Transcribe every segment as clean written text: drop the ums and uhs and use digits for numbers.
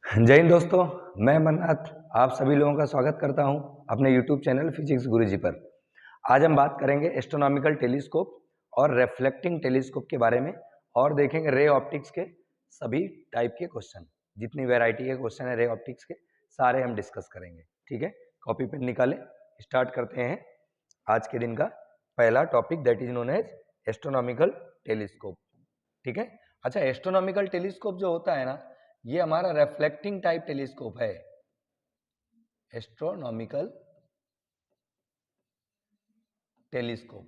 जय हिंद दोस्तों, मैं अमरनाथ आप सभी लोगों का स्वागत करता हूं अपने YouTube चैनल फिजिक्स गुरुजी पर। आज हम बात करेंगे एस्ट्रोनॉमिकल टेलीस्कोप और रिफ्लेक्टिंग टेलीस्कोप के बारे में और देखेंगे रे ऑप्टिक्स के सभी टाइप के क्वेश्चन। जितनी वैरायटी के क्वेश्चन है रे ऑप्टिक्स के सारे हम डिस्कस करेंगे। ठीक है, कॉपी पेन निकालें, स्टार्ट करते हैं आज के दिन का पहला topic, that is known as astronomical telescope. ठीक है, अच्छा, एस्ट्रोनॉमिकल टेलीस्कोप जो होता है ना, ये हमारा रिफ्लेक्टिंग टाइप टेलीस्कोप है। एस्ट्रोनॉमिकल टेलीस्कोप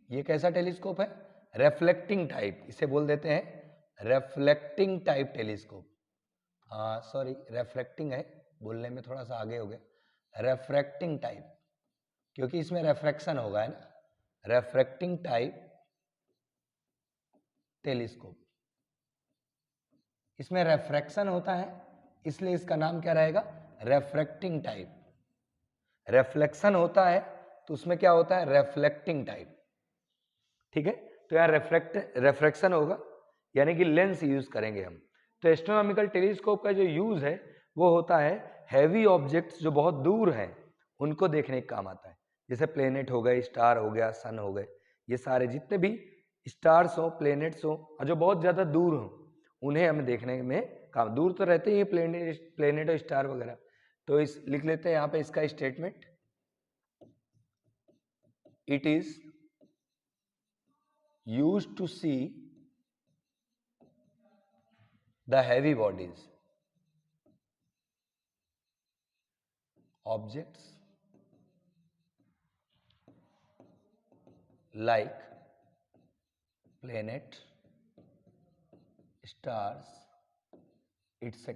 ये कैसा टेलीस्कोप है? रिफ्लेक्टिंग टाइप, इसे बोल देते हैं रिफ्लेक्टिंग टाइप टेलीस्कोप। हाँ सॉरी, रिफ्लेक्टिंग है, बोलने में थोड़ा सा आगे हो गया। रिफ्रैक्टिंग टाइप, क्योंकि इसमें रिफ्रैक्शन होगा, है ना। रिफ्रैक्टिंग टाइप टेलीस्कोप, इसमें रिफ्रैक्शन होता है, इसलिए इसका नाम क्या रहेगा? Refracting type. रिफ्लेक्शन होता है तो उसमें क्या होता है? Reflecting type. ठीक है, तो यहाँ रिफ्रैक्शन होगा, यानी कि लेंस यूज करेंगे हम। तो एस्ट्रोनॉमिकल टेलीस्कोप का जो यूज है वो होता है हैवी ऑब्जेक्ट्स जो बहुत दूर हैं उनको देखने का काम आता है। जैसे प्लेनेट हो गए, स्टार हो गया, सन हो गए, ये सारे जितने भी स्टार्स हो, प्लेनेट्स हो, और जो बहुत ज्यादा दूर हो उन्हें हमें देखने में काम, दूर तो रहते ही प्लेनेट और स्टार वगैरह। तो इस लिख लेते हैं यहाँ पे इसका statement, it is used to see the heavy bodies, objects like planet, stars, etc.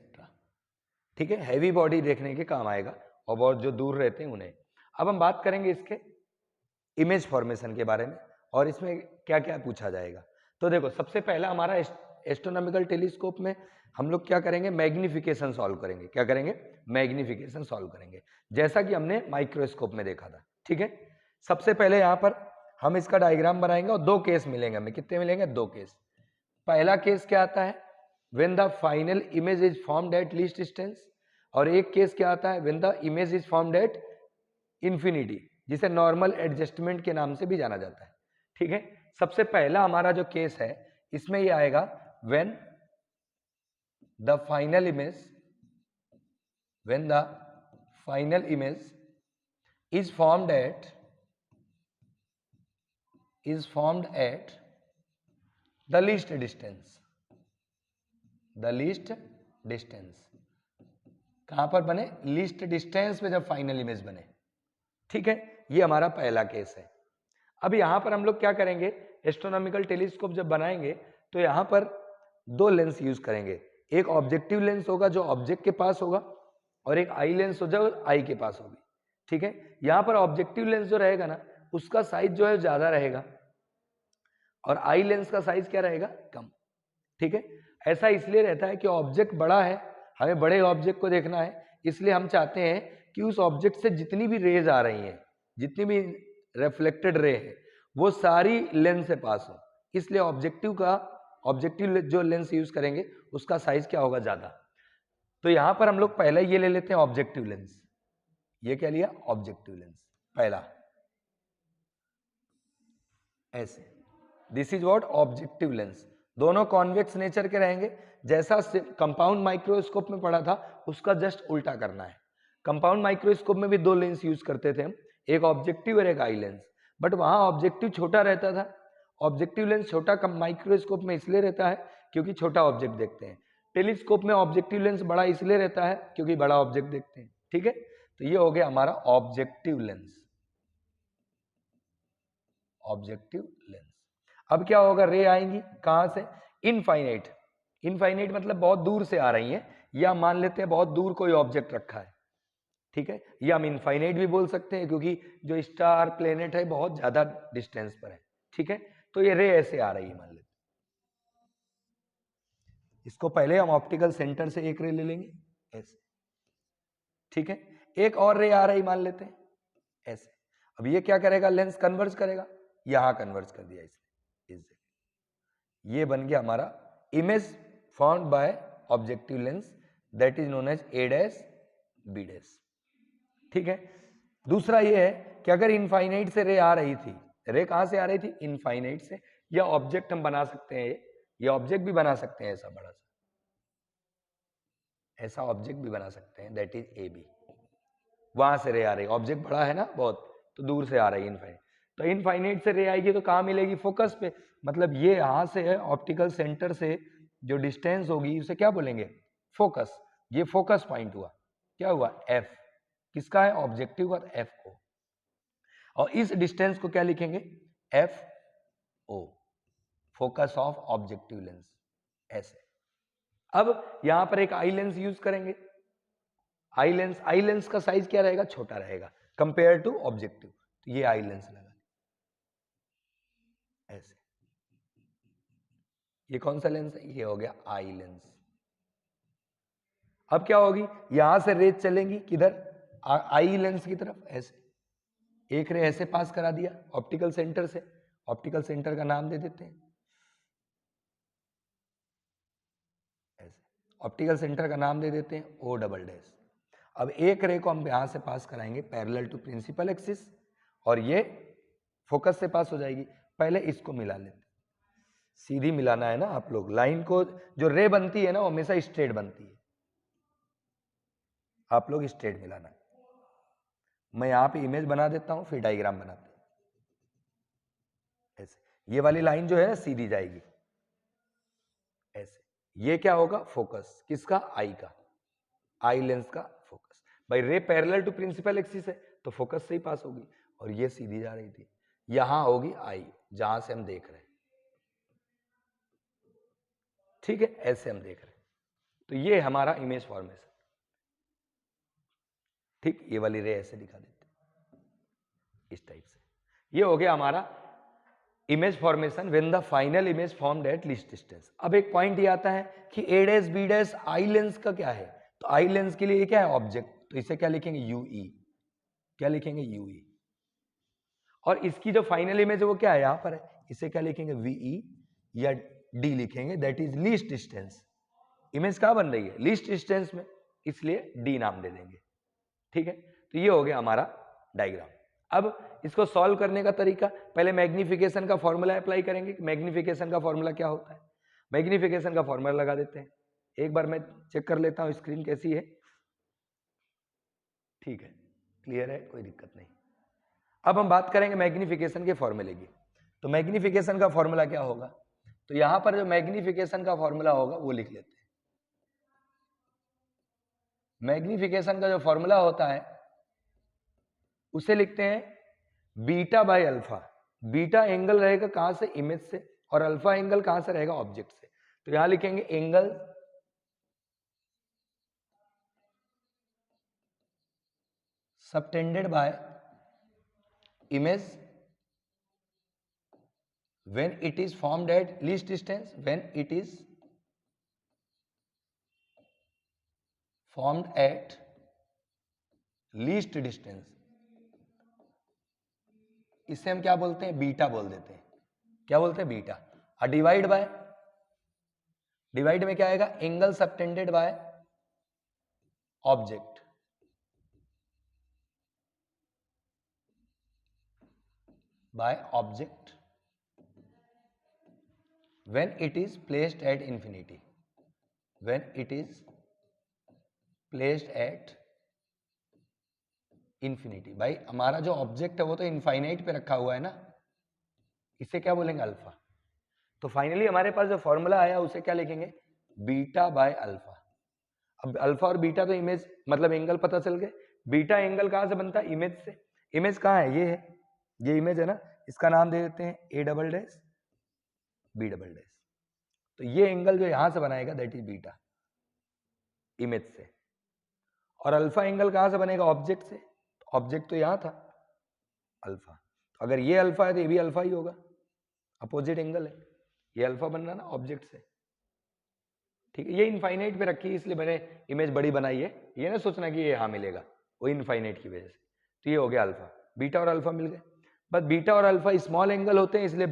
ठीक है, हैवी बॉडी देखने के काम आएगा और बहुत जो दूर रहते हैं उन्हें। अब हम बात करेंगे इसके इमेज फॉर्मेशन के बारे में और इसमें क्या क्या पूछा जाएगा। तो देखो, सबसे पहला हमारा एस्ट्रोनॉमिकल टेलीस्कोप में हम लोग क्या करेंगे? मैग्निफिकेशन सॉल्व करेंगे। क्या करेंगे? मैग्निफिकेशन सॉल्व करेंगे, जैसा कि हमने माइक्रोस्कोप में देखा था। ठीक है, सबसे पहले यहाँ पर हम इसका डायग्राम बनाएंगे और दो केस मिलेंगे हमें। कितने मिलेंगे? दो केस। पहला केस क्या आता है? When the final image is formed at least distance, और एक केस क्या आता है? When the image is formed at infinity, जिसे नॉर्मल एडजस्टमेंट के नाम से भी जाना जाता है। ठीक है, सबसे पहला हमारा जो केस है इसमें ये आएगा when the final image, when the final image is formed at the least distance. The least distance कहां पर बने? लीस्ट डिस्टेंस पे जब फाइनल इमेज बने। ठीक है, ये हमारा पहला केस है। अब यहां पर हम लोग क्या करेंगे? एस्ट्रोनॉमिकल टेलीस्कोप जब बनाएंगे तो यहां पर दो लेंस यूज करेंगे। एक ऑब्जेक्टिव लेंस होगा जो ऑब्जेक्ट के पास होगा, और एक आई लेंस हो जो आई के पास होगी। ठीक है, यहां पर ऑब्जेक्टिव लेंस जो रहेगा ना, उसका साइज जो है ज्यादा रहेगा, और आई लेंस का साइज क्या रहेगा? कम। ठीक है, ऐसा इसलिए रहता है कि ऑब्जेक्ट बड़ा है, हमें बड़े ऑब्जेक्ट को देखना है, इसलिए हम चाहते हैं कि उस ऑब्जेक्ट से जितनी भी रेज आ रही हैं, जितनी भी रिफ्लेक्टेड रे है, वो सारी लेंस से पास हो। इसलिए ऑब्जेक्टिव जो लेंस यूज करेंगे उसका साइज क्या होगा? ज्यादा। तो यहां पर हम लोग पहले ये ले लेते हैं ऑब्जेक्टिव लेंस। ये क्या लिया? ऑब्जेक्टिव लेंस पहला, ऐसे। This is what? Objective lens. दोनों कॉन्वेक्स नेचर के रहेंगे, जैसा कंपाउंड माइक्रोस्कोप में पढ़ा था उसका जस्ट उल्टा करना है। कंपाउंड माइक्रोस्कोप में भी दो लेंस यूज करते थे हम, एक ऑब्जेक्टिव और एक आई लेंस, बट वहां ऑब्जेक्टिव छोटा रहता था। ऑब्जेक्टिव लेंस छोटा कम माइक्रोस्कोप में इसलिए रहता है क्योंकि छोटा ऑब्जेक्ट देखते हैं। टेलीस्कोप में ऑब्जेक्टिव लेंस बड़ा इसलिए रहता है क्योंकि बड़ा ऑब्जेक्ट देखते हैं। ठीक है, तो ये हो गया हमारा ऑब्जेक्टिव लेंस। Objective lens. अब क्या होगा? रे आएंगी कहां से? इनफाइनाइट। इनफाइनाइट मतलब बहुत दूर से आ रही है, या मान लेते हैं बहुत दूर कोई ऑब्जेक्ट रखा है। ठीक है, या हम इनफाइनाइट भी बोल सकते हैं क्योंकि जो स्टार प्लेनेट है बहुत ज्यादा डिस्टेंस पर है। ठीक है, तो ये रे ऐसे आ रही है, मान लेते। इसको पहले हम ऑप्टिकल सेंटर से एक रे ले लेंगे, ऐसे। ठीक है, एक और रे आ रही मान लेते हैं, ऐसे। अब ये क्या करेगा? लेंस कन्वर्ज करेगा, यहां कन्वर्ज कर दिया इसने, इस जगह। ये बन गया हमारा image formed by objective lens, that is known as A dash B dash. ठीक है। दूसरा ये है कि अगर इनफाइनाइट से रे आ रही थी, रे कहां से आ रही थी? इनफाइनाइट से, या ऑब्जेक्ट हम बना सकते हैं, ये ऑब्जेक्ट भी बना सकते हैं, ऐसा बड़ा सा, ऐसा ऑब्जेक्ट भी बना सकते हैं, दैट इज ए बी। वहां से रे आ रही, ऑब्जेक्ट बड़ा है ना बहुत, तो दूर से आ रही है इनफाइनाइट, तो इनफाइनाइट से रे आएगी तो कहां मिलेगी? फोकस पे। मतलब ये यहां से है, ऑप्टिकल सेंटर से जो डिस्टेंस होगी उसे क्या बोलेंगे? फोकस। ये फोकस पॉइंट हुआ, क्या हुआ? एफ। किसका है? ऑब्जेक्टिव का, एफ को। और इस डिस्टेंस को क्या लिखेंगे? F O, focus of objective lens, ऐसे। अब यहां पर एक आई लेंस यूज करेंगे। आई लेंस का साइज क्या रहेगा? छोटा रहेगा कंपेयर टू ऑब्जेक्टिव, तो ये आई लेंस लगा, ऐसे। ये कौन सा लेंस है? ये हो गया आई लेंस। अब क्या होगी? यहां से रेज चलेंगी किधर? आई लेंस की तरफ, ऐसे। एक रे ऐसे पास करा दिया ऑप्टिकल सेंटर से, ऑप्टिकल सेंटर का नाम दे देते हैं, ऐसे। ऑप्टिकल सेंटर का नाम दे देते हैं ओ डबल डैश। अब एक रे को हम यहां से पास कराएंगे पैरेलल टू प्रिंसिपल एक्सिस, और ये फोकस से पास हो जाएगी। पहले इसको मिला लेते, सीधी मिलाना है ना आप लोग, लाइन को जो रे बनती है ना वो हमेशा स्ट्रेट बनती है, आप लोग स्ट्रेट मिलाना। मैं यहां पे इमेज बना देता हूं, फिर डायग्राम बनाते हैं, ऐसे। ये वाली लाइन जो है ना सीधी जाएगी, ऐसे। ये क्या होगा? फोकस। किसका? आई का, आई लेंस का फोकस। भाई ray parallel to principal axis है तो फोकस से ही पास होगी, और ये सीधी जा रही थी, यहां होगी आई, जहां से हम देख रहे हैं। ठीक है, ऐसे हम देख रहे हैं, तो ये हमारा इमेज फॉर्मेशन। ठीक, ये वाली रे ऐसे दिखा देते हैं, इस टाइप से। ये हो गया हमारा image formation when the final image formed at least distance. अब एक पॉइंट ये आता है कि A dash B dash eye lens का क्या है? तो आई लेंस के लिए ये क्या है? ऑब्जेक्ट, तो इसे क्या लिखेंगे? यूई। क्या लिखेंगे? यूई। और इसकी जो फाइनल इमेज है वो क्या है? यहां पर है, इसे क्या लिखेंगे? वीई या डी लिखेंगे, that is least distance. Image कहां बन रही है? लीस्ट डिस्टेंस में, इसलिए डी नाम दे देंगे। ठीक है, तो ये हो गया हमारा डायग्राम। अब इसको सॉल्व करने का तरीका, पहले मैग्निफिकेशन का फॉर्मूला अप्लाई करेंगे। मैग्निफिकेशन का फॉर्मूला क्या होता है? मैग्निफिकेशन का फॉर्मूला लगा देते हैं। एक बार मैं चेक कर लेता हूं स्क्रीन कैसी है। ठीक है, क्लियर है, कोई दिक्कत नहीं। अब हम बात करेंगे मैग्निफिकेशन के फॉर्मूले की। तो मैग्निफिकेशन का फॉर्मूला क्या होगा? तो यहां पर जो मैग्निफिकेशन का फॉर्मूला होगा वो लिख लेते हैं। मैग्निफिकेशन का जो फॉर्मूला होता है उसे लिखते हैं beta by alpha. Beta angle रहेगा कहां से? इमेज से, और अल्फा एंगल कहां से रहेगा? ऑब्जेक्ट से। तो यहां लिखेंगे angle subtended bye image when it is formed at least distance, when it is formed at least distance, इसे हम क्या बोलते हैं? बीटा बोल देते हैं। क्या बोलते हैं? बीटा। और डिवाइड बाय, डिवाइड में क्या आएगा? Angle subtended by object, by object when it is placed at infinity, when it is placed at infinity। भाई हमारा जो ऑब्जेक्ट है वो तो इनफाइनाइट पे रखा हुआ है ना, इसे क्या बोलेंगे? अल्फा। तो फाइनली हमारे पास जो फॉर्मूला आया उसे क्या लिखेंगे? Beta by alpha. अब अल्फा और बीटा तो इमेज मतलब एंगल पता चल गए। बीटा एंगल कहां से बनता है? इमेज से। इमेज कहां है? ये है, ये इमेज है ना, इसका नाम दे देते हैं A double dash B double dash. तो ये एंगल जो यहां से बनाएगा दैट इज बीटा, इमेज से। और अल्फा एंगल कहां से बनेगा? ऑब्जेक्ट से। ऑब्जेक्ट तो यहां था अल्फा, तो अगर ये अल्फा है तो ये भी अल्फा ही होगा, अपोजिट एंगल है, ये अल्फा बनना ना ऑब्जेक्ट से। ठीक है, ये इनफाइनाइट पे रखी है इसलिए मैंने इमेज बड़ी बनाई है, ये ना सोचना कि ये यहां मिलेगा, वो इनफाइनाइट की वजह से। तो ये हो गया अल्फा, बीटा और अल्फा मिल गए। बस बीटा और अल्फा स्मॉल एंगल होते हैं, इसलिए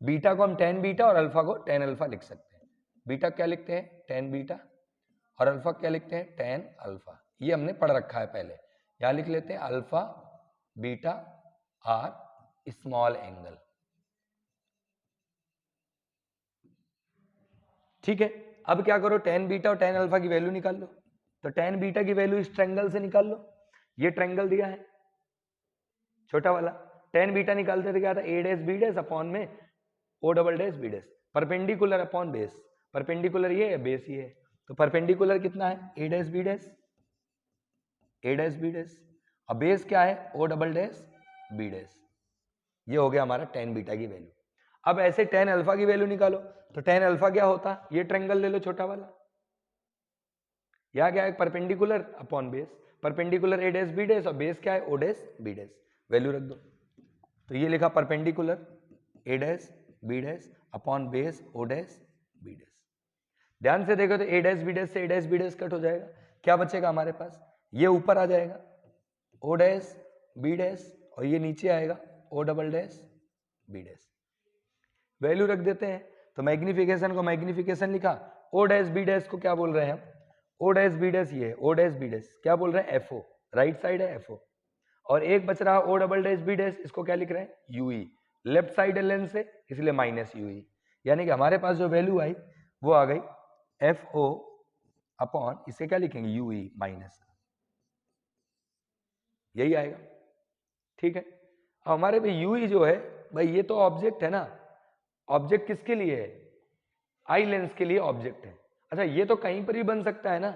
बीटा को हम tan बीटा और अल्फा को tan अल्फा लिख सकते हैं। बीटा क्या लिखते हैं? tan बीटा, और अल्फा क्या लिखते हैं, टेन अल्फा। ये हमने पढ़ रखा है पहले। यहां लिख लेते हैं alpha beta are small angle. ठीक है, अब क्या करो, टेन बीटा और टेन अल्फा की वैल्यू निकाल लो। तो टेन बीटा की वैल्यू इस ट्रायंगल से निकाल लो। ये ट्रायंगल दिया है छोटा वाला, टेन बीटा निकालते थे क्या था, A dash B dash upon में O double dash B dash, perpendicular upon base. Perpendicular ये है, बेस ये है, तो परपेंडिकुलर कितना है, A dash B dash, A dash B dash, और बेस क्या है, O double dash B dash. ये हो गया हमारा टेन बीटा की वैल्यू। अब ऐसे टेन अल्फा की वैल्यू निकालो। तो टेन अल्फा क्या होता, ये ट्रायंगल ले लो छोटा वाला, यहां क्या है, perpendicular upon base, perpendicular A dash B dash और बेस क्या है, O dash B dash. Value रख दो। तो ये लिखा perpendicular A dash B dash upon base O dash B dash. ध्यान से देखो तो ए डैश बी डैश से A dash B dash cut हो जाएगा, क्या बचेगा हमारे पास, ये ऊपर आ जाएगा ओ डैश बी डैश और ये नीचे आएगा O double dash B dash. Value रख देते हैं। तो मैग्निफिकेशन को मैग्निफिकेशन लिखा, ओ डैश बी डैश को क्या बोल रहे हैं हम, ओ डैश बी डैश, ये ओ डैश बी डैश क्या बोल रहे हैं, एफ ओ, राइट साइड है एफ ओ, और एक बच रहा O double dash B dash, इसको क्या लिख रहे हैं, यूई, लेफ्ट साइड है लेंस से इसलिए माइनस यूई। यानी कि हमारे पास जो वैल्यू आई वो आ गई एफ ओ अपॉन, इसे क्या लिखेंगे, यूई माइनस, यही आएगा। ठीक है, हमारे भाई यूई जो है भाई, ये तो ऑब्जेक्ट है ना, ऑब्जेक्ट किसके लिए है, आई लेंस के लिए ऑब्जेक्ट है। अच्छा, ये तो कहीं पर भी बन सकता है ना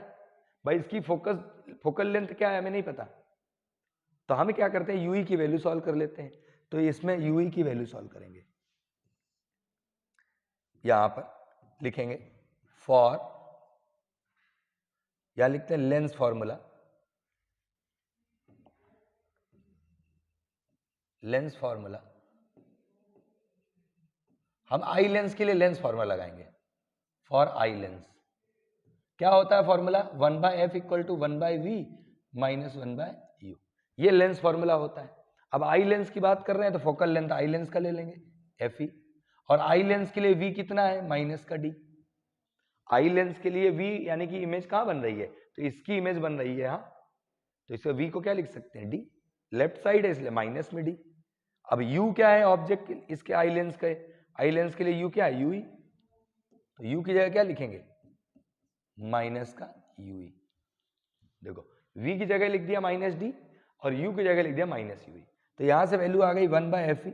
भाई, इसकी फोकल लेंथ क्या है हमें नहीं पता, तो हम क्या करते हैं, यूई की वैल्यू सॉल्व कर लेते हैं। तो इसमें यूई की वैल्यू सॉल्व करेंगे, यहां पर लिखेंगे फॉर, या लिखते हैं लेंस फॉर्मूला, लेंस फॉर्मूला, हम आई लेंस के लिए लेंस फॉर्मूला लगाएंगे, फॉर आई लेंस क्या होता है formula, 1/f equal to 1/v minus 1/u, ये लेंस फॉर्मूला होता है। अब आई लेंस की बात कर रहे हैं तो फोकल लेंथ आई लेंस का ले लेंगे एफ ई, और आई लेंस के लिए v कितना है, माइनस का d। आई लेंस के लिए v यानी कि इमेज कहाँ बन रही है, तो इसकी इमेज बन रही है यहाँ, तो इसे v को क्या लिख सकते हैं, d, लेफ्ट साइड है इसलिए माइनस में d। अब u क्या है ऑब्जेक्ट इसके आई लेंस का, आई लेंस के लिए u क्या है, ui, तो u की जगह क्या लिखेंगे, माइनस का ui। देखो v की जगह लिख दिया माइनस d और u की जगह लिख दिया माइनस ui, तो यहां से वैल्यू आ गई 1/f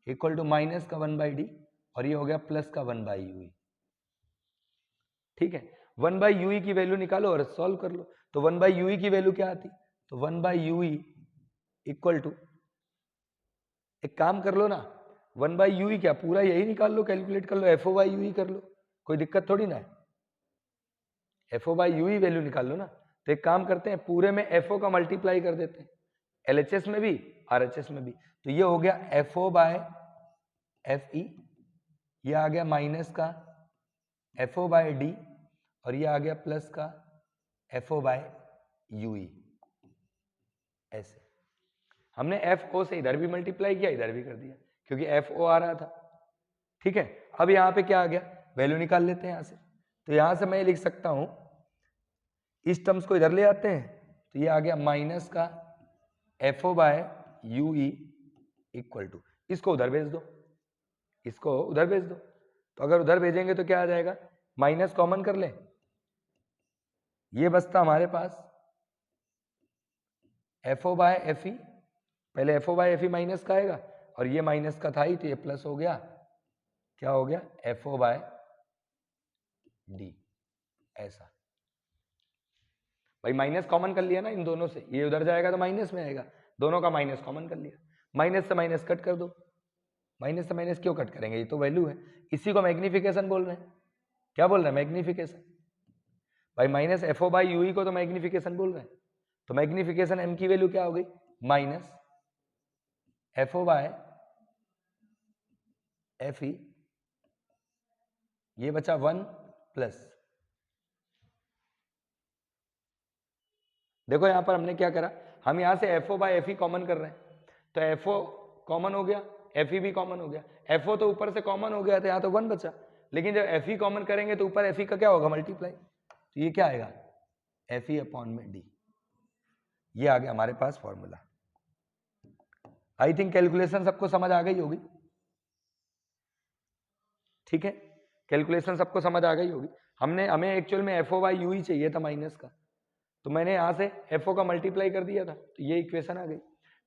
इक्वल टू माइनस का 1/d और ये हो गया प्लस का 1/ui। ठीक है, 1/ui की वैल्यू निकालो और सॉल्व कर लो। तो 1/ui की वैल्यू क्या आती, तो 1/ui इक्वल टू, एक काम कर लो ना, 1/ui क्या पूरा यही निकाल लो, कैलकुलेट कर लो, FO/ui कर लो, कोई दिक्कत थोड़ी ना है, FO/ui वैल्यू निकाल लो ना। तो एक काम करते हैं, पूरे में FO का मल्टीप्लाई कर देते हैं, LHS में भी RHS में भी। तो ये हो गया FO/FE, ये आ गया माइनस का FO/D और ये आ गया प्लस का FO/UE। ऐसे हमने FO से इधर भी मल्टीप्लाई किया, इधर भी कर दिया, क्योंकि FO आ रहा था। ठीक है, अब यहाँ पे क्या आ गया, वैल्यू निकाल लेते हैं यहाँ से। तो यहाँ से मैं लिख सकता हूँ, इस टर्म्स को इधर ले आते हैं, तो ये आ गया माइनस का FO/UE इक्वल टू, इसको उधर भेज दो, इसको उधर भेज दो। तो अगर उधर भेजेंगे तो क्या आ जाएगा, माइनस कॉमन कर ले, ये बचता हमारे पास FO/FE, पहले FO/FE माइनस का आएगा और ये माइनस का था ही तो ये प्लस हो गया, क्या हो गया FO/D। ऐसा भाई माइनस कॉमन कर लिया ना इन दोनों से, ये उधर जाएगा तो माइनस में आएगा, दोनों का माइनस कॉमन कर लिया, माइनस से माइनस कट कर दो। माइनस से माइनस क्यों कट करेंगे, ये तो वैल्यू है, इसी को मैग्निफिकेशन बोल रहे हैं। क्या बोल रहे हैं, मैग्निफिकेशन। भाई माइनस FO/UE को तो मैग्निफिकेशन बोल रहे हैं, तो मैग्निफिकेशन m की वैल्यू क्या हो गई, माइनस FO/FE, ये बचा 1 प्लस, देखो यहां पर हमने क्या करा, हम यहां से FO/FE कॉमन कर रहे हैं, तो FO कॉमन हो गया, FE भी कॉमन हो गया, FO तो ऊपर से कॉमन हो गया था, यहां तो 1 बचा, लेकिन जब FE कॉमन करेंगे तो ऊपर FE का क्या होगा, मल्टीप्लाई, तो ये क्या आएगा FE अपॉन में D। ये आ गया हमारे पास फॉर्मूला। आई थिंक कैलकुलेशन सबको समझ आ गई होगी, ठीक है, कैलकुलेशन सबको समझ आ गई होगी। हमें एक्चुअल में FO/U ही चाहिए था माइनस का, तो मैंने यहाँ से FO का मल्टीप्लाई कर दिया था, तो ये इक्वेशन आ गई।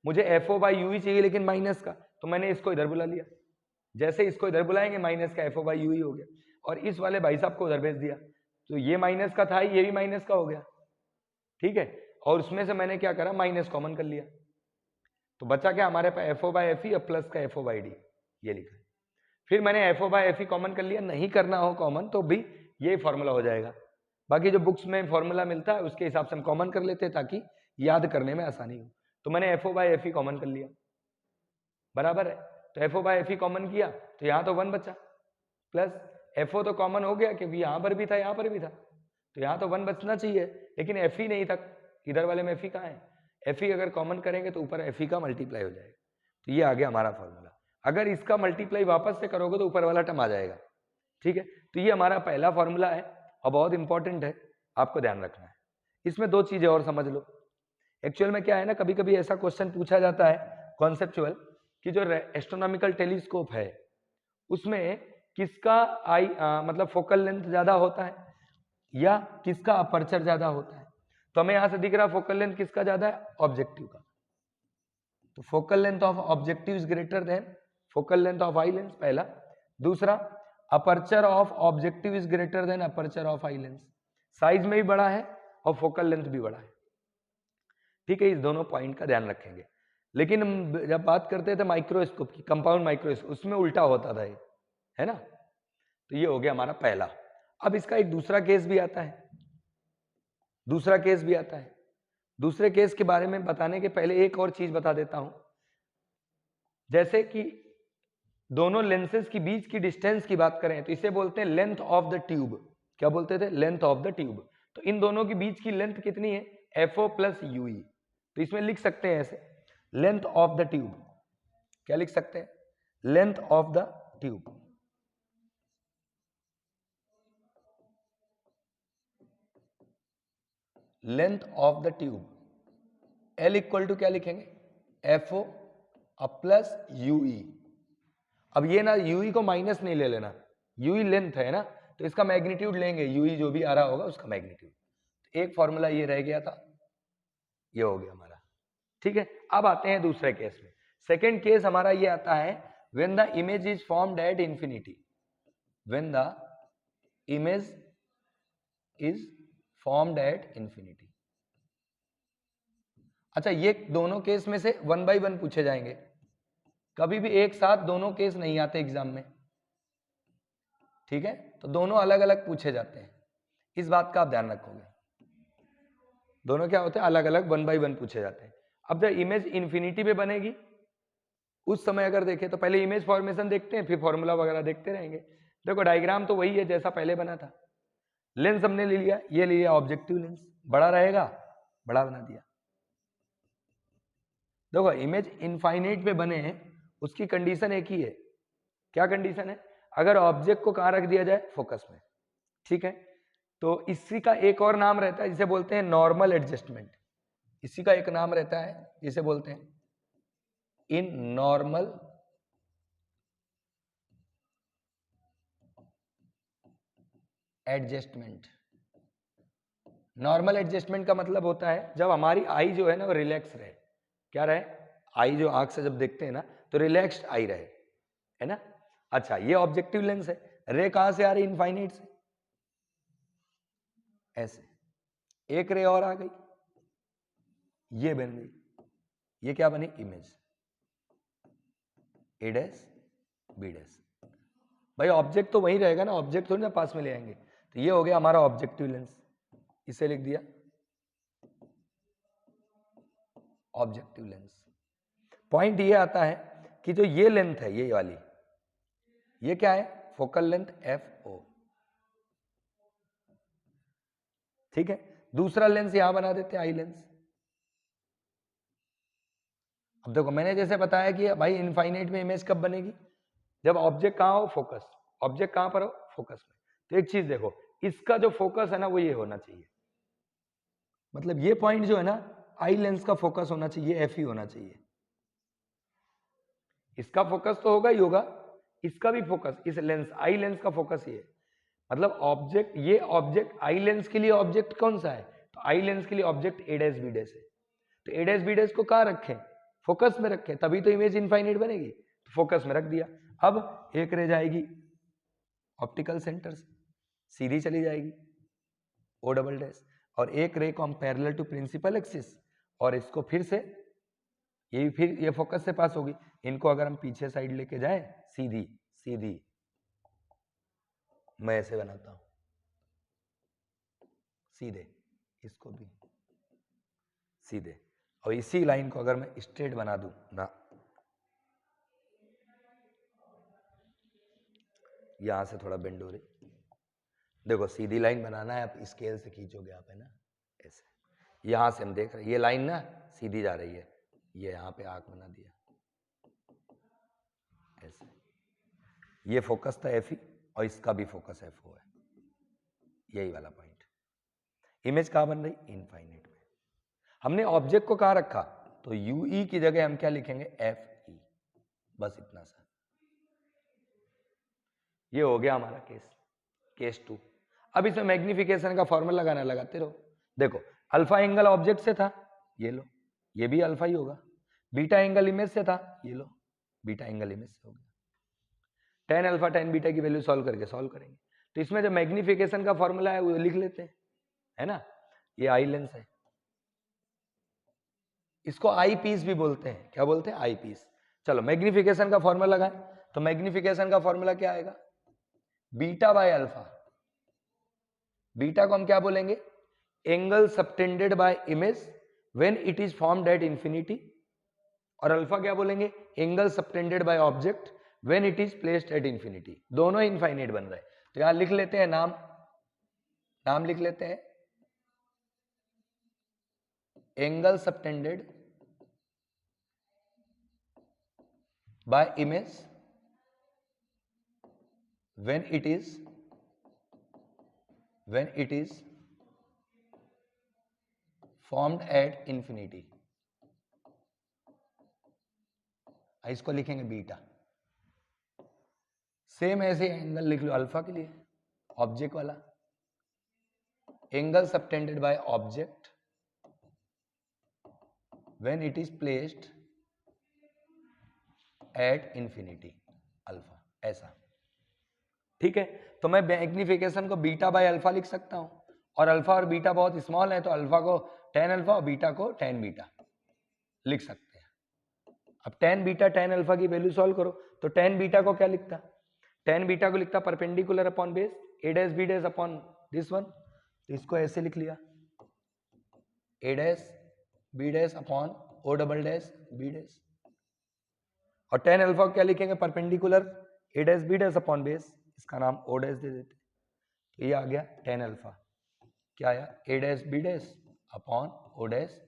मुझे FO/U ही चाहिए लेकिन माइनस का, तो मैंने इसको इधर बुला लिया। जैसे इसको इधर बुलाएंगे माइनस का FO/U ही हो गया, और इस वाले भाई साहब को उधर भेज दिया, तो ये माइनस का था, ये भी माइनस का हो गया, ठीक है। और उसमें से मैंने क्या करा, माइनस कॉमन कर लिया, तो बचा क्या हमारे पास FO/FE और प्लस का FO/D, ये लिखा। फिर मैंने FO/FE कॉमन कर लिया, नहीं करना हो कॉमन तो भी ये फॉर्मूला हो जाएगा। बाकी जो बुक्स में फॉर्मूला मिलता है उसके हिसाब से हम कॉमन कर लेते हैं ताकि याद करने में आसानी हो। तो मैंने FO/FE कॉमन कर लिया, बराबर है। तो FO/FE कॉमन किया तो यहाँ तो 1 बचा, प्लस FO तो कॉमन हो गया क्योंकि यहाँ पर भी था यहाँ पर भी था, तो यहाँ तो 1 बचना चाहिए, लेकिन FE नहीं था, इधर वाले में FE कहाँ है। FE अगर कॉमन करेंगे तो ऊपर FE का मल्टीप्लाई हो जाएगा, तो ये आ गया हमारा फॉर्मूला। अगर इसका मल्टीप्लाई वापस से करोगे तो ऊपर वाला टर्म आ जाएगा, ठीक है। तो ये हमारा पहला फॉर्मूला है और बहुत इंपॉर्टेंट है, आपको ध्यान रखना है। इसमें दो चीजें और समझ लो। एक्चुअल में क्या है ना, कभी कभी ऐसा क्वेश्चन पूछा जाता है कॉन्सेप्चुअल कि जो एस्ट्रोनॉमिकल टेलीस्कोप है उसमें किसका मतलब फोकल लेंथ ज्यादा होता है या किसका अपर्चर ज्यादा होता है। तो हमें यहां से दिख रहा फोकल लेंथ किसका ज्यादा है, ऑब्जेक्टिव का। तो focal length of objective is greater then focal length of eye lens, पहला। दूसरा, aperture of objective is greater then aperture of eye lens, size में भी बड़ा है और फोकल लेंथ भी बड़ा है, ठीक है। इस दोनों पॉइंट का ध्यान रखेंगे। लेकिन हम जब बात करते थे माइक्रोस्कोप की, कंपाउंड माइक्रोस्कोप, उसमें उल्टा होता था ये, है ना। तो ये हो गया हमारा पहला। अब इसका एक दूसरा केस भी आता है, दूसरा केस भी आता है। दूसरे केस के बारे में बताने के पहले एक और चीज बता देता हूं। जैसे कि दोनों लेंसेज की बीच की डिस्टेंस की बात करें तो इसे बोलते हैं लेंथ ऑफ द ट्यूब। क्या बोलते थे, लेंथ ऑफ द ट्यूब। तो इन दोनों के बीच की लेंथ कितनी है, FO प्लस UE। तो इसमें लिख सकते हैं ऐसे, लेंथ ऑफ द ट्यूब। क्या लिख सकते हैं, length of the tube. Length of the tube L equal to क्या लिखेंगे, FO प्लस UE। अब ये ना UE को माइनस नहीं ले लेना, UE लेंथ है ना, तो इसका मैग्नीट्यूड लेंगे, UE जो भी आ रहा होगा उसका मैग्नीट्यूड। तो एक फॉर्मूला ये रह गया था, ये हो गया हमारा, ठीक है। अब आते हैं दूसरे केस में। सेकेंड केस हमारा ये आता है, when the image is formed at infinity. When the image is formed at infinity. अच्छा, ये दोनों केस में से 1 बाय 1 पूछे जाएंगे, कभी भी एक साथ दोनों केस नहीं आते एग्जाम में, ठीक है। तो दोनों अलग अलग पूछे जाते हैं, इस बात का आप ध्यान रखोगे। दोनों क्या होते हैं, अलग अलग 1 बाय 1 पूछे जाते हैं। अब जब इमेज इंफिनिटी पे बनेगी उस समय अगर देखें तो पहले इमेज फॉर्मेशन देखते हैं, फिर फॉर्मूला वगैरह देखते रहेंगे। देखो डायग्राम तो वही है जैसा पहले बना था। लेंस हमने ले लिया, ये ले लिया ऑब्जेक्टिव लेंस, बड़ा रहेगा, बड़ा बना दिया। देखो इमेज इनफाइनाइट पे बने हैं, उसकी कंडीशन एक ही है। क्या कंडीशन है, अगर ऑब्जेक्ट को कहां रख दिया जाए, फोकस में, ठीक है। तो इसी का एक और नाम रहता है जिसे बोलते हैं नॉर्मल एडजस्टमेंट। इसी का एक नाम रहता है जिसे बोलते हैं in normal adjustment. Normal adjustment का मतलब होता है जब हमारी आई जो है ना वो रिलैक्स रहे। क्या रहे, आई जो आंख से जब देखते हैं ना तो रिलैक्स्ड आई रहे, है ना। अच्छा, ये ऑब्जेक्टिव लेंस है, रे कहां से आ रही, इनफाइनाइट से, ऐसे एक रे और आ गई, ये बन गई, ये क्या बनी, image A dash B dash. भाई ऑब्जेक्ट तो वही रहेगा ना, ऑब्जेक्ट थोड़ी ना पास में ले आएंगे। तो ये हो गया हमारा ऑब्जेक्टिव लेंस, इसे लिख दिया ऑब्जेक्टिव लेंस। पॉइंट ये आता है कि जो ये लेंथ है, ये वाली, ये क्या है, फोकल लेंथ FO, ठीक है। दूसरा लेंस यहां बना देते हैं आई लेंस। अब देखो मैंने जैसे बताया कि भाई इनफाइनाइट में इमेज कब बनेगी, जब ऑब्जेक्ट कहां हो, फोकस। ऑब्जेक्ट कहां पर हो, फोकस में। तो एक चीज देखो, इसका जो फोकस है ना वो ये होना चाहिए, मतलब ये पॉइंट जो है ना आई लेंस का फोकस होना चाहिए, एफ ही होना चाहिए। इसका फोकस तो होगा ही होगा, इसका भी फोकस, इस लेंस आई लेंस का फोकस ये है। मतलब ऑब्जेक्ट, ये ऑब्जेक्ट आई लेंस के लिए ऑब्जेक्ट कौन सा है, तो आई लेंस के लिए object A dash B dash है। तो ए डैश बी डैश को कहाँ रखें, फोकस में रखें, तभी तो इमेज इनफाइनाइट बनेगी। तो फोकस में रख दिया। अब एक रह जाएगी ऑप्टिकल सेंटर से सीधी चली जाएगी ओ डबल डैश, और एक रे को हम पैरेलल टू प्रिंसिपल एक्सिस, और इसको फिर से ये फिर ये फोकस से पास होगी। इनको अगर हम पीछे साइड लेके जाएं सीधी सीधी, मैं ऐसे बनाता हूं सीधे, इसको भी सीधे, और इसी लाइन को अगर मैं स्ट्रेट बना दूं ना, यहां से थोड़ा बेंड हो रही, देखो सीधी लाइन बनाना है, आप स्केल से खींचोगे आप, है ना, ऐसे। यहां से हम देख रहे हैं ये लाइन ना सीधी जा रही है, ये यहां पे आर्क बना दिया ऐसे, ये फोकस था एफ ई, और इसका भी फोकस एफ ओ है, यही वाला पॉइंट। इमेज कहां बन रही, इनफाइनाइट में। हमने ऑब्जेक्ट को कहां रखा, तो यू ई की जगह हम क्या लिखेंगे, एफ ई, बस इतना सा। ये हो गया हमारा केस 2। अब इसमें मैग्निफिकेशन का फॉर्मूला लगाना, लगाते रहो। देखो अल्फा एंगल ऑब्जेक्ट से था, ये लो, ये भी अल्फा ही होगा। बीटा एंगल इमेज से था, ये लो, बीटा एंगल इमेज से हो गया। टेन अल्फा टेन बीटा की वैल्यू सॉल्व करके सॉल्व करेंगे। तो इसमें जो मैग्निफिकेशन का फॉर्मूला है वो लिख लेते हैं, है ना। ये आई लेंस है, इसको आई पीस भी बोलते हैं। क्या बोलते हैं, आई पीस। चलो मैग्निफिकेशन का फॉर्मूला लगाएं, तो मैग्निफिकेशन का फॉर्मूला क्या आएगा, बीटा बाय अल्फा। बीटा को हम क्या बोलेंगे, angle subtended bye image when it is formed at infinity, और अल्फा क्या बोलेंगे, angle subtended by object when it is placed at infinity. दोनों इनफाइनाइट बन रहे हैं। तो यहां लिख लेते हैं नाम लिख लेते हैं, angle subtended bye image when it is formed at infinity, इसको लिखेंगे बीटा। सेम ऐसे एंगल लिख लो अल्फा के लिए, ऑब्जेक्ट वाला, angle subtended by object when it is placed at infinity, alpha, ऐसा। ठीक है, तो मैं मैग्निफिकेशन को बीटा बाय अल्फा लिख सकता हूं, और अल्फा और बीटा बहुत स्मॉल है, तो अल्फा को टेन अल्फा और बीटा को टेन बीटा लिख सकते हैं। अब टेन बीटा टेन अल्फा की वैल्यू सॉल्व करो, तो टेन बीटा को क्या लिखता, टेन बीटा को लिखता perpendicular upon base A dash B dash upon this one, तो इसको ऐसे लिख लिया, A dash B dash upon O double dash B dash, और टेन अल्फा को क्या लिखेंगे, perpendicular A dash B dash upon base, इसका नाम ओ डैश दे देते। तो ये आ गया टेन अल्फा, क्या आया, A dash B dash upon O dash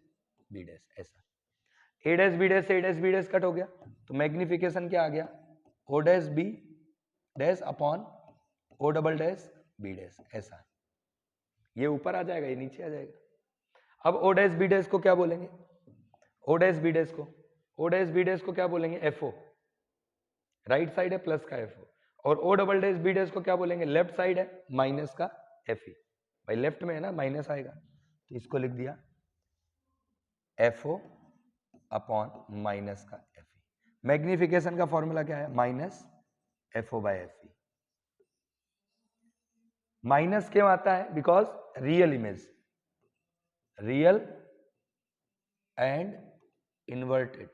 B dash, ऐसा। ए डैश बी डैश से A dash B dash cut हो गया, तो मैग्निफिकेशन क्या आ गया, O dash B dash upon O double dash B dash, ऐसा। ये ऊपर आ जाएगा, ये नीचे आ जाएगा। अब ओ डैश बी डैश को क्या बोलेंगे, ओ डैश बी डैश को, ओ डैश बी डैश को क्या बोलेंगे, एफ ओ, राइट साइड है प्लस का एफ ओ, और O double dash B dash को क्या बोलेंगे, लेफ्ट साइड है माइनस का एफ ई, भाई लेफ्ट में है ना माइनस आएगा, तो इसको लिख दिया एफ ओ अपॉन माइनस का एफ ई। मैग्निफिकेशन का फॉर्मूला क्या है, minus F O by F E. Minus क्यों आता है, because real image, real and inverted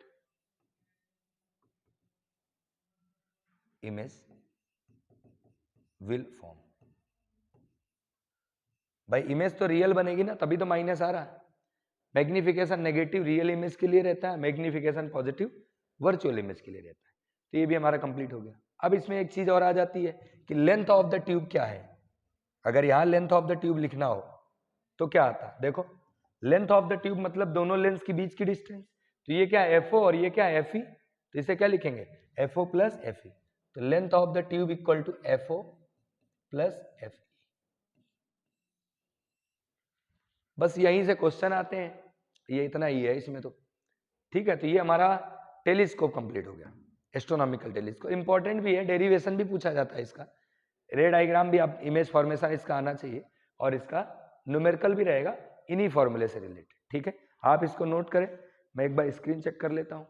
image will form. भाई इमेज तो रियल बनेगी ना, तभी तो माइनस आ रहा है। मैग्निफिकेशन नेगेटिव रियल इमेज के लिए रहता है, मैग्निफिकेशन पॉजिटिव वर्चुअल इमेज के लिए रहता है। तो ये भी हमारा कंप्लीट हो गया। अब इसमें एक चीज और आ जाती है कि लेंथ ऑफ द ट्यूब क्या है। अगर यहां लेंथ ऑफ द ट्यूब लिखना हो तो क्या आता है, देखो लेंथ ऑफ द ट्यूब मतलब दोनों लेंस के बीच की डिस्टेंस। तो ये क्या है, एफओ और ये क्या है, एफ ई। तो इसे क्या लिखेंगे, एफओ प्लस एफ ई। तो length of the tube equal to F O plus F E. बस यहीं से क्वेश्चन आते हैं, ये इतना ही है इसमें तो, ठीक है। तो ये हमारा टेलीस्कोप कंप्लीट हो गया, एस्ट्रोनॉमिकल टेलीस्कोप। इंपॉर्टेंट भी है, डेरिवेशन भी पूछा जाता है इसका, रे डायग्राम भी, आप इमेज फॉर्मेशन इसका आना चाहिए, और इसका न्यूमेरिकल भी रहेगा इन्हीं फॉर्मूले से रिलेटेड, ठीक है। आप इसको नोट करें, मैं एक बार स्क्रीन चेक कर लेता हूं।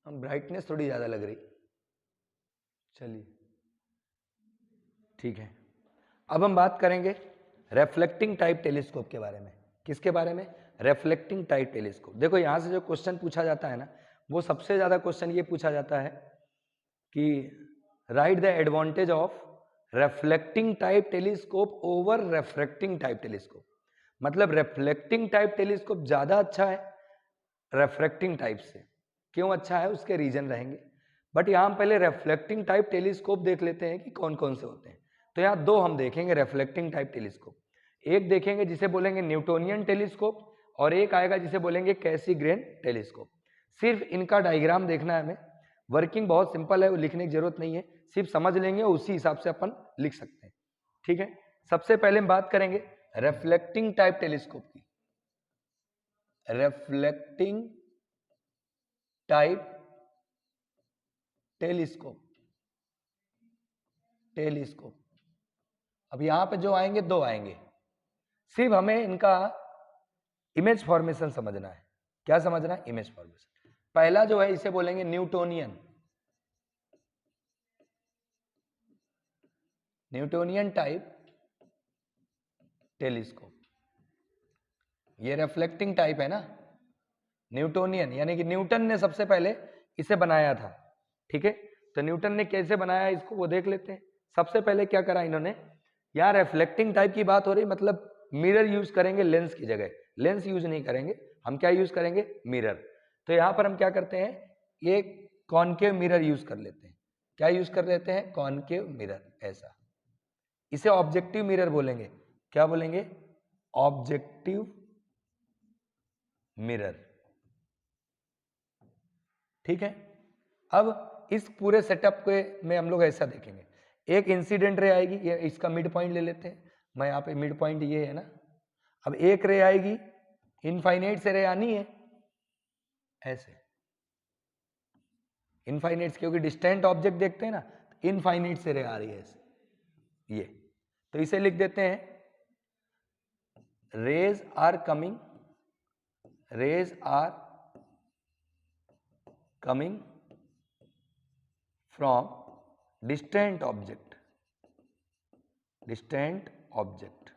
ब्राइटनेस थोड़ी ज्यादा लग रही, चलिए ठीक है। अब हम बात करेंगे रेफ्लेक्टिंग टाइप टेलीस्कोप के बारे में। किसके बारे में? Reflecting type telescope. देखो यहां से जो क्वेश्चन पूछा जाता है ना, वो सबसे ज्यादा क्वेश्चन ये पूछा जाता है कि write the advantage of reflecting type telescope over refracting type telescope. मतलब रेफ्लेक्टिंग टाइप टेलीस्कोप ज्यादा अच्छा है रेफ्रैक्टिंग टाइप से। क्यों अच्छा है, उसके रीजन रहेंगे, बट यहां हम पहले रेफ्लेक्टिंग टाइप टेलीस्कोप देख लेते हैं कि कौन कौन से होते हैं। तो यहाँ दो हम देखेंगे रेफ्लेक्टिंग टाइप टेलीस्कोप। एक देखेंगे जिसे बोलेंगे न्यूटोनियन टेलीस्कोप, और एक आएगा जिसे बोलेंगे कैसीग्रेन टेलीस्कोप। सिर्फ इनका डायग्राम देखना है हमें, वर्किंग बहुत सिंपल है, वो लिखने की जरूरत नहीं है, सिर्फ समझ लेंगे उसी हिसाब से अपन लिख सकते हैं, ठीक है। सबसे पहले हम बात करेंगे रेफ्लेक्टिंग टाइप टेलीस्कोप की। Reflecting type telescope, telescope. अब यहां पे जो आएंगे दो आएंगे, सिर्फ हमें इनका इमेज फॉर्मेशन समझना है। क्या समझना है? Image formation. पहला जो है इसे बोलेंगे न्यूटोनियन, न्यूटोनियन टाइप टेलीस्कोप। ये रिफ्लेक्टिंग टाइप है ना, न्यूटोनियन, यानी कि न्यूटन ने सबसे पहले इसे बनाया था, ठीक है। तो न्यूटन ने कैसे बनाया इसको वो देख लेते हैं। सबसे पहले क्या करा इन्होंने, यार रिफ्लेक्टिंग टाइप की बात हो रही, मतलब मिरर यूज करेंगे लेंस की जगह, लेंस यूज नहीं करेंगे हम, क्या यूज करेंगे? मिरर। तो यहां पर हम क्या करते हैं, ये कॉनकेव मिरर यूज कर लेते हैं। क्या यूज कर लेते हैं? कॉनकेव मिरर, ऐसा। इसे ऑब्जेक्टिव मिरर बोलेंगे। क्या बोलेंगे? ऑब्जेक्टिव मिरर, ठीक है। अब इस पूरे सेटअप के में हम लोग ऐसा देखेंगे, एक इंसिडेंट रे आएगी, ये इसका मिड पॉइंट ले लेते हैं, मैं यहाँ पे मिड पॉइंट ये है ना। अब एक रे आएगी, इनफाइनाइट से रे आनी है, ऐसे इनफाइनाइट, क्योंकि डिस्टेंट ऑब्जेक्ट देखते हैं ना, इनफाइनाइट से रे आ रही है ऐसे, ये। तो इसे लिख देते हैं rays are coming, rays are coming from distant object, distant object.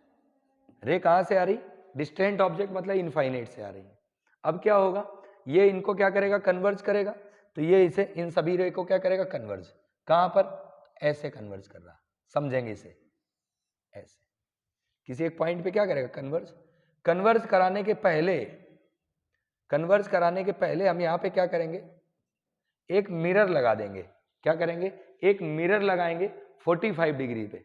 Ray कहां से आ रही? डिस्टेंट ऑब्जेक्ट, मतलब इनफाइनाइट से आ रही है। अब क्या होगा, ये इनको क्या करेगा? कन्वर्ज करेगा। तो ये इसे, इन सभी रे को क्या करेगा? कन्वर्ज। कहां पर? ऐसे कन्वर्ज कर रहा, समझेंगे इसे ऐसे, किसी एक पॉइंट पे क्या करेगा? कन्वर्ज। कन्वर्ज कराने के पहले, कन्वर्ज कराने के पहले हम यहां पे क्या करेंगे? एक मिरर लगा देंगे। क्या करेंगे? एक मिरर लगाएंगे 45 डिग्री पे,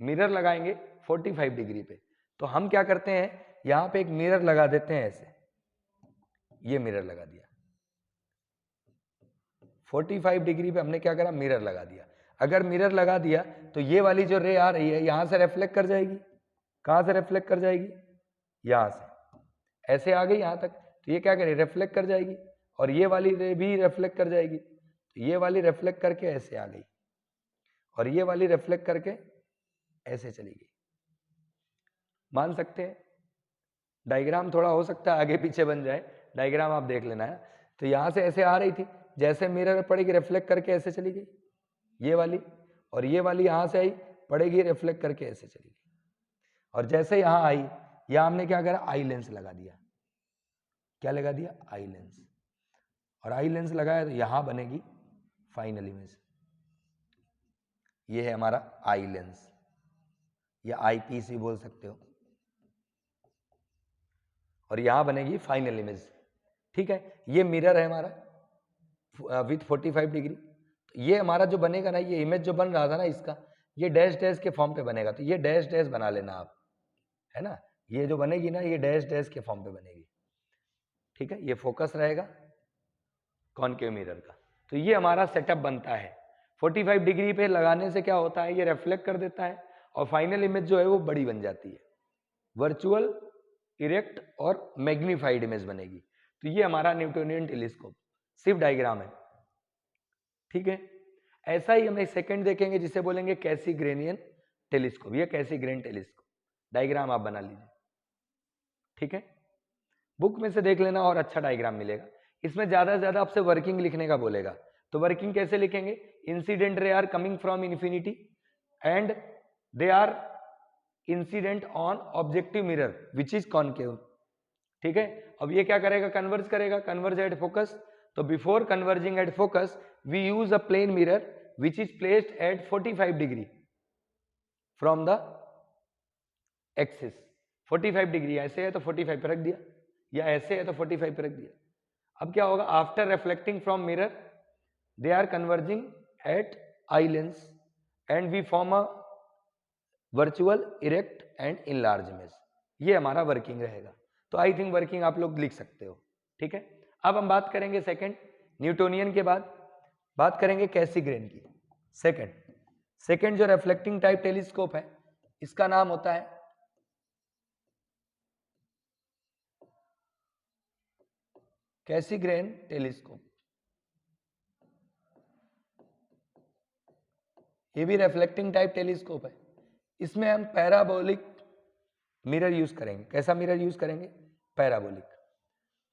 मिरर लगाएंगे 45 डिग्री पे। तो हम क्या करते हैं, यहां पे एक मिरर लगा देते हैं ऐसे, ये मिरर लगा दिया 45 डिग्री पे, हमने क्या करा? मिरर लगा दिया। अगर मिरर लगा दिया तो ये वाली जो रे आ रही है यहां से रिफ्लेक्ट कर जाएगी। कहां से रिफ्लेक्ट कर जाएगी? यहां से, ऐसे आ गई यहां तक, तो ये क्या करेगी? रिफ्लेक्ट कर जाएगी। और ये वाली रे भी रिफ्लेक्ट कर जाएगी, तो ये वाली रिफ्लेक्ट करके ऐसे आ गई, और ये वाली रिफ्लेक्ट करके ऐसे चली गई। मान सकते हैं, डायग्राम थोड़ा हो सकता है आगे पीछे बन जाए, डायग्राम आप देख लेना है। तो यहां से ऐसे आ रही थी, जैसे मिरर पड़ेगी रिफ्लेक्ट करके ऐसे चली गई ये वाली, और ये वाली यहां से आई, पड़ेगी रिफ्लेक्ट करके ऐसे चली गई। और जैसे यहां आई, यहां हमने क्या करा? आई लेंस लगा दिया। क्या लगा दिया? Eye lens. और आई लेंस लगाया तो यहां बनेगी फाइनल इमेज। ये है हमारा आई लेंस, या आईपीसी बोल सकते हो, और यहां बनेगी फाइनल इमेज, ठीक है। ये मिरर है हमारा विथ 45 डिग्री। तो ये हमारा जो बनेगा ना, ये इमेज जो बन रहा था ना इसका, ये डैश डैश के फॉर्म पे बनेगा। तो ये डैश डैश बना लेना आप, है ना। ये जो बनेगी ना, ये डैश डैश के फॉर्म पे बनेगी, ठीक है। ये फोकस रहेगा कॉनकेव मिरर का। तो ये हमारा सेटअप बनता है। 45 डिग्री पे लगाने से क्या होता है, ये रिफ्लेक्ट कर देता है, और फाइनल इमेज जो है वो बड़ी बन जाती है, वर्चुअल, इरेक्ट और मैग्नीफाइड इमेज बनेगी। तो ये हमारा न्यूटोनियन टेलीस्कोप सिर्फ डायग्राम है, ठीक है। ऐसा ही हम एक सेकंड देखेंगे जिसे बोलेंगे कैसीग्रेनियन टेलीस्कोप या कैसीग्रेन टेलीस्कोप। डायग्राम आप बना लीजिए, ठीक है। बुक में से देख लेना और अच्छा डायग्राम मिलेगा। इसमें ज्यादा से ज्यादा आपसे वर्किंग लिखने का बोलेगा, तो वर्किंग कैसे लिखेंगे? Incident ray are coming from infinity and they are incident on objective mirror which is concave, ठीक है। अब ये क्या करेगा? कन्वर्ज करेगा, कन्वर्ज एट फोकस। तो before converging at focus we use a plane mirror which is placed at 45 degree from the axis. 45 degree ऐसे है तो 45 पे रख दिया, या ऐसे है तो 45 पे रख दिया। अब क्या होगा? After reflecting from mirror they are converging at eye lens and we form a virtual, erect and enlarge image. ये हमारा वर्किंग रहेगा। तो आई थिंक वर्किंग आप लोग लिख सकते हो, ठीक है। अब हम बात करेंगे सेकंड, न्यूटोनियन के बाद बात करेंगे कैसीग्रेन की। सेकंड जो रिफ्लेक्टिंग टाइप टेलीस्कोप है इसका नाम होता है कैसीग्रेन टेलीस्कोप। ये भी रिफ्लेक्टिंग टाइप टेलीस्कोप है। इसमें हम पैराबोलिक मिरर यूज करेंगे। कैसा मिरर यूज करेंगे? पैराबोलिक।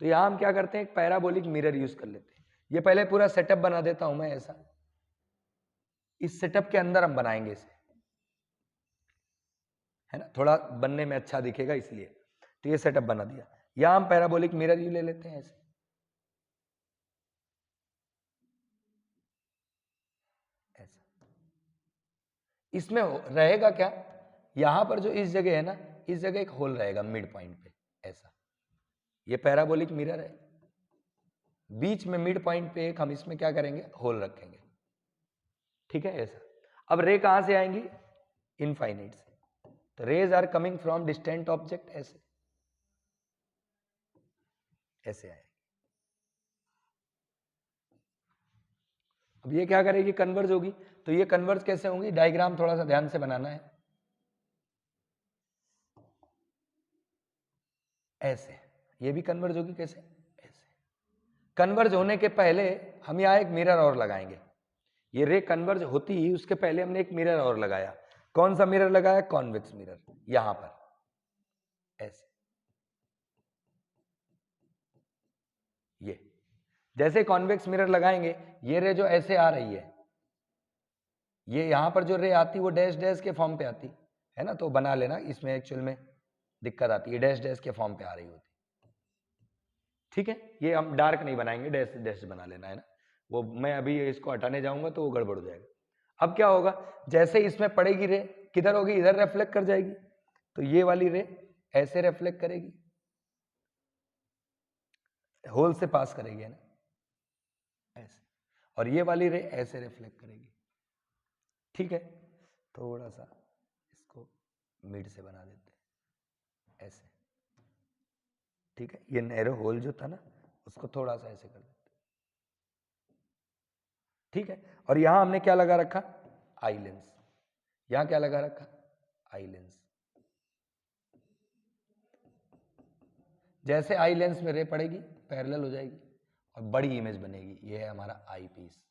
तो यहां हम क्या करते हैं? एक पैराबोलिक मिरर यूज कर लेते हैं। ये पहले पूरा सेटअप बना देता हूं मैं ऐसा। इस सेटअप के अंदर हम बनाएंगे इसे, है ना, थोड़ा बनने में अच्छा दिखेगा इसलिए। तो ये सेटअप बना दिया। यहां हम पैराबोलिक मिरर यू ले लेते हैं ऐसे, ऐसा। इसमें रहेगा क्या? यहां पर जो इस जगह है ना, इस जगह एक होल रहेगा मिड पॉइंट पे, ऐसा। ये पैराबोलिक मिरर है, बीच में मिड पॉइंट पे एक हम इसमें क्या करेंगे? होल रखेंगे, ठीक है, ऐसा। अब रे कहां से आएंगी? इनफाइनाइट से। तो rays are coming from distant object, ऐसे ऐसे आएगी। अब ये क्या करेगी? कन्वर्ज होगी। तो ये कन्वर्ज कैसे होंगी? डायग्राम थोड़ा सा ध्यान से बनाना है, ऐसे। ये भी कन्वर्ज होगी कैसे? ऐसे। कन्वर्ज होने के पहले हम यहां एक मिरर और लगाएंगे। ये रे कन्वर्ज होती ही उसके पहले हमने एक मिरर और लगाया। कौन सा मिरर लगाया? कॉन्वेक्स मिरर, यहां पर ऐसे। ये जैसे कॉन्वेक्स मिरर लगाएंगे, ये रे जो ऐसे आ रही है, ये यहां पर जो रे आती वो डैश डैश के फॉर्म पे आती है ना। तो बना लेना, इसमें एक्चुअल में दिक्कत आती है, डैश डैश के फॉर्म पे आ रही होती, ठीक है। ये हम डार्क नहीं बनाएंगे, डैश डैश बना लेना, है ना। वो मैं अभी इसको हटाने जाऊंगा तो वो गड़बड़ हो जाएगा। अब क्या होगा? जैसे इसमें पड़ेगी रे, किधर होगी? इधर रिफ्लेक्ट कर जाएगी। तो ये वाली रे ऐसे रिफ्लेक्ट करेगी, होल से पास करेगी, है ना, ऐसे। और ये वाली रे ऐसे रिफ्लेक्ट करेगी, ठीक है। थोड़ा सा इसको मिड से बना देते हैं, ऐसे, ठीक है। ये नैरो होल जो था ना, उसको थोड़ा सा ऐसे कर देते हैं, ठीक है। और यहां हमने क्या लगा रखा? Eye lens. यहां क्या लगा रखा? Eye lens. जैसे आई लेंस में रे पड़ेगी, पैरेलल हो जाएगी और बड़ी इमेज बनेगी। ये है हमारा आई पीस।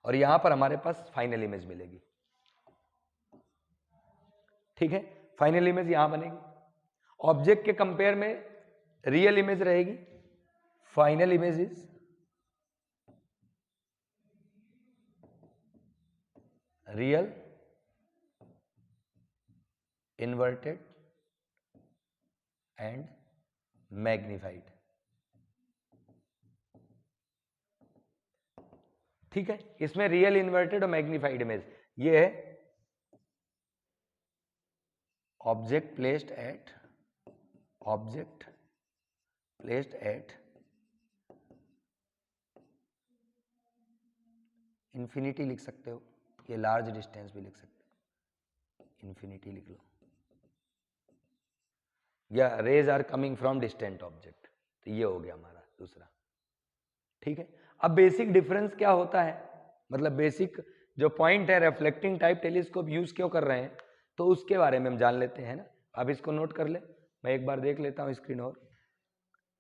और यहां पर हमारे पास फाइनल इमेज मिलेगी, ठीक है। फाइनल इमेज यहां बनेगी। ऑब्जेक्ट के कंपेयर में रियल इमेज रहेगी। Final image is real inverted and magnified, ठीक है। इसमें रियल इन्वर्टेड और मैग्निफाइड इमेज ये है ऑब्जेक्ट प्लेस्ड एट इंफिनिटी लिख सकते हो, ये लार्ज डिस्टेंस भी लिख सकते हो, इंफिनिटी लिख लो, या rays are coming from distant object. तो ये हो गया हमारा दूसरा, ठीक है। अब बेसिक डिफरेंस क्या होता है, मतलब बेसिक जो पॉइंट है रिफ्लेक्टिंग टाइप टेलीस्कोप यूज क्यों कर रहे हैं, तो उसके बारे में हम जान लेते हैं ना। आप इसको नोट कर ले, मैं एक बार देख लेता हूँ स्क्रीन और,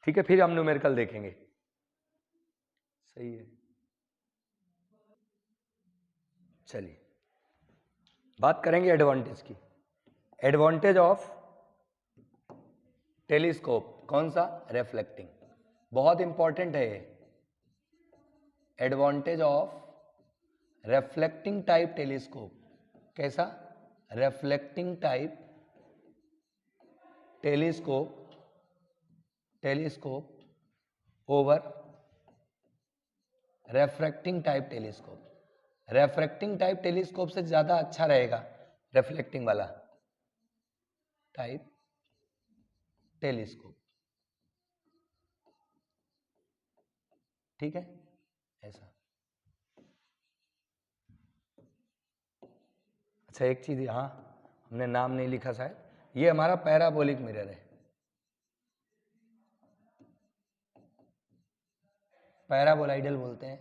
ठीक है, फिर हम न्यूमेरिकल देखेंगे। सही है, चलिए बात करेंगे एडवांटेज की। एडवांटेज ऑफ टेलीस्कोप कौन सा? रिफ्लेक्टिंग, बहुत इंपॉर्टेंट है ये। Advantage of reflecting type telescope, कैसा? Reflecting type telescope over refracting type telescope. Refracting type telescope से ज्यादा अच्छा रहेगा रिफ्लेक्टिंग वाला टाइप टेलीस्कोप, ठीक है, ऐसा। अच्छा एक चीज यहाँ हमने नाम नहीं लिखा शायद, ये हमारा पैराबोलिक मिरर है। पैराबोलाइडल बोलते हैं,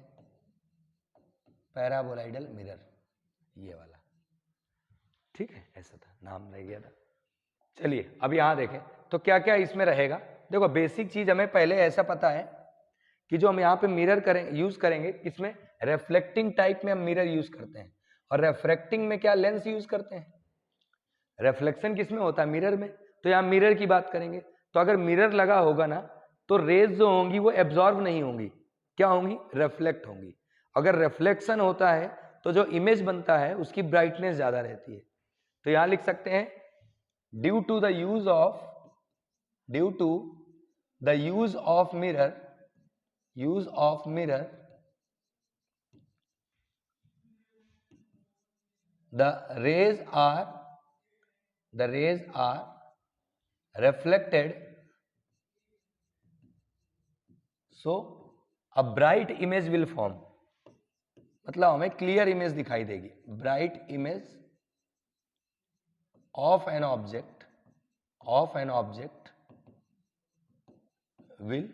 पैराबोलाइडल मिरर, ये वाला, ठीक है, ऐसा था, नाम रह गया था। चलिए अब यहां देखें तो क्या क्या इसमें रहेगा। देखो बेसिक चीज हमें पहले ऐसा पता है कि जो हम यहाँ पे मिरर यूज करेंगे, इसमें रिफ्लेक्टिंग टाइप में हम मिरर यूज करते हैं, और रिफ्रैक्टिंग में क्या लेंस यूज करते हैं। रिफ्लेक्शन किसमें होता है? मिरर में। तो यहाँ मिरर की बात करेंगे, तो अगर मिरर लगा होगा ना तो रेज जो होंगी वो एब्जॉर्ब नहीं होंगी, क्या होंगी? रिफ्लेक्ट होंगी। अगर रिफ्लेक्शन होता है तो जो इमेज बनता है उसकी ब्राइटनेस ज्यादा रहती है। तो यहां लिख सकते हैं due to the use of mirror the rays are reflected, so a bright image will form। मतलब हमें क्लियर इमेज दिखाई देगी, bright image of an object will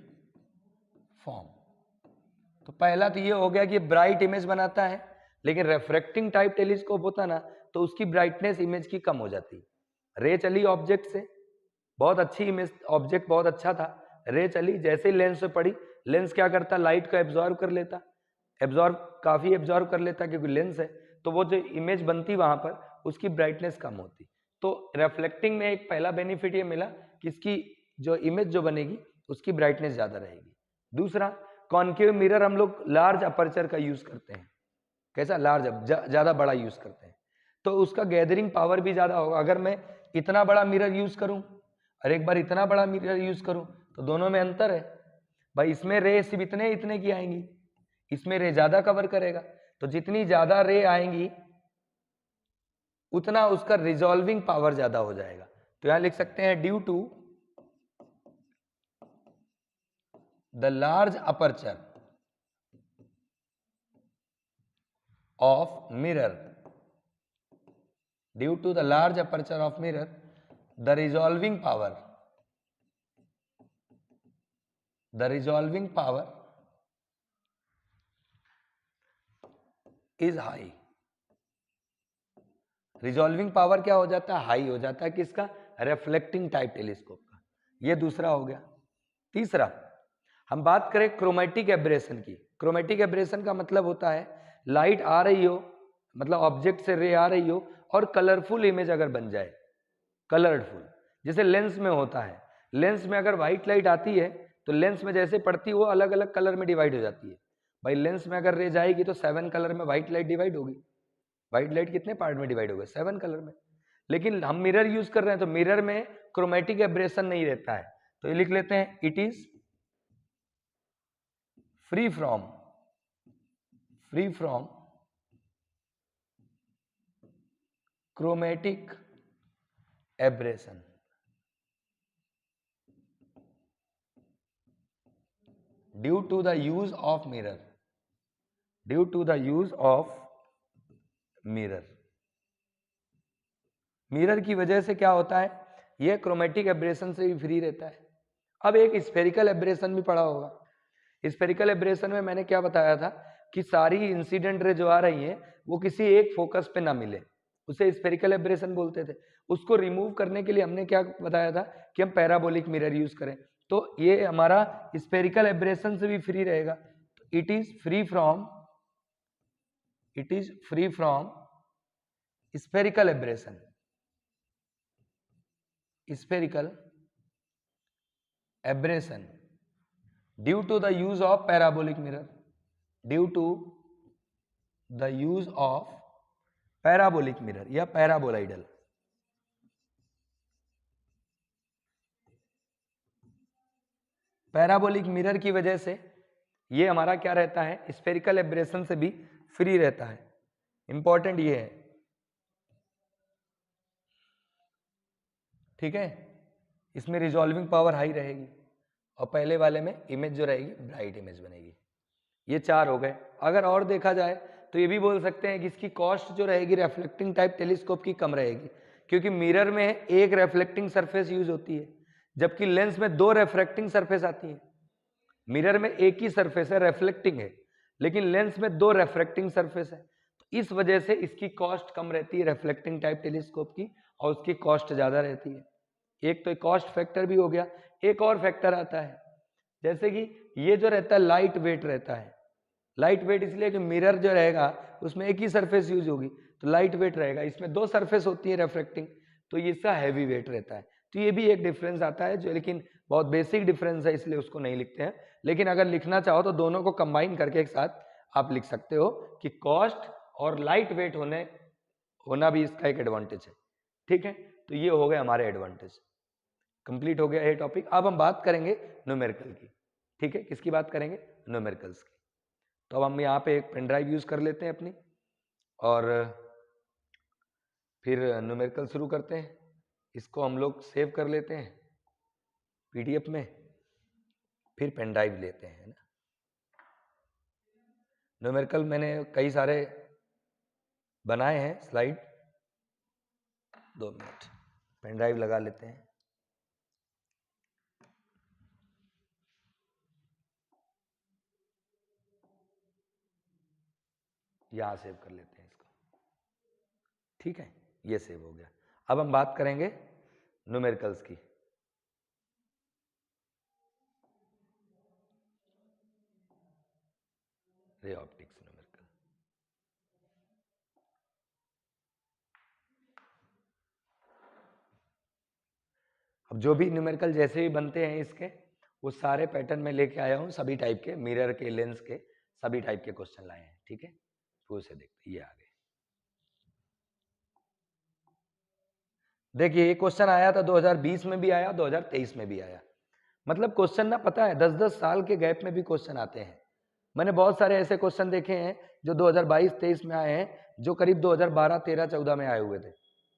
form. तो पहला तो ये हो गया कि ब्राइट इमेज बनाता है, लेकिन रिफ्रैक्टिंग टाइप टेलीस्कोप होता ना तो उसकी ब्राइटनेस इमेज की कम हो जाती। रे चली ऑब्जेक्ट से, बहुत अच्छी इमेज, ऑब्जेक्ट बहुत अच्छा था, रे चली, जैसे ही लेंस से पड़ी, लेंस क्या करता? लाइट को एब्जॉर्ब कर लेता, काफी एब्जॉर्ब कर लेता क्योंकि लेंस है, तो वो जो इमेज बनती वहां पर उसकी ब्राइटनेस कम होती। तो रिफ्लेक्टिंग में एक पहला बेनिफिट ये मिला कि इसकी जो इमेज जो बनेगी उसकी ब्राइटनेस ज्यादा रहेगी। दूसरा, कॉन्केव मिरर हम लोग लार्ज अपर्चर का यूज करते हैं। कैसा? लार्ज, ज्यादा बड़ा यूज करते हैं, तो उसका गैदरिंग पावर भी ज्यादा होगा। अगर मैं इतना बड़ा मिरर यूज करूं और एक बार इतना बड़ा मिरर यूज करूं तो दोनों में अंतर है भाई। इसमें रे सिर्फ इतने की आएंगी, इसमें रे ज्यादा कवर करेगा, तो जितनी ज्यादा रे आएंगी उतना उसका रिजॉल्विंग पावर ज्यादा हो जाएगा। तो यहां लिख सकते हैं due to the large aperture of mirror, due to the large aperture of mirror, the resolving power is high। Resolving power क्या हो जाता है? हाई हो जाता है। किसका? रिफ्लेक्टिंग टाइप टेलीस्कोप का। ये दूसरा हो गया। तीसरा, हम बात करें क्रोमेटिक एब्रेशन की। क्रोमेटिक एब्रेशन का मतलब होता है लाइट आ रही हो, मतलब ऑब्जेक्ट से रे आ रही हो और कलरफुल इमेज अगर बन जाए, कलरफुल, जैसे लेंस में होता है। लेंस में अगर व्हाइट लाइट आती है तो लेंस में जैसे पड़ती है वो अलग अलग कलर में डिवाइड हो जाती है। भाई लेंस में अगर रे जाएगी तो 7 कलर में व्हाइट लाइट डिवाइड होगी। व्हाइट लाइट कितने पार्ट में डिवाइड होगा? 7 कलर में। लेकिन हम मिरर यूज कर रहे हैं तो मिरर में क्रोमेटिक एब्रेशन नहीं रहता है, तो ये लिख लेते हैं it is free from chromatic aberration due to the use of mirror। Mirror की वजह से क्या होता है? यह क्रोमेटिक एब्रेशन से भी फ्री रहता है। अब एक स्फेरिकल एब्रेशन भी पड़ा होगा। स्फेरिकल एब्रेशन में मैंने क्या बताया था कि सारी इंसिडेंट रे जो आ रही हैं वो किसी एक फोकस पे ना मिले, उसे स्फेरिकल एब्रेशन बोलते थे। उसको रिमूव करने के लिए हमने क्या बताया था कि हम पैराबोलिक मिरर यूज करें, तो ये हमारा स्फेरिकल एब्रेशन से भी फ्री रहेगा। It is free from spherical aberration, due to the use of parabolic mirror, या पैराबोलाइडल। पैराबोलिक मिरर की वजह से ये हमारा क्या रहता है, स्फेरिकल एब्रेशन से भी फ्री रहता है। इंपॉर्टेंट ये है, ठीक है। इसमें रिजॉल्विंग पावर हाई रहेगी और पहले वाले में इमेज जो रहेगी ब्राइट इमेज बनेगी। ये 4 हो गए। अगर और देखा जाए तो ये भी बोल सकते हैं कि इसकी कॉस्ट जो रहेगी रिफ्लेक्टिंग टाइप टेलीस्कोप की कम रहेगी, क्योंकि मिरर में एक रिफ्लेक्टिंग सरफेस यूज होती है, जबकि लेंस में 2 रिफ्रैक्टिंग सरफेस आती है। मिरर में एक ही सरफेस है रिफ्लेक्टिंग है, लेकिन लेंस में 2 रिफ्रैक्टिंग सरफेस है। तो इस वजह से इसकी कॉस्ट कम रहती है रिफ्लेक्टिंग टाइप टेलीस्कोप की, और उसकी कॉस्ट ज्यादा रहती है। एक तो कॉस्ट फैक्टर भी हो गया। एक और फैक्टर आता है, जैसे कि ये जो रहता है लाइट वेट रहता है। लाइट वेट इसलिए कि मिरर जो रहेगा उसमें एक ही सरफेस यूज होगी, तो लाइट वेट रहेगा। इसमें 2 सरफेस होती है रिफ्रैक्टिंग, तो ये इसका हैवी वेट रहता है। तो ये भी एक डिफरेंस आता है, जो लेकिन बहुत बेसिक डिफरेंस है, इसलिए उसको नहीं लिखते हैं। लेकिन अगर लिखना चाहो तो दोनों को कंबाइन करके एक साथ आप लिख सकते हो कि कॉस्ट और लाइट वेट होना भी इसका एक एडवांटेज है, ठीक है। तो ये हो गए हमारे एडवांटेज। कंप्लीट हो गया ये टॉपिक। अब हम बात करेंगे न्यूमेरिकल की, ठीक है। किसकी बात करेंगे? न्यूमेरिकल्स की। तो अब हम यहाँ पे एक पेन ड्राइव यूज कर लेते हैं अपनी, और फिर न्यूमेरिकल शुरू करते हैं। इसको हम लोग सेव कर लेते हैं पीडीएफ में, फिर पेन ड्राइव लेते हैं, है ना। न्यूमेरिकल मैंने कई सारे बनाए हैं स्लाइड। 2 मिनट, पेन ड्राइव लगा लेते हैं। यहाँ सेव कर लेते हैं इसको, ठीक है। ये सेव हो गया। अब हम बात करेंगे न्यूमेरिकल्स की। Ray optics numerical. अब जो भी न्यूमेरिकल जैसे भी बनते हैं इसके, वो सारे पैटर्न में लेके आया हूँ, सभी टाइप के, मिरर के, लेंस के, सभी टाइप के क्वेश्चन लाए हैं, ठीक है। तो उसे देखते, ये आ गए। देखिए ये क्वेश्चन आया था 2020 में भी आया, 2023 में भी आया। मतलब क्वेश्चन ना, पता है 10-10 साल के गैप में भी क्वेश्चन आते हैं। मैंने बहुत सारे ऐसे क्वेश्चन देखे हैं जो 2022-23 में आए हैं, जो करीब 2012, 13, 14 में आए हुए थे,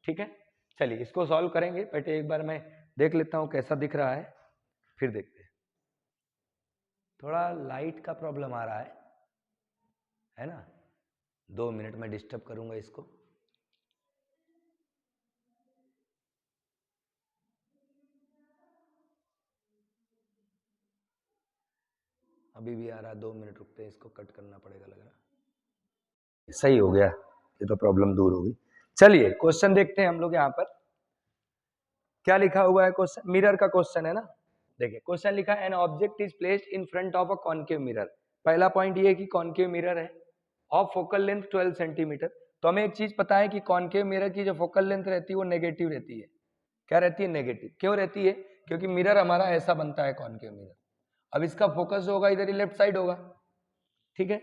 ठीक है। चलिए इसको सॉल्व करेंगे। पहले एक बार मैं देख लेता हूँ कैसा दिख रहा है, फिर देखते हैं। थोड़ा लाइट का प्रॉब्लम आ रहा है ना। 2 मिनट में डिस्टर्ब करूंगा इसको। अभी भी आ रहा है, 2 मिनट रुकते हैं, इसको कट करना पड़ेगा लग रहा। सही हो गया, ये तो प्रॉब्लम दूर होगी। चलिए क्वेश्चन देखते हैं हम लोग। यहाँ पर क्या लिखा हुआ है क्वेश्चन, मिरर का क्वेश्चन है ना। देखिए क्वेश्चन लिखा है, an object is placed in front of a concave mirror. पहला पॉइंट ये है कि कॉनकेव मिरर है, ऑफ फोकल लेंथ 12 सेंटीमीटर। तो हमें एक चीज पता है कि कॉनकेव मिरर की जो फोकल लेंथ रहती है वो नेगेटिव रहती है। क्या रहती है? नेगेटिव। क्यों रहती है? क्योंकि मिरर हमारा ऐसा बनता है कॉनकेव मिरर। अब इसका फोकस होगा इधर ही लेफ्ट साइड होगा, ठीक है।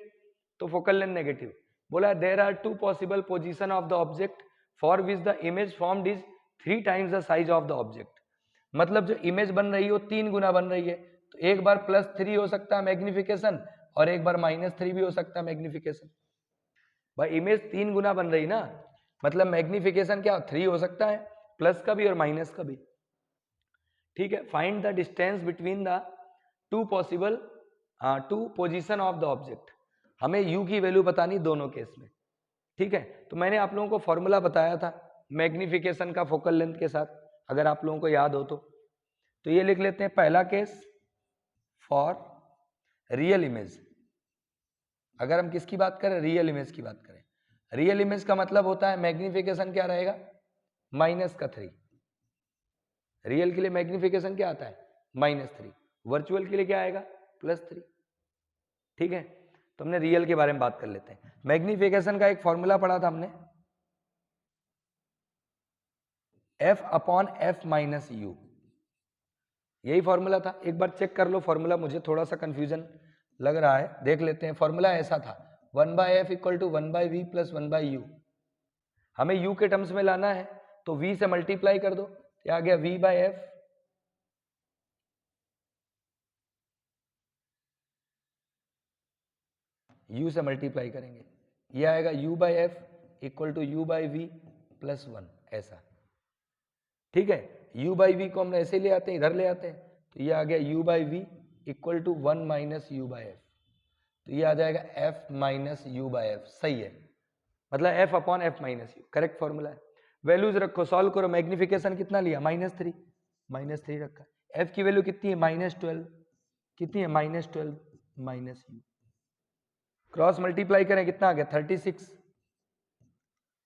तो फोकल लेंथ नेगेटिव। बोला there are 2 possible position of the object for which the image formed is 3 times the size of the object. मतलब जो इमेज बन रही है वो 3 गुना बन रही है। तो एक बार +3 हो सकता है मैग्निफिकेशन, और एक बार -3 भी हो सकता है मैग्निफिकेशन। भाई इमेज 3 गुना बन रही ना, मतलब मैग्निफिकेशन क्या 3 हो सकता है, प्लस का भी और माइनस का भी, ठीक है। Find the distance between the 2 possible 2 position of the object. हमें u की वैल्यू बतानी दोनों केस में, ठीक है। तो मैंने आप लोगों को फॉर्मूला बताया था मैग्निफिकेशन का फोकल लेंथ के साथ, अगर आप लोगों को याद हो तो ये लिख लेते हैं। पहला केस फॉर रियल इमेज, अगर हम किसकी बात करें, रियल इमेज की बात करें, रियल इमेज का मतलब होता है मैग्निफिकेशन क्या रहेगा, -3। रियल के लिए मैग्निफिकेशन क्या आता है, -3। वर्चुअल के लिए क्या आएगा, +3। ठीक है, तो हमने रियल के बारे में बात कर लेते हैं। मैग्निफिकेशन का एक फॉर्मूला पढ़ा था हमने, F/F-U, यही फॉर्मूला था। एक बार चेक कर लो फॉर्मूला, मुझे थोड़ा सा कंफ्यूजन लग रहा है, देख लेते हैं। फॉर्मूला ऐसा था 1/F = 1/V + 1/U। हमें U के टर्म्स में लाना है तो V से मल्टीप्लाई कर दो, क्या आ गया, V/F। U से मल्टीप्लाई करेंगे, ये आएगा U/F = U/V + 1, ऐसा। ठीक है, U/V को हम ऐसे ले आते हैं, इधर ले आते हैं, तो ये आ गया U/V = 1 - U/F, तो ये आ जाएगा F - U/F। सही है, मतलब F/F-U, करेक्ट फॉर्मूला है। वैल्यूज रखो, सॉल्व करो। मैग्निफिकेशन कितना लिया, -3, -3 रखा। F की वैल्यू कितनी है, -12, कितनी है, -12 - U। क्रॉस मल्टीप्लाई करें, कितना आ गया, 36,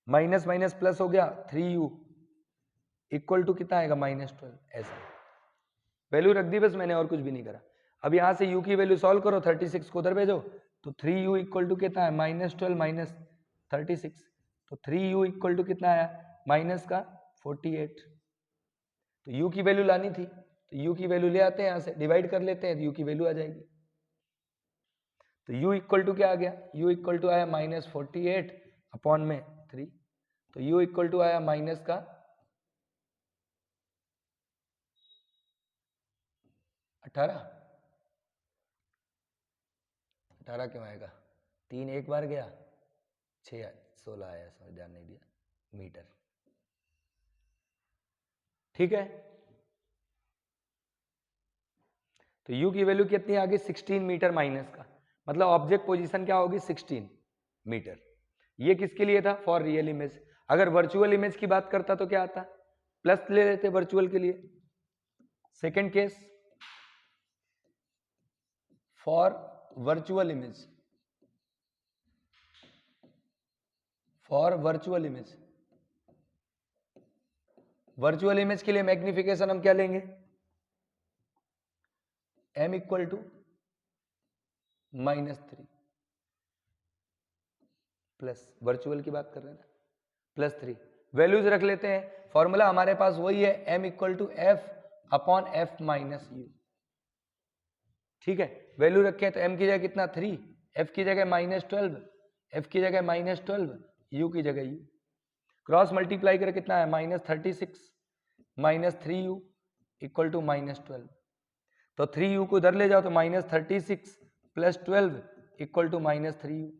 माइनस माइनस प्लस हो गया, 3U इक्वल टू कितना आएगा, -12। ऐसा वैल्यू रख दी बस मैंने, और कुछ भी नहीं करा। अब यहां से U की वैल्यू सॉल्व करो, 36 को उधर भेजो, तो 3U इक्वल टू कितना है, -12 - 36, तो 3U इक्वल टू कितना आया, -48। तो U की वैल्यू लानी थी, तो U की वैल्यू ले आते हैं, यहां से डिवाइड कर लेते हैं, तो U की वैल्यू आ जाएगी। तो U इक्वल टू क्या आ गया, U इक्वल टू आया -48 अपॉन में 3, तो U इक्वल टू आया माइनस का 18 क्यों आएगा, 3 एक बार गया, 6 16 आया, समझ ध्यान नहीं दिया, मीटर। ठीक है, तो U की वैल्यू कितनी आ गई, 16 मीटर माइनस का, मतलब ऑब्जेक्ट पोजीशन क्या होगी, 16 मीटर। ये किसके लिए था, फॉर रियल इमेज। अगर वर्चुअल इमेज की बात करता तो क्या आता, प्लस ले लेते वर्चुअल के लिए। Second case, for virtual image, for virtual image, virtual image के लिए मैग्निफिकेशन हम क्या लेंगे, M equal to -3 plus, virtual की बात कर रहे हैं ना, +3। वैल्यूज रख लेते हैं, फॉर्मूला हमारे पास वही है, M इक्वल टू F/F-U। ठीक है, वैल्यू रखे तो M की जगह कितना 3, F की जगह -12, F की जगह -12, U की जगह U। क्रॉस मल्टीप्लाई करके कितना है, -36 -3U इक्वल टू -12, तो 3U को इधर ले जाओ तो -36 + 12 इक्वल टू -3U,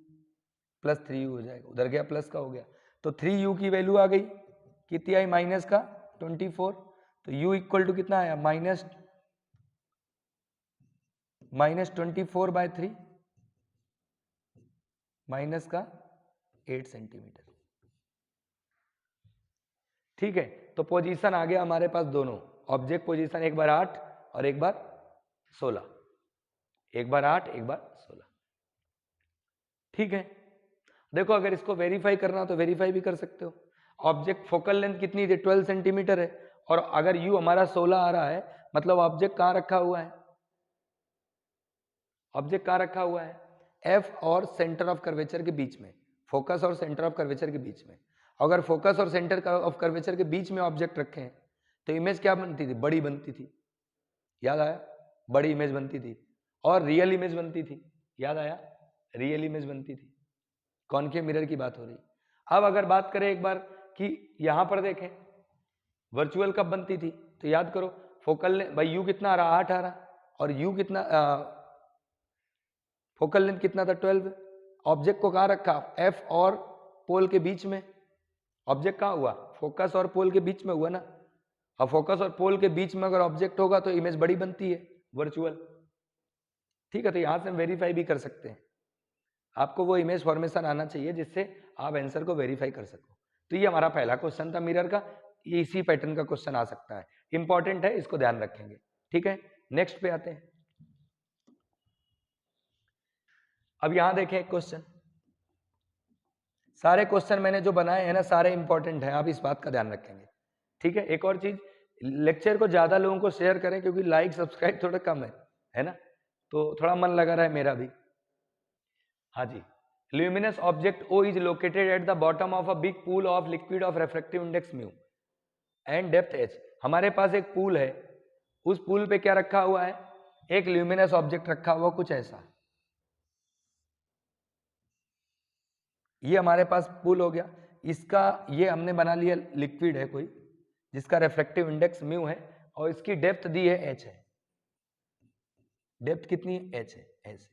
+3U हो जाएगा, उधर गया प्लस का हो गया, तो 3U की वैल्यू आ गई, कितनी आई, माइनस का 24, तो U इक्वल टू कितना आया, -24/3 माइनस का 8 सेंटीमीटर। ठीक है, तो पोजीशन आ गया हमारे पास दोनों, ऑब्जेक्ट पोजीशन एक बार 8 और एक बार 16, एक बार 8 एक बार 16। ठीक है, देखो अगर इसको वेरीफाई करना हो तो वेरीफाई भी कर सकते हो। ऑब्जेक्ट फोकल लेंथ कितनी थी, 12 सेंटीमीटर है, और अगर U हमारा 16 आ रहा है, मतलब ऑब्जेक्ट कहां रखा हुआ है, ऑब्जेक्ट कहां रखा हुआ है, F और सेंटर ऑफ कर्वेचर के बीच में, फोकस और सेंटर ऑफ कर्वेचर के बीच में। अगर फोकस और सेंटर ऑफ कर्वेचर के बीच में ऑब्जेक्ट रखे हैं तो इमेज क्या बनती थी, बड़ी बनती थी, याद आया, बड़ी इमेज बनती थी, और रियल इमेज बनती थी, याद आया, रियल इमेज बनती थी। कॉनकेव मिरर की बात हो रही। अब अगर बात करें एक बार कि यहां पर देखें वर्चुअल कब बनती थी, तो याद करो, फोकल लेंथ भाई U कितना आ रहा, 8 आ रहा, और U कितना, फोकल लेंथ कितना था, 12। ऑब्जेक्ट को कहां रखा, F और पोल के बीच में। ऑब्जेक्ट कहां हुआ, फोकस और पोल के बीच में हुआ ना, और फोकस और पोल के बीच में अगर ऑब्जेक्ट होगा तो इमेज बड़ी बनती है, वर्चुअल। ठीक है, तो यहां से हम वेरीफाई भी कर सकते हैं, आपको वो इमेज फॉर्मेशन आना चाहिए जिससे आप आंसर को वेरीफाई कर सको। तो ये हमारा पहला क्वेश्चन था मिरर का, इसी पैटर्न का क्वेश्चन आ सकता है, इंपॉर्टेंट है, इसको ध्यान रखेंगे। ठीक है, नेक्स्ट पे आते हैं। अब यहां देखें एक क्वेश्चन, सारे क्वेश्चन मैंने जो बनाए हैं ना सारे इंपॉर्टेंट हैं, आप इस बात का ध्यान रखेंगे। ठीक है, एक और चीज, लेक्चर को ज्यादा लोगों को शेयर करें क्योंकि लाइक सब्सक्राइब थोड़ा कम है ना, तो थोड़ा मन लगा रहा है मेरा भी। हाँ जी, luminous object O is located at the bottom of a big pool of liquid of refractive index mu and depth h। हमारे पास एक पूल है, उस पूल पे क्या रखा हुआ है, एक ल्यूमिनस ऑब्जेक्ट रखा हुआ, कुछ ऐसा। ये हमारे पास पूल हो गया, इसका ये हमने बना लिया लिक्विड है कोई जिसका रेफ्रेक्टिव इंडेक्स म्यू है और इसकी डेप्थ दी है h है। डेप्थ कितनी है, h है, ऐसे।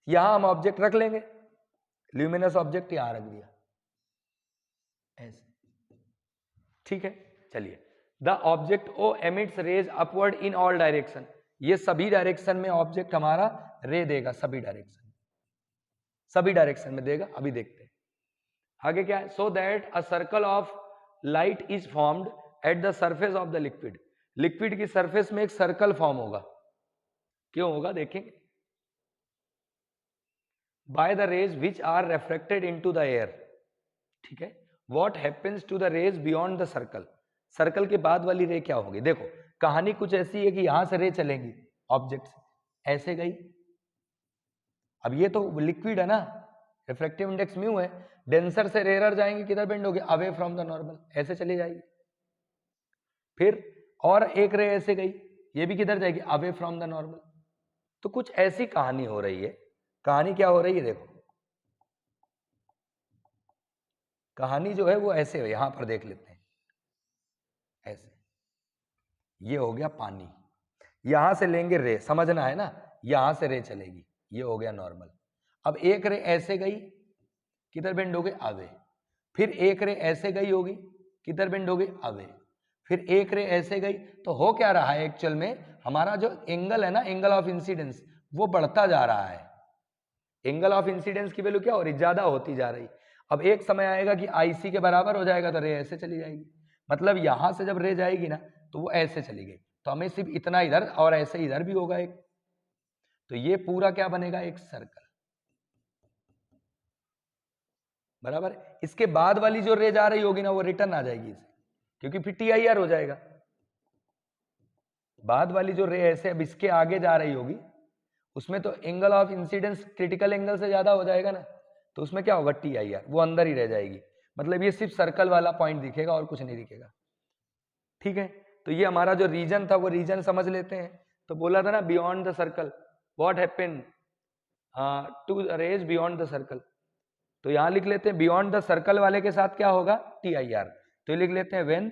यहां हम ऑब्जेक्ट रख लेंगे, ल्यूमिनस ऑब्जेक्ट यहां रख दिया ऐसे। ठीक है, चलिए, the object O emits rays upward in all direction. ये सभी डायरेक्शन में ऑब्जेक्ट हमारा रे देगा, सभी डायरेक्शन में देगा। अभी देखते हैं आगे क्या है। So that a circle of light is formed at the surface of the liquid. Liquid की सरफेस में एक सर्कल फॉर्म होगा, क्यों होगा देखेंगे। By the rays which are refracted into the air. ठीक है, what happens to the rays beyond the circle. Circle के बाद वाली रे क्या होगी, देखो कहानी कुछ ऐसी है कि यहां से रे चलेंगी ऑब्जेक्ट से, ऐसे गई। अब ये तो लिक्विड है ना, रिफ्रैक्टिव इंडेक्स म्यू है, डेंसर से रेयर जाएंगे, किधर बेंड होगी, अवे फ्रॉम द नॉर्मल, ऐसे चली जाएगी। फिर और एक रे ऐसे गई, ये भी किधर जाएगी, अवे फ्रॉम द नॉर्मल। तो कुछ ऐसी कहानी हो रही है। कहानी क्या हो रही है, देखो कहानी जो है वो ऐसे है, यहां पर देख लेते हैं ऐसे। ये हो गया पानी, यहां से लेंगे रे, समझना है ना, यहां से रे चलेगी, ये हो गया नॉर्मल। अब एक रे ऐसे गई, किधर बेंड हो गई, अवे। फिर एक रे ऐसे गई होगी, किधर बेंड हो गई, अवे। फिर एक रे ऐसे गई, तो हो क्या रहा है एक्चुअल में, हमारा जो एंगल है ना, एंगल ऑफ इंसिडेंस, वो बढ़ता जा रहा है। एंगल ऑफ इंसिडेंस की वैल्यू क्या हो रही, ज्यादा होती जा रही। अब एक समय आएगा कि आईसी के बराबर हो जाएगा, तो रे ऐसे चली जाएगी। मतलब यहां से जब रे जाएगी ना, तो वो ऐसे चली गई, तो हमें सिर्फ इतना इधर और ऐसे इधर भी होगा एक, तो ये पूरा क्या बनेगा, एक सर्कल, बराबर। इसके बाद वाली जो रे जा रही होगी ना, वो रिटर्न आ जाएगी इसे, क्योंकि फिर TIR हो जाएगा। बाद वाली जो रे ऐसे अब इसके आगे जा रही होगी, उसमें तो angle of incidence critical angle से ज्यादा हो जाएगा ना, तो उसमें क्या होगा, TIR, वो अंदर ही रह जाएगी। मतलब ये सिर्फ सर्कल वाला पॉइंट दिखेगा और कुछ नहीं दिखेगा। ठीक है, तो ये हमारा जो रीजन था वो रीजन समझ लेते हैं। तो बोला था ना, beyond the circle what happen to rays beyond the circle. तो यहां लिख लेते हैं बियॉन्ड द सर्कल वाले के साथ क्या होगा, TIR। तो लिख लेते हैं when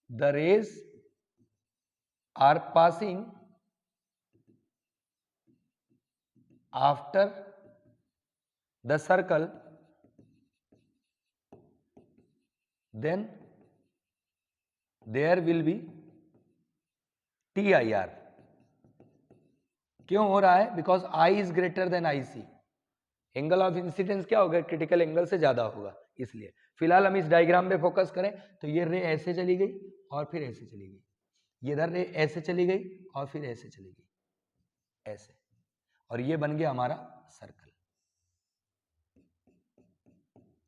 the rays are passing after the circle then there will be TIR। क्यों हो रहा है, because I is greater than IC। Angle of incidence क्या होगा, क्रिटिकल एंगल से ज्यादा होगा, इसलिए। फिलहाल हम इस डायग्राम पे फोकस करें, तो ये रे ऐसे चली गई और फिर ऐसे चली गई, ये इधर रे ऐसे चली गई और फिर ऐसे चली गई, ऐसे, और ये बन गया हमारा सर्कल,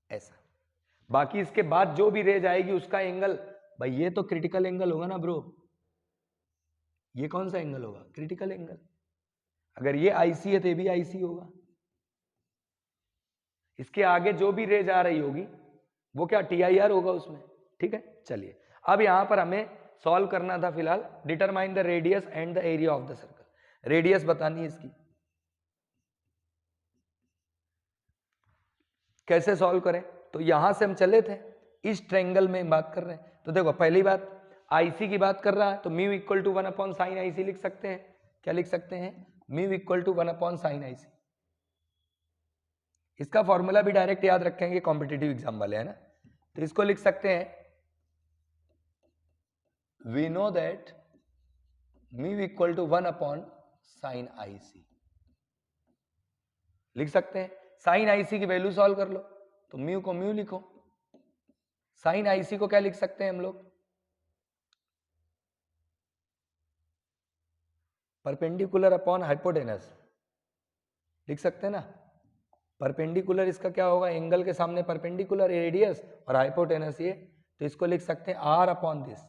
ऐसा। बाकी इसके बाद जो भी रे जाएगी उसका एंगल, भाई ये तो क्रिटिकल एंगल होगा ना ब्रो, ये कौन सा एंगल होगा, क्रिटिकल एंगल। अगर ये IC है तो ये भी IC होगा। इसके आगे जो भी रे जा रही होगी वो क्या, TIR होगा उसमें। ठीक है, चलिए अब यहां पर हमें सॉल्व करना था फिलहाल, determine the radius and the area of the circle. Radius बतानी है इसकी, कैसे सॉल्व करें। तो यहां से हम चले थे, इस ट्रायंगल में बात कर रहे हैं। तो देखो पहली बात, IC की बात कर रहा है, तो mu equal to 1 upon sine IC लिख सकते हैं। क्या लिख सकते हैं, mu equal to 1 upon sine IC। इसका फॉर्मूला भी डायरेक्ट याद रखेंगे, कॉम्पिटिटिव एग्जाम वाले, है ना। तो इसको लिख सकते हैं, we know that mu equal to 1 upon sine IC लिख सकते हैं। साइन IC की वैल्यू सॉल्व कर लो, तो म्यू को म्यू लिखो, साइन IC को क्या लिख सकते हैं हम लोग, परपेंडिकुलर अपॉन हाइपोटेनस लिख सकते हैं ना। परपेंडिकुलर इसका क्या होगा, एंगल के सामने परपेंडिकुलर रेडियस और हाइपोटेनस ये, तो इसको लिख सकते हैं r अपॉन दिस,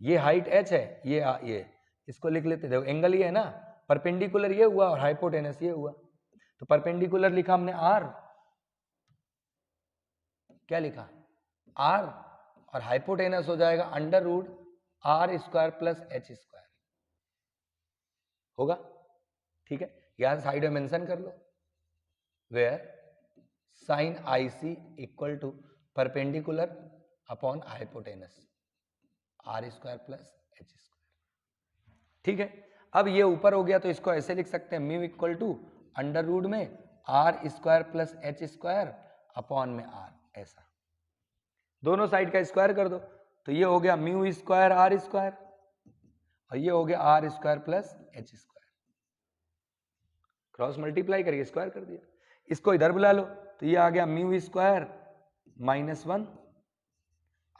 ये हाइट h है, ये इसको लिख लेते, देखो एंगल ये है ना, परपेंडिकुलर ये हुआ और हाइपोटेनस ये हुआ, तो परपेंडिकुलर लिखा हमने r, क्या लिखा r, और हाइपोटेनस हो जाएगा under root r square plus h square, होगा, ठीक है। यहां साइड में मेंशन कर लो, where sine IC equal to perpendicular upon hypotenuse r square plus h square, ठीक है। अब ये ऊपर हो गया तो इसको ऐसे लिख सकते हैं, mu equal to under root में r square plus h square upon में r, ऐसा दोनों साइड का स्क्वायर कर दो, तो ये हो गया म्यू स्क्वायर r स्क्वायर और ये हो गया r square plus h square, cross multiply करके स्क्वायर कर दिया, इसको इधर बुला लो, तो ये आ गया mu square -1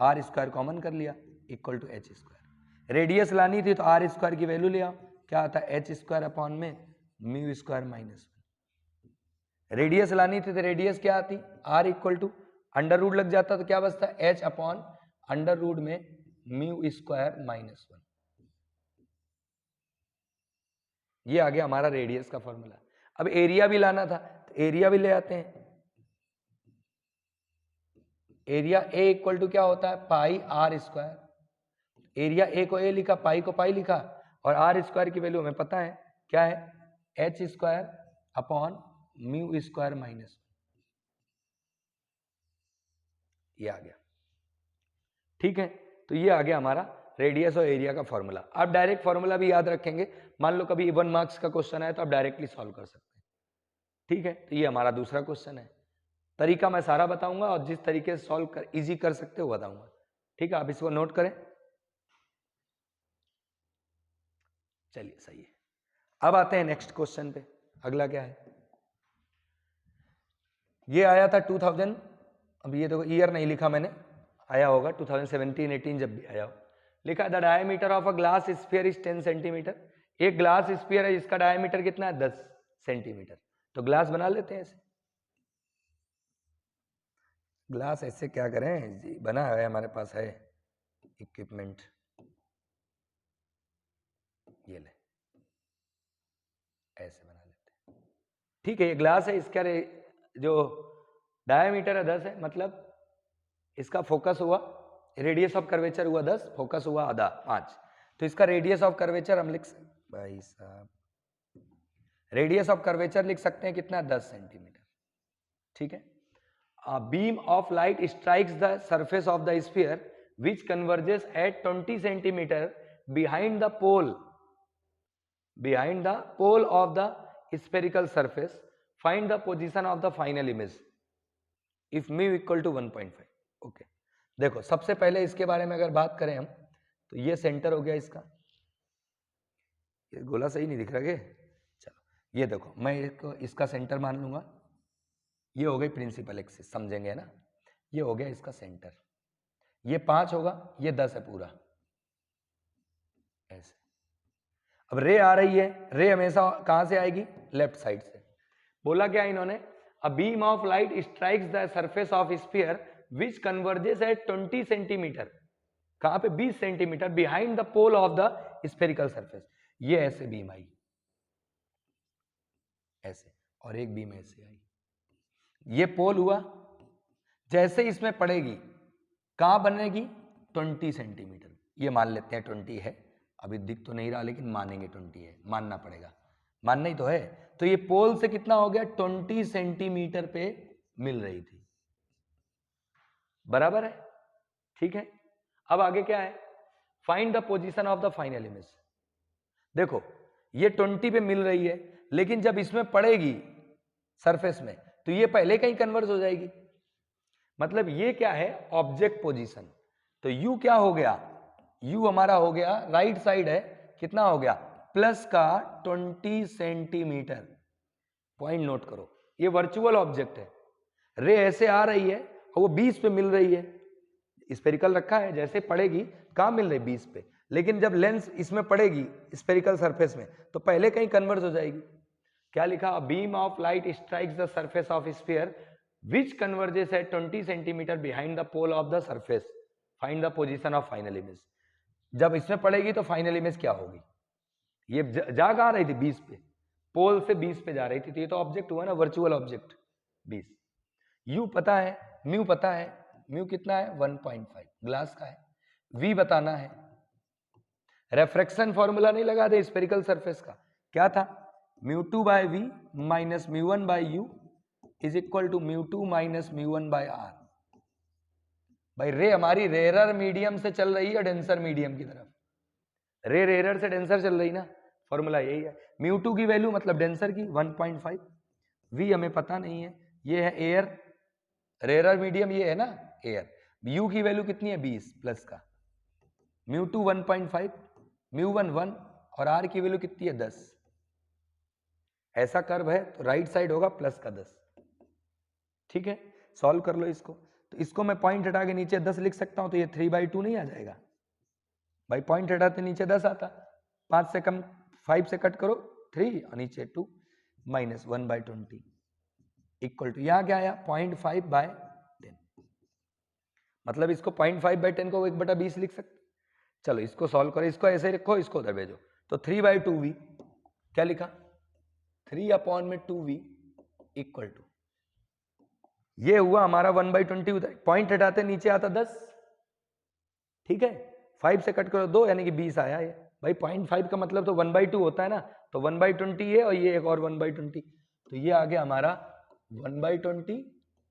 r square common कर लिया equal to h square, radius लानी थी तो r स्क्वायर की वैल्यू ले आओ, क्या आता है h स्क्वायर अपॉन में म्यू स्क्वायर -1, रेडियस लानी थी तो रेडियस क्या आती, r equal to under root लग जाता तो क्या बचता है h अपॉन अंडर रूट में म्यू स्क्वायर -1, ये आ गया हमारा रेडियस का फॉर्मूला। अब एरिया भी लाना था तो एरिया भी ले आते हैं, एरिया a इक्वल टू क्या होता है पाई r स्क्वायर, एरिया a को a लिखा, पाई को पाई लिखा, और r स्क्वायर की वैल्यू हमें पता है क्या है h square upon mu square -1, ये आ गया, ठीक है। तो ये आ गया हमारा रेडियस और एरिया का फॉर्मूला। आप डायरेक्ट फॉर्मूला भी याद रखेंगे, मान लो कभी 1 मार्क्स का क्वेश्चन है तो आप डायरेक्टली सॉल्व कर सकते हैं, ठीक है। तो ये हमारा दूसरा क्वेश्चन है, तरीका मैं सारा बताऊंगा और जिस तरीके से सॉल्व कर इजी कर सकते हो बताऊंगा, ठीक है, आप इसको नोट करें। चलिए सही है, अब आते हैं नेक्स्ट क्वेश्चन पे। अगला क्या है, ये आया था 2000, अब ये देखो ईयर नहीं लिखा मैंने, आया होगा 2017-18 जब भी आया हो, लिखा the diameter of a glass sphere is 10 centimetre, एक ग्लास स्फीयर है जिसका डायमीटर कितना है 10 सेंटीमीटर, तो ग्लास बना लेते हैं ऐसे, ग्लास ऐसे क्या करें जी, बना है हमारे पास है इक्विपमेंट, ये ले ऐसे बना लेते हैं, ठीक है। ये ग्लास है, इसका जो डायमीटर है 10 है, मतलब इसका फोकस हुआ, रेडियस ऑफ कर्वेचर हुआ 10, फोकस हुआ आधा 5, तो इसका रेडियस ऑफ कर्वेचर हम लिख सकते, भाई साहब रेडियस ऑफ कर्वेचर लिख सकते हैं कितना 10 सेंटीमीटर, ठीक है। Beam of light strikes the surface of the sphere which converges at 20 centimetre behind the pole of the spherical surface, find the position of the final image if mu equal to 1.5, okay. देखो सबसे पहले इसके बारे में अगर बात करें हम, तो ये सेंटर हो गया इसका, ये गोला सही नहीं दिख रहा है, चलो ये देखो मैं इसका सेंटर मान लूंगा, ये हो गई प्रिंसिपल एक्सिस, समझेंगे है ना, ये हो गया इसका सेंटर, ये 5 होगा, ये 10 है पूरा, ऐसे। अब रे आ रही है, रे हमेशा कहां से आएगी, लेफ्ट साइड से। बोला क्या इन्होंने, a beam of light strikes the surface of sphere which converges at 20 centimetre, कहां पे 20 centimetre, behind the pole of the spherical surface, ये ऐसे बीम आई ऐसे, और एक बीम ऐसे आई, ये पोल हुआ, जैसे इसमें पड़ेगी कहां बनेगी 20 सेंटीमीटर, ये मान लेते हैं 20 है, अभी दिख तो नहीं रहा लेकिन मानेंगे 20 है, मानना पड़ेगा, मानना ही तो है। तो ये पोल से कितना हो गया 20 सेंटीमीटर पे मिल रही थी, बराबर है, ठीक है। अब आगे क्या है, find the position of the final image. देखो ये 20 पे मिल रही है, लेकिन जब इसमें पड़ेगी सरफेस में तो ये पहले कहीं कन्वर्ज हो जाएगी, मतलब ये क्या है ऑब्जेक्ट पोजीशन, तो u क्या हो गया, u हमारा हो गया राइट साइड है, कितना हो गया प्लस का 20 सेंटीमीटर, पॉइंट नोट करो, ये वर्चुअल ऑब्जेक्ट है, रे ऐसे आ रही है और वो 20 पे मिल रही है, स्फेरिकल रखा है, जैसे पड़ेगी कहां मिल रही 20 पे, लेकिन जब लेंस इसमें पड़ेगी स्फेरिकल सरफेस में तो पहले कहीं कन्वर्ज हो जाएगी, क्या लिखा, a beam of light strikes the surface of sphere which converges at 20 centimetre behind the pole of the surface, find the position of final image. जब इसमें पड़ेगी तो फाइनल इमेज क्या होगी, ये जा कहाँ रही थी 20 पे, पोल से 20 पे जा रही थी, तो ये तो ऑब्जेक्ट हुआ ना, वर्चुअल ऑब्जेक्ट 20। यू पता है, म्यू पता है, म्यू कितना है 1.5 ग्लास का है, वी बताना है। रेफ्रेक्शन फॉर्मूला नहीं लगा दे स्फेरिकल सरफेस का, क्या था, mu two by V minus mu one by U is equal to mu two minus mu one by R. भाई रे हमारी रेरर मीडियम से चल रही है डेंसर मीडियम की तरफ, रे रेरर से डेंसर चल रही ना, फॉर्मूला यही है। म्यू टू की वैल्यू मतलब डेंसर की 1.5, वी हमें पता नहीं है, ये है एयर, रेरर मीडियम ये है ना एयर, यू की वैल्यू कितनी है 20 प्लस का, म्यू टू 1.5, म्यू वन 1 और आर की वैल्यू कितनी है 10। ऐसा कर्व है तो राइट साइड होगा प्लस का 10, ठीक है, सॉल्व कर लो इसको। तो इसको मैं पॉइंट हटा के नीचे 10 लिख सकता हूं, तो ये 3/2 नहीं आ जाएगा भाई, पॉइंट हटाते नीचे 10 आता, 5 से कम 5 से कट करो 3 और नीचे 2 माइनस 1/20 इक्वल टू, यहां क्या आया 0.5/10, मतलब इसको 0.5/10 को 1/20 लिख सकते। चलो इसको सॉल्व करो, इसको ऐसे ही रखो, इसको उधर भेजो, तो 3/2v क्या लिखा 3/2v इक्वल टू, ये हुआ हमारा 1/20, उधर पॉइंट हटाते नीचे आता 10, ठीक है, 5 से कट करो 2 यानी कि 20 आया ये भाई, 0.5 का मतलब तो 1/2 होता है ना, तो 1/20 है और ये एक और 1/20, तो ये आ गया हमारा 1/20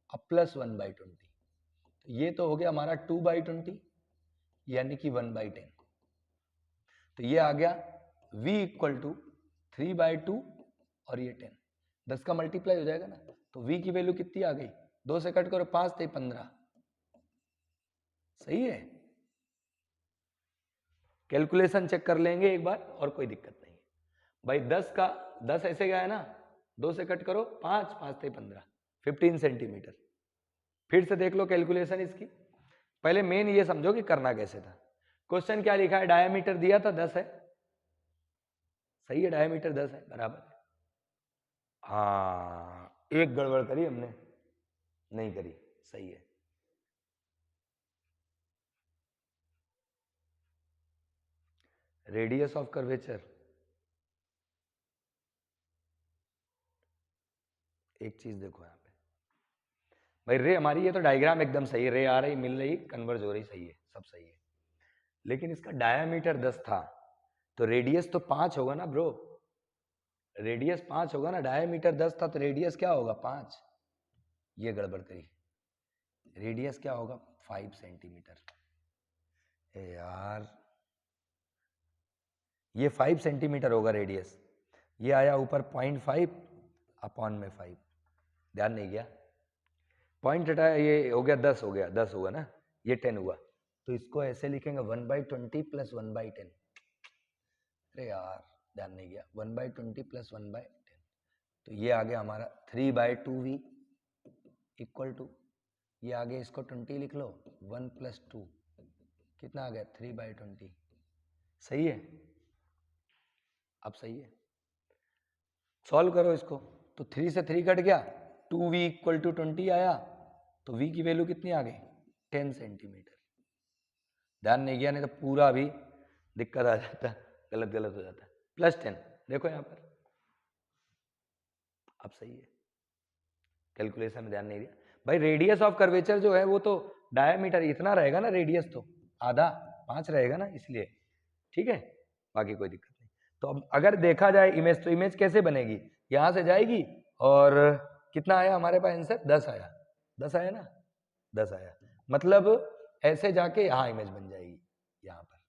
अब प्लस 1/20, तो ये तो हो गया हमारा 2/20 यानी कि 1/10, तो ये आ गया v इक्वल टू 3/2 और ये 10, 10 का मल्टीप्लाई हो जाएगा ना, तो v की वैल्यू कितनी आ गई, 2 से कट करो 5 थे 15, सही है। कैलकुलेशन चेक कर लेंगे एक बार और कोई दिक्कत नहीं भाई, 10 का 10 ऐसे गया है ना, 2 से कट करो 5, 5 थे 15, 15 सेंटीमीटर। फिर से देख लो कैलकुलेशन इसकी, पहले मेन ये समझो कि करना कैसे था। क्वेश्चन क्या लिखा है, डायमीटर दिया था 10 है, सही है, डायमीटर 10 है बराबर, हाँ एक गड़बड़ करी हमने, नहीं करी, सही है, रेडियस ऑफ कर्वेचर, एक चीज देखो यहाँ पे भाई, रे हमारी ये तो डायग्राम एकदम सही है, रे आ रही मिल रही कन्वर्ज हो रही, सही है, सब सही है, लेकिन इसका डायमीटर 10 था तो रेडियस तो 5 होगा ना ब्रो, रेडियस 5 होगा ना, डायमीटर 10 था तो रेडियस क्या होगा 5, ये गड़बड़ करी, रेडियस क्या होगा 5 सेंटीमीटर, यार ये 5 सेंटीमीटर होगा रेडियस, ये आया ऊपर 0.5 अपॉन में 5, ध्यान नहीं गया, पॉइंट हटाया ये हो गया 10, हो गया 10 हुआ ना, ये 10 हुआ, तो इसको ऐसे लिखेंगे 1/20 प्लस 1/10, अरे यार ध्यान नहीं गया, 1/20 प्लस 1/10, तो ये आ गया हमारा 3/2v इक्वल टू, ये आगे इसको 20 लिख लो, 1 + 2 कितना आ गया 3/20, सही है, अब सही है, सॉल्व करो इसको, तो 3 से 3 कट गया, 2v इक्वल टू 20 आया, तो v की वैल्यू कितनी आ गई 10 सेंटीमीटर, ध्यान नहीं गया, नहीं तो पूरा भी दिक्कत आ जाता, गलत गलत हो जाता, +10, देखो यहाँ पर अब सही है, कैलकुलेशन में ध्यान नहीं दिया भाई, रेडियस ऑफ कर्वेचर जो है वो तो डायमीटर इतना रहेगा ना, रेडियस तो आधा 5 रहेगा ना, इसलिए ठीक है, बाकी कोई दिक्कत नहीं। तो अब अगर देखा जाए इमेज, तो इमेज कैसे बनेगी, यहां से जाएगी और कितना आया हमारे पास आंसर 10 आया, 10 आया ना, 10 आया, मतलब ऐसे जाके यहां इमेज बन जाएगी, यहां पर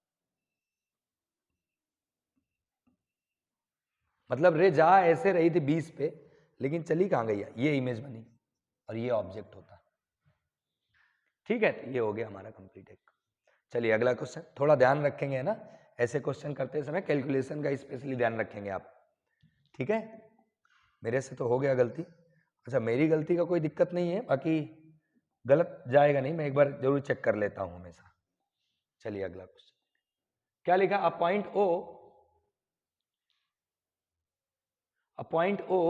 मतलब रे जा ऐसे रही थी 20 पे, लेकिन चली कहां गई, ये इमेज बनी और ये ऑब्जेक्ट होता, ठीक है, तो ये हो गया हमारा कंप्लीट एक। चलिए अगला क्वेश्चन, थोड़ा ध्यान रखेंगे है ना, ऐसे क्वेश्चन करते समय कैलकुलेशन का स्पेशली ध्यान रखेंगे आप, ठीक है, मेरे से तो हो गया गलती, अच्छा मेरी गलती का कोई दिक्कत नहीं है, बाकी गलत जाएगा नहीं, मैं एक बार जरूर चेक कर लेता हूं हमेशा। चलिए अगला क्वेश्चन, क्या लिखा, a point O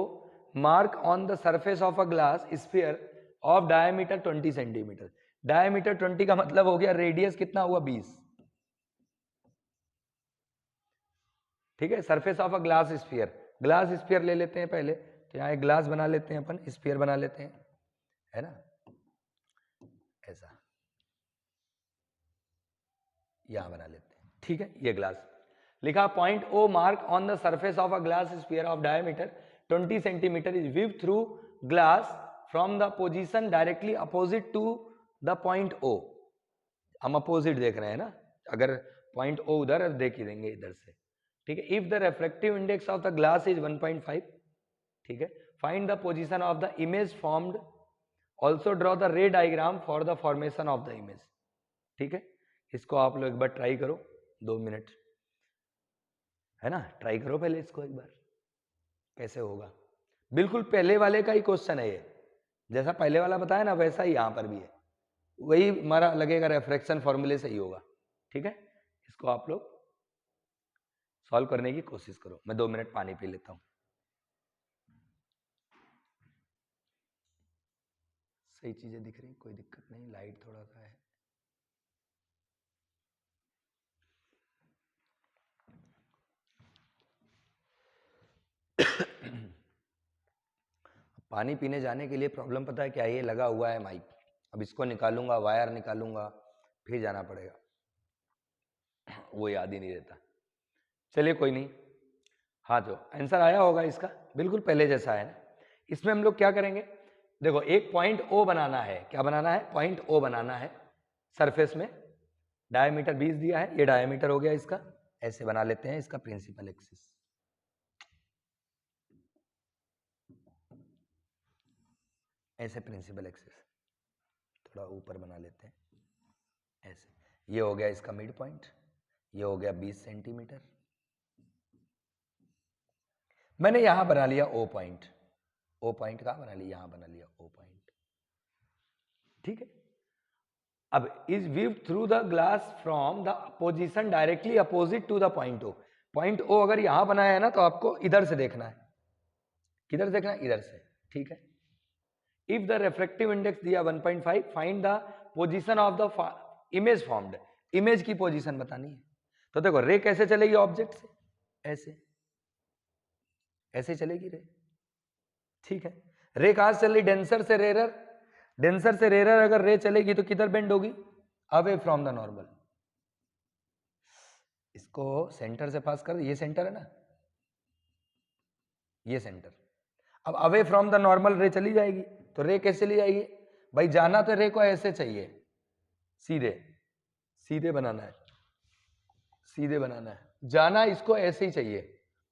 mark on the surface of a glass sphere of diameter 20 centimetre. Diameter 20 का मतलब हो गया रेडियस कितना हुआ 20, ठीक है। Surface of a glass sphere, glass sphere ले लेते हैं पहले, तो यहाँ एक ग्लास बना लेते हैं अपन, स्फीयर बना लेते हैं, है ना, ऐसा यहां बना लेते हैं, ठीक है। ये ग्लास लिखा, point O mark on the surface of a glass sphere of diameter 20 centimetre is view through glass from the position directly opposite to the point O. हम अपोजिट देख रहे हैं ना, अगर पॉइंट ओ उधर देख ही देंगे इधर से, ठीक है। If the refractive index of the glass is 1.5, ठीक है। Find the position of the image formed, also draw the रे diagram for the formation of the image, ठीक है। इसको आप लोग एक बार ट्राई करो, 2 मिनट, है ना, ट्राई करो पहले इसको एक बार, कैसे होगा। बिल्कुल पहले वाले का ही क्वेश्चन है ये, जैसा पहले वाला बताया ना वैसा ही यहां पर भी है, वही हमारा लगेगा रेफ्रेक्शन फॉर्मूले से ही होगा, ठीक है। इसको आप लोग सॉल्व करने की कोशिश करो। मैं 2 मिनट पानी पी लेता हूं। सही चीजें दिख रही, कोई दिक्कत नहीं, लाइट थोड़ा सा है। पानी पीने जाने के लिए प्रॉब्लम पता है क्या, ये लगा हुआ है माइक, अब इसको निकालूंगा, वायर निकालूंगा, फिर जाना पड़ेगा, वो याद ही नहीं रहता। चलिए कोई नहीं। हाँ, तो आंसर आया होगा इसका, बिल्कुल पहले जैसा है ना। इसमें हम लोग क्या करेंगे, देखो एक पॉइंट ओ बनाना है, क्या बनाना है, पॉइंट ओ बनाना है सरफेस में, डायमीटर 20 दिया है, ये डायमीटर हो गया इसका, ऐसे बना लेते हैं इसका प्रिंसिपल एक्सिस, ऐसे प्रिंसिपल एक्सिस थोड़ा ऊपर बना लेते हैं ऐसे। ये हो गया इसका मिड पॉइंट, ये हो गया 20 सेंटीमीटर। मैंने यहां बना लिया ओ पॉइंट, ओ पॉइंट कहां बना लिया, यहां बना लिया ओ पॉइंट, ठीक है। अब is view through the glass from the position directly opposite to the point O. Point O अगर यहां बनाया है ना तो आपको इधर से देखना है, किधर देखना है, इधर से, ठीक है। इफ द रिफ्रैक्टिव इंडेक्स दिया 1.5, find the position of the image formed, image की पोजीशन बतानी है। तो देखो रे कैसे चलेगी ऑब्जेक्ट से, ऐसे, ऐसे चलेगी रे, ठीक है। रे कहां से चल रही, डेंसर से रेरर, डेंसर से रेरर अगर रे चलेगी तो किधर बेंड होगी, अवे फ्रॉम द नॉर्मल। इसको सेंटर से पास कर, ये सेंटर है ना, ये सेंटर। अब अवे फ्रॉम द नॉर्मल रे चली जाएगी, तो रे कैसे चली जाएगी भाई, जाना तो रे को ऐसे चाहिए, सीधे, सीधे बनाना है, सीधे बनाना है, जाना इसको ऐसे ही चाहिए,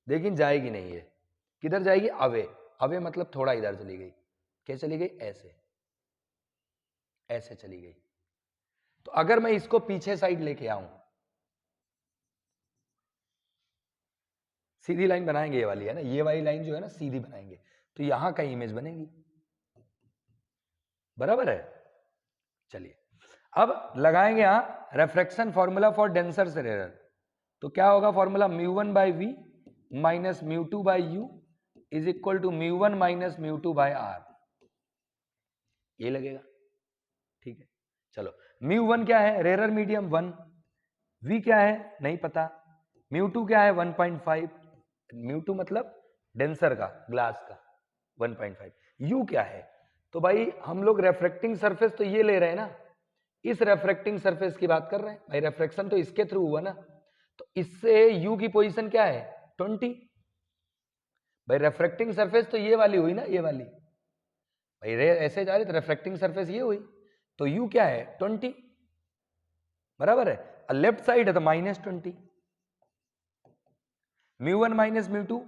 लेकिन जाएगी नहीं है, किधर जाएगी, अवे, अवे मतलब थोड़ा इधर चली गई, क्या चली गई, ऐसे, ऐसे चली गई। तो अगर मैं इसको पीछे साइड लेके आऊं, सीधी लाइन बनाएंगे, ये वाली है ना, ये वाली लाइन जो है ना सीधी बनाएंगे, तो यहां का इमेज बनेगी, बराबर है। चलिए अब लगाएंगे यहां रेफ्रेक्शन फॉर्मूला फॉर डेंसर से रेरर, तो क्या होगा formula, μ1 by V minus μ2 by U is equal to μ1 minus μ2 by R, ये लगेगा, ठीक है। चलो μ1 क्या है, रेरर मीडियम 1, वी क्या है नहीं पता, μ2 क्या है 1.5, μ2 मतलब डेंसर का, ग्लास का 1.5, यू क्या है, तो भाई हम लोग रेफ्रेक्टिंग सरफेस तो ये ले रहे हैं ना, इस रेफ्रेक्टिंग सरफेस की बात कर रहे हैं भाई, रेफ्रेक्शन तो इसके थ्रू हुआ ना, तो इससे यू की पोजीशन क्या है 20, भाई रेफ्रेक्टिंग सरफेस तो ये वाली हुई ना, ये वाली भाई, रे ऐसे जा रही तो रेफ्रेक्टिंग सरफेस ये हुई, तो यू क्या है 20, बराबर है। लेफ्ट साइड है तो -20, μ1 माइनस μ2,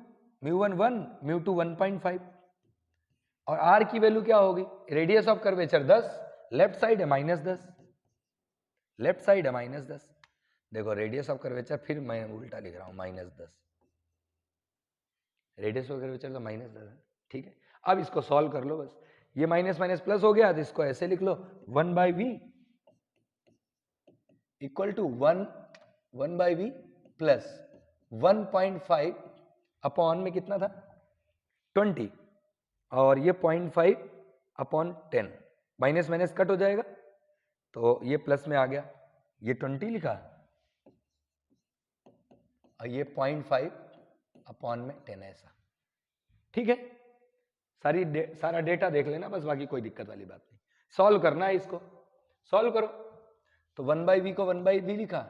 μ1 1, μ2 1.5, और आर की वैल्यू क्या होगी, radius of curvature 10, left side है -10, लेफ्ट साइड है -10, देखो रेडियस ऑफ कर्वेचर, फिर मैं उल्टा लिख रहा हूं -10, रेडियस ऑफ कर्वेचर तो -10 है, ठीक है। अब इसको सॉल्व कर लो बस, ये माइनस माइनस प्लस हो गया तो इसको ऐसे लिख लो, 1 by V equal to 1 by V plus 1.5 upon में कितना था 20 और ये 0.5/10, माइनस माइनस कट हो जाएगा तो ये प्लस में आ गया, ये 20 लिखा और ये 0.5/10 ऐसा। ठीक है, सारा डेटा देख लेना बस, बाकी कोई दिक्कत वाली बात नहीं। सॉल्व करना है इसको, सॉल्व करो। तो 1/v को 1/v लिखा,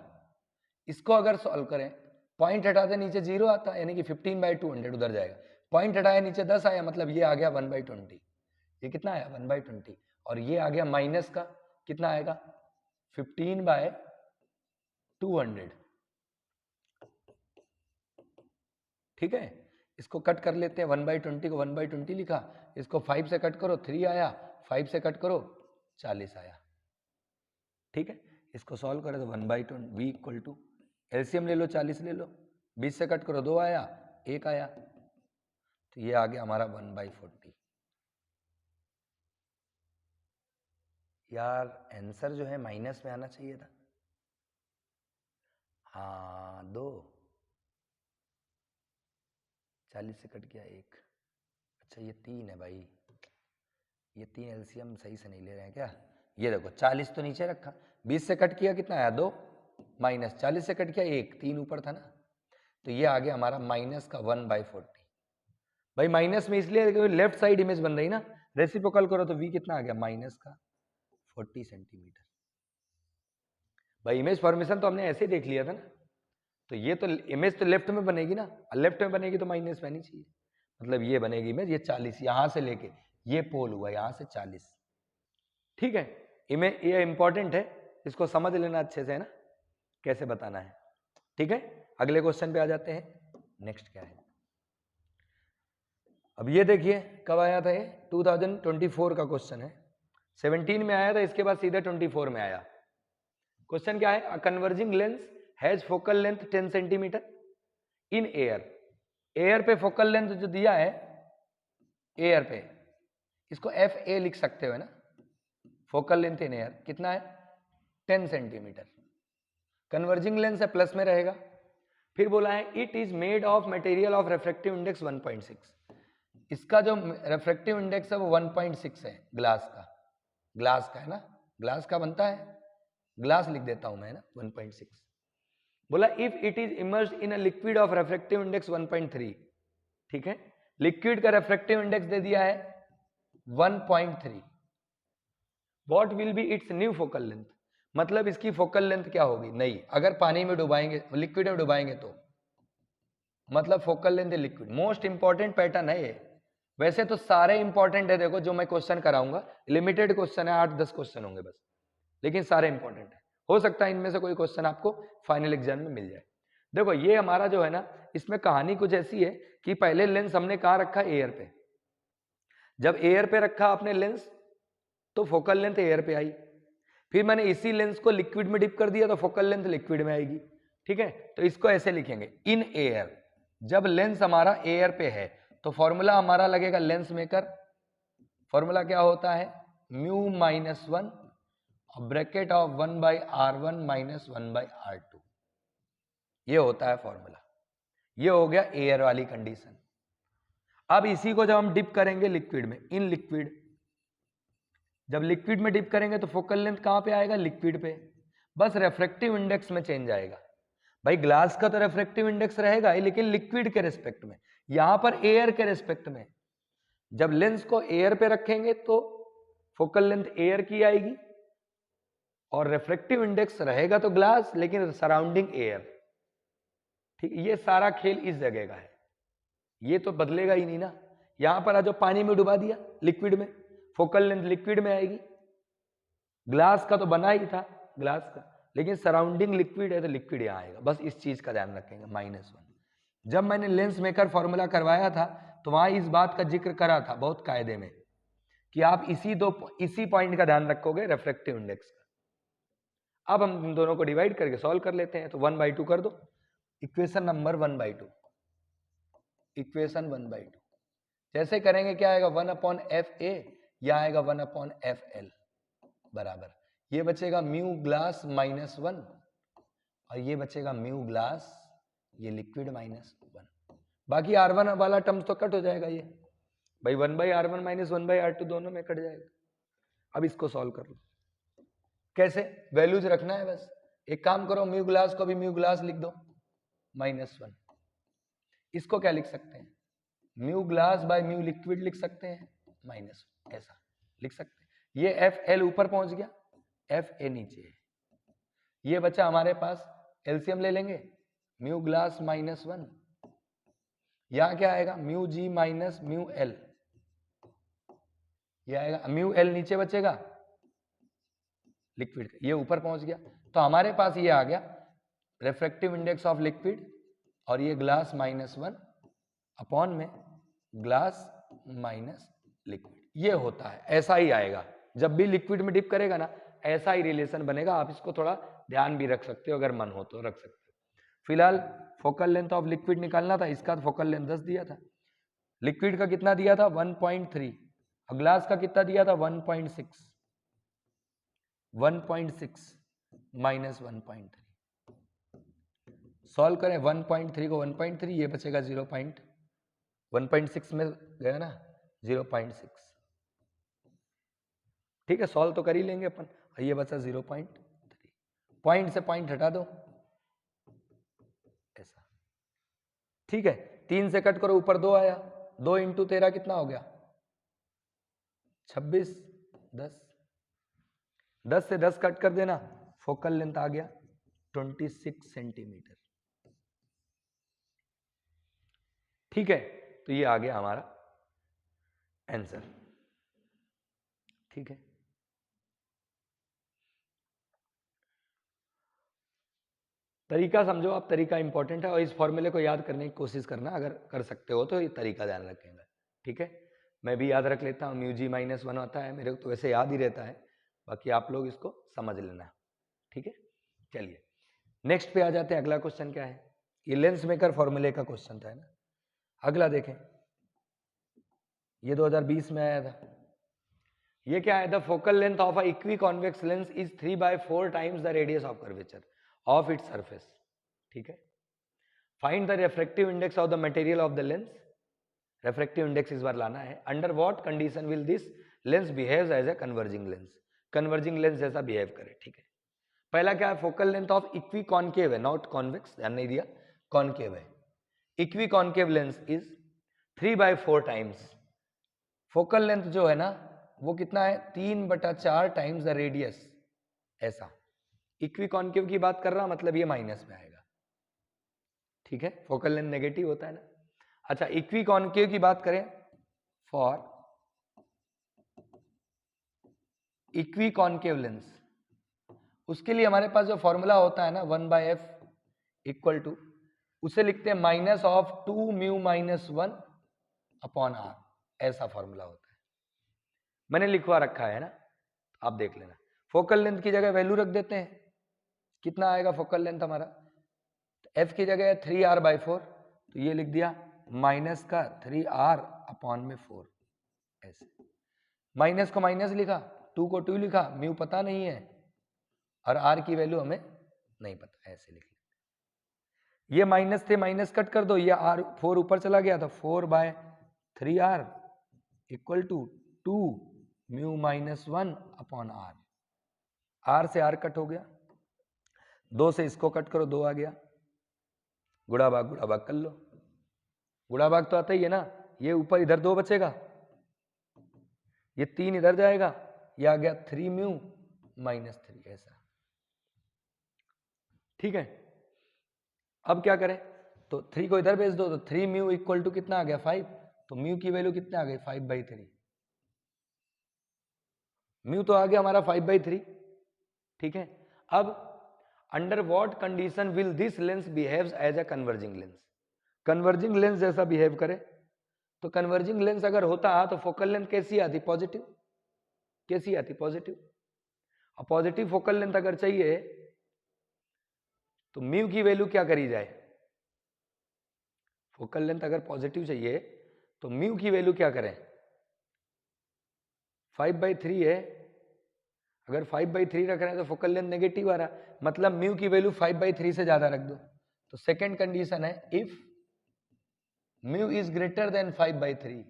इसको अगर सॉल्व करें, पॉइंट हटाते नीचे 0 आता, यानी कि 15/200 उधर जाएगा, पॉइंट हटाया नीचे 10 आया, मतलब ये आ गया 1/20। ये कितना आया 1/20, और ये आ गया माइनस का कितना आएगा 15/200। ठीक है, इसको कट कर लेते हैं, 1/20 को 1/20 लिखा, इसको 5 से कट करो 3 आया, 5 से कट करो 40 आया। ठीक है, इसको सॉल्व करें तो 1/20 v इक्वल टू एलसीएम ले लो, 40 ले लो, 20 से कट करो 2 आया, 1 आया, तो ये आ गया हमारा 1/40। यार आंसर जो है माइनस में आना चाहिए था। हाँ 2, 40 से कट गया 1, अच्छा ये 3 है भाई, ये 3 एलसीएम सही से नहीं ले रहे हैं क्या। ये देखो 40 तो नीचे रखा, 20 से कट किया कितना आया 2, माइनस 40 से कट किया 1, 3 ऊपर था ना, तो ये आ गया हमारा माइनस का 1/40। भाई माइनस में इसलिए क्योंकि लेफ्ट साइड इमेज बन रही ना, रेसिप्रोकल करो तो v कितना आ गया माइनस का 40 सेंटीमीटर। भाई इमेज फॉर्मेशन तो हमने ऐसे देख लिया था ना, तो ये तो इमेज तो लेफ्ट में बनेगी ना, लेफ्ट में बनेगी तो माइनस में आनी चाहिए, मतलब ये बनेगी इमेज, ये 40 यहां से लेके ये पोल हुआ यहां से 40। ठीक है, इमेज ये इंपॉर्टेंट है, इसको समझ लेना अच्छे से है ना, कैसे बताना है। ठीक है, अगले क्वेश्चन पे आ जाते हैं। नेक्स्ट क्या है, अब ये देखिए कब आया था, ये 2024 का क्वेश्चन है, 17 में आया था, इसके बाद सीधे 24 में आया। क्वेश्चन क्या है, अ converging lens has focal length 10 centimetre in air. Air पे फोकल लेंथ जो दिया है, एयर पे, इसको एफ ए लिख सकते हो ना, फोकल लेंथ इन एयर कितना है 10 सेंटीमीटर। कन्वर्जिंग लेंस है प्लस में रहेगा, फिर बोला है it is made of material of refractive index 1.6। इसका जो रिफ्रैक्टिव इंडेक्स है वो 1.6 है, ग्लास का है ना, ग्लास का बनता है, ग्लास लिख देता हूं मैं ना 1.6। बोला if it is immersed in a liquid of refractive index 1.3। ठीक है, लिक्विड का रिफ्रैक्टिव इंडेक्स दे दिया है 1.3, what will be it's new focal length, मतलब इसकी फोकल लेंथ क्या होगी नई, अगर पानी में डुबाएंगे, लिक्विड में डुबाएंगे तो, मतलब focal length liquid. Most important pattern है ये, वैसे तो सारे इंपॉर्टेंट है, देखो जो मैं क्वेश्चन कराऊंगा लिमिटेड क्वेश्चन है, 8-10 क्वेश्चन होंगे बस, लेकिन सारे इंपॉर्टेंट है, हो सकता है इनमें से कोई क्वेश्चन आपको फाइनल एग्जाम में मिल जाए। देखो ये हमारा जो है ना, इसमें कहानी कुछ ऐसी है कि पहले लेंस हमने कहाँ रखा, एयर पे, जब एयर पे रखा आपने लेंस तो फोकल लेंथ एयर पे आई, फिर मैंने इसी लेंस को लिक्विड में डिप कर दिया तो फोकल लेंथ लिक्विड में आएगी। ठीक है, तो इसको ऐसे लिखेंगे इन एयर, जब लेंस हमारा एयर पे है तो फॉर्मूला हमारा लगेगा लेंस मेकर, फॉर्मूला क्या होता है μ-1 और bracket of 1/r1 minus 1/r2, ये होता है फॉर्मूला। ये हो गया एयर वाली कंडीशन। अब इसी को जब हम डिप करेंगे लिक्विड में, इन लिक्विड, जब लिक्विड में डिप करेंगे तो फोकल लेंथ कहां पे आएगा, लिक्विड पे, बस रेफ्रेक्टिव इंडेक्स में चेंज आएगा। भाई ग्लास का तो रेफ्रेक्टिव इंडेक्स रहेगा ही, लेकिन लिक्विड के रिस्पेक्ट में, यहां पर एयर के रिस्पेक्ट में। जब लेंस को एयर पे रखेंगे तो फोकल लेंथ एयर की आएगी, और रेफ्रेक्टिव इंडेक्स रहेगा तो ग्लास, लेकिन सराउंडिंग एयर। ठीक, ये सारा खेल इस जगह का है, ये तो बदलेगा ही नहीं ना। यहां पर जो पानी में डुबा दिया लिक्विड में, फोकल लेंथ लिक्विड में आएगी, ग्लास का तो बना ही था ग्लास का, लेकिन सराउंडिंग लिक्विड है तो लिक्विड यहां आएगा, बस इस चीज का ध्यान रखेंगे -1। जब मैंने लेंस मेकर फॉर्मूला करवाया था तो वहां इस बात का जिक्र करा था बहुत कायदे में, कि आप इसी पॉइंट का ध्यान रखोगे, रेफ्रेक्टिव इंडेक्स का। अब हम इन दोनों को डिवाइड करके सॉल्व कर लेते हैं, तो 1/2 कर दो, इक्वेशन नंबर 1/2, इक्वेशन 1/2 जैसे करेंगे क्या आएगा 1/FA, या आएगा 1/FL बराबर, ये बचेगा म्यू ग्लास -1 और ये बचेगा म्यू ग्लास ये लिक्विड -1, बाकी R1 वाला टर्म्स तो कट हो जाएगा ये, भाई 1/r1 माइनस 1/r2 दोनों में कट जाएगा। अब इसको सॉल्व कर लो। कैसे? वैल्यूज रखना है बस। एक काम करो, म्यू ग्लास को भी म्यू ग्लास लिख दो -1। इसको क्या लिख सकते हैं? Mu glass by mu liquid लिख सकते हैं माइनस, ऐसा लिख सकते हैं। ये FL ऊपर पहुंच गया, FA नीचे है। ये बचा हमारे पास, एलसीएम ले लेंगे, म्यू ग्लास -1, यहां क्या आएगा? Mu G minus mu L, ये आएगा। म्यू एल नीचे बचेगा लिक्विड का, ये ऊपर पहुंच गया। तो हमारे पास ये आ गया रिफ्रैक्टिव इंडेक्स ऑफ लिक्विड, और ये ग्लास -1 अपॉन में ग्लास माइनस लिक्विड, ये होता है। ऐसा ही आएगा जब भी लिक्विड में डिप करेगा ना, ऐसा ही रिलेशन बनेगा। आप इसको थोड़ा ध्यान भी रख सकते हो, अगर मन हो तो रख सकते हो। फिलहाल फोकल लेंथ ऑफ लिक्विड निकालना था, इसका फोकल लेंथ 10 दिया था। लिक्विड का कितना दिया था? 1.3, और ग्लास का कितना दिया था? 1.6। 1.6 माइनस 1.3, सॉल्व करें। 1.3 को 1.3, ये बचेगा 1.6 में गया ना, 0.6। ठीक है, सॉल्व तो कर ही लेंगे अपन। ये बचा 0.3, पॉइंट से पॉइंट हटा दो, ऐसा। ठीक है, 3 से कट करो, ऊपर 2 आया, 2 इंटू 13 कितना हो गया? 26, 10। 10 से 10 कट कर देना, फोकल लेंथ आ गया 26 सेंटीमीटर। ठीक है, तो ये आ गया हमारा आंसर। ठीक है, तरीका समझो आप, तरीका इंपॉर्टेंट है, और इस फॉर्मूले को याद करने की कोशिश करना, अगर कर सकते हो तो ये तरीका ध्यान रखेंगे। ठीक है, मैं भी याद रख लेता हूँ, म्यू जी -1 आता है, मेरे को तो वैसे याद ही रहता है, बाकी आप लोग इसको समझ लेना। ठीक है, चलिए नेक्स्ट पे आ जाते हैं। अगला क्वेश्चन क्या है? ये लेंस मेकर फॉर्मूले का क्वेश्चन था ना। अगला देखें, ये 2020 में आया था। ये क्या है? The focal length of a equiconvex lens is 3/4 times the radius of curvature of its surface. ठीक है, find the refractive index of the material of the lens. Refractive index इस बार लाना है। Under what condition will this lens behaves as a converging lens? Converging lens जैसा behave करे। ठीक है, पहला क्या है? Focal length of equiconcave है, नॉट कॉन्वेक्स, ध्यान नहीं दिया, कॉन्केव है। Equi concave lens is 3/4 times. Focal length जो है ना, वो कितना है? 3/4 टाइम्स द रेडियस, ऐसा। इक्वी कॉन्केव की बात कर रहा, मतलब ये माइनस में आएगा। ठीक है, फोकल लेंथ नेगेटिव होता है ना। अच्छा, इक्वी कॉन्केव की बात करें, फॉर इक्वी कॉन्केव लेंस, उसके लिए हमारे पास जो फॉर्मूला होता है ना, 1/f इक्वल टू, उसे लिखते हैं -2 म्यू -1 अपॉन r, ऐसा फॉर्मूला होता है। मैंने लिखवा रखा है ना, आप देख लेना। फोकल लेंथ की जगह वैल्यू रख देते हैं, कितना आएगा फोकल लेंथ हमारा? तो f की जगह है 3r/4, तो ये लिख दिया माइनस का 3r अपॉन में 4, ऐसे। माइनस को माइनस लिखा, 2 को 2 लिखा, म्यू पता नहीं है और r की वैल्यू हमें नहीं पता, ऐसे लिख लिया। ये माइनस थे, माइनस कट कर दो, ये r 4 ऊपर चला गया, तो 4/3r equal to 2 mu -1 upon r। r से r कट हो गया, 2 से इसको कट करो, 2 आ गया, गुणा भाग कर लो। गुणा भाग तो आता ही है ना, ये ऊपर इधर 2 बचेगा, ये 3 इधर जाएगा, ये आ गया 3 म्यू -3, ऐसा। ठीक है, अब क्या करें? तो 3 को इधर भेज दो, तो 3 म्यू इक्वल टू कितना आ गया? 5। तो म्यू की वैल्यू कितना आ गई? 5/3। म्यू तो आ गया हमारा 5/3। ठीक है, अब under what condition will this lens behaves as a converging lens? Converging lens जैसा बिहेव करे। तो कन्वर्जिंग लेंस अगर होता तो फोकल लेंथ कैसी आती? पॉजिटिव। कैसी आती? पॉजिटिव। और पॉजिटिव फोकल लेंथ अगर चाहिए तो म्यू की वैल्यू क्या करी जाए? फोकल लेंथ अगर पॉजिटिव चाहिए तो म्यू की वैल्यू क्या करें? 5/3 है, अगर 5/3 रख रहे हैं तो फोकल लेंथ नेगेटिव आ रहा, मतलब म्यू की वैल्यू 5/3 से ज्यादा रख दो। तो सेकेंड कंडीशन है, if mu is greater then 5/3,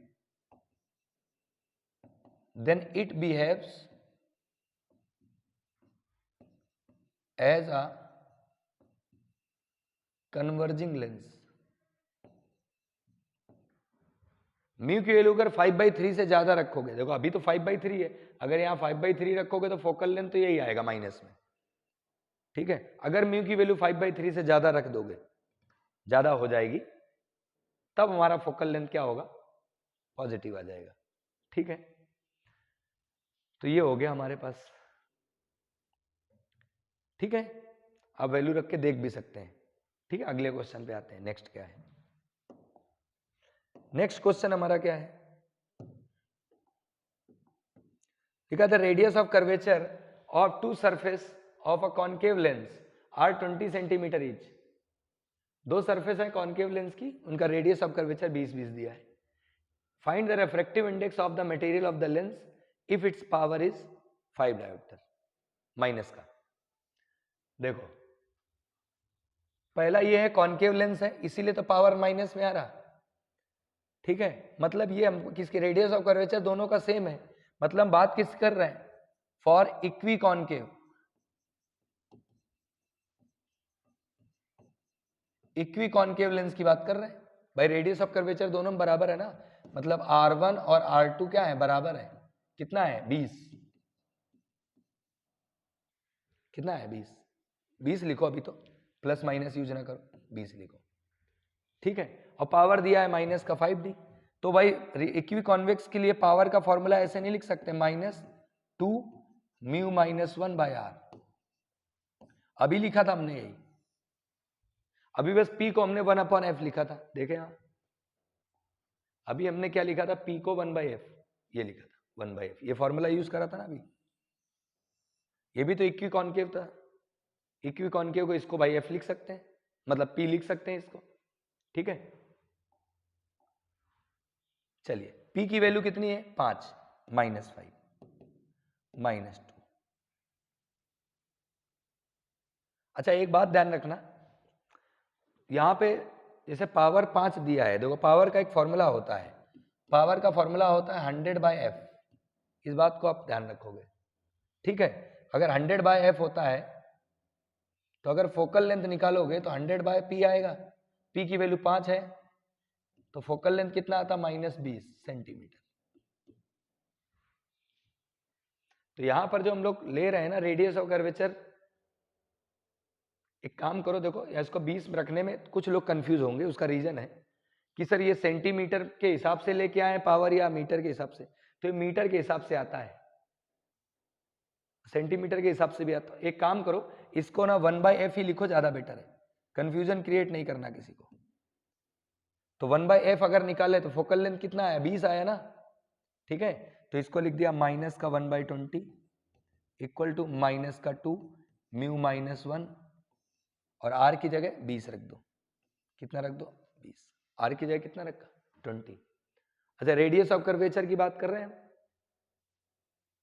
then it behaves as a converging lens. Mu की वैल्यू अगर 5/3 से ज्यादा रखोगे, देखो अभी तो 5/3 है, अगर यहाँ 5/3 रखोगे तो फोकल लेंथ तो यही आएगा माइनस में, ठीक है। अगर म्यू की वैल्यू 5/3 से ज्यादा रख दोगे, ज्यादा हो जाएगी, तब हमारा फोकल लेंथ क्या होगा, पॉजिटिव आ जाएगा, ठीक है। तो ये हो गया हमारे पास, ठीक है। अब वैल्यू रख के देख भी सकते हैं, ठीक है। अगले क्वेश्चन पे आते हैं, नेक्स्ट क्या है। नेक्स्ट क्वेश्चन हमारा क्या है, लिखा था radius of curvature of two surface of a concave lens are 20 centimetre each. दो सरफेस है कॉन्केव लेंस की, उनका रेडियस ऑफ कर्वेचर 20-20 दिया है। Find the refractive index of the material of the lens if its power is 5 dioptre, minus का। देखो पहला ये है कॉन्केव लेंस है, इसीलिए तो पावर माइनस में आ रहा, ठीक है। मतलब ये हम किसके रेडियस ऑफ कर्वेचर दोनों का सेम है, मतलब बात किस कर रहे हैं, for equi concave, equi concave lens की बात कर रहे हैं भाई। रेडियस ऑफ कर्वेचर दोनों बराबर है ना, मतलब R1 और R2 क्या है, बराबर है। कितना है, 20। कितना है, 20। 20 लिखो, अभी तो प्लस माइनस यूज ना करो, 20 लिखो, ठीक है। और पावर दिया है माइनस का 5D। तो भाई इक्वी कॉन्वेक्स के लिए पावर का फॉर्मूला ऐसे नहीं लिख सकते, -2 म्यू -1/r। अभी लिखा था हमने यही, अभी बस P को हमने 1/f लिखा था, देखे आप। अभी हमने क्या लिखा था, P को 1/f, ये लिखा था 1/f, ये फॉर्मूला यूज करा था ना अभी। ये भी तो इक्वी कॉन्केव था, इक्वी कॉन्केव को इसको भाई f लिख सकते हैं, मतलब P लिख सकते हैं इसको, ठीक है। चलिए P की वैल्यू कितनी है, 5 -5 -2। अच्छा एक बात ध्यान रखना, यहां पे जैसे पावर 5 दिया है, देखो पावर का एक फॉर्मूला होता है, पावर का फॉर्मूला होता है 100/f, इस बात को आप ध्यान रखोगे, ठीक है। अगर 100/f होता है तो अगर फोकल लेंथ निकालोगे तो 100/p आएगा। P की वैल्यू 5 है तो फोकल लेंथ कितना आता, -20 सेंटीमीटर। तो यहां पर जो हम लोग ले रहे हैं ना रेडियस ऑफ कर्वेचर, एक काम करो, देखो इसको 20 रखने में कुछ लोग कंफ्यूज होंगे, उसका रीजन है कि सर ये सेंटीमीटर के हिसाब से लेके आए पावर या मीटर के हिसाब से, तो ये मीटर के हिसाब से आता है, सेंटीमीटर के हिसाब से भी आता है। एक काम करो, इसको ना 1/f ही लिखो, ज्यादा बेटर है, कंफ्यूजन क्रिएट नहीं करना किसी को। तो 1/f अगर निकाले तो फोकल लेंथ कितना आया, 20 आया ना, ठीक है। तो इसको लिख दिया माइनस का 1/20 इक्वल टू माइनस का 2 म्यू -1, और r की जगह 20 रख दो। कितना रख दो, 20। r की जगह कितना रखा, 20। अच्छा रेडियस ऑफ कर्वेचर की बात कर रहे हैं,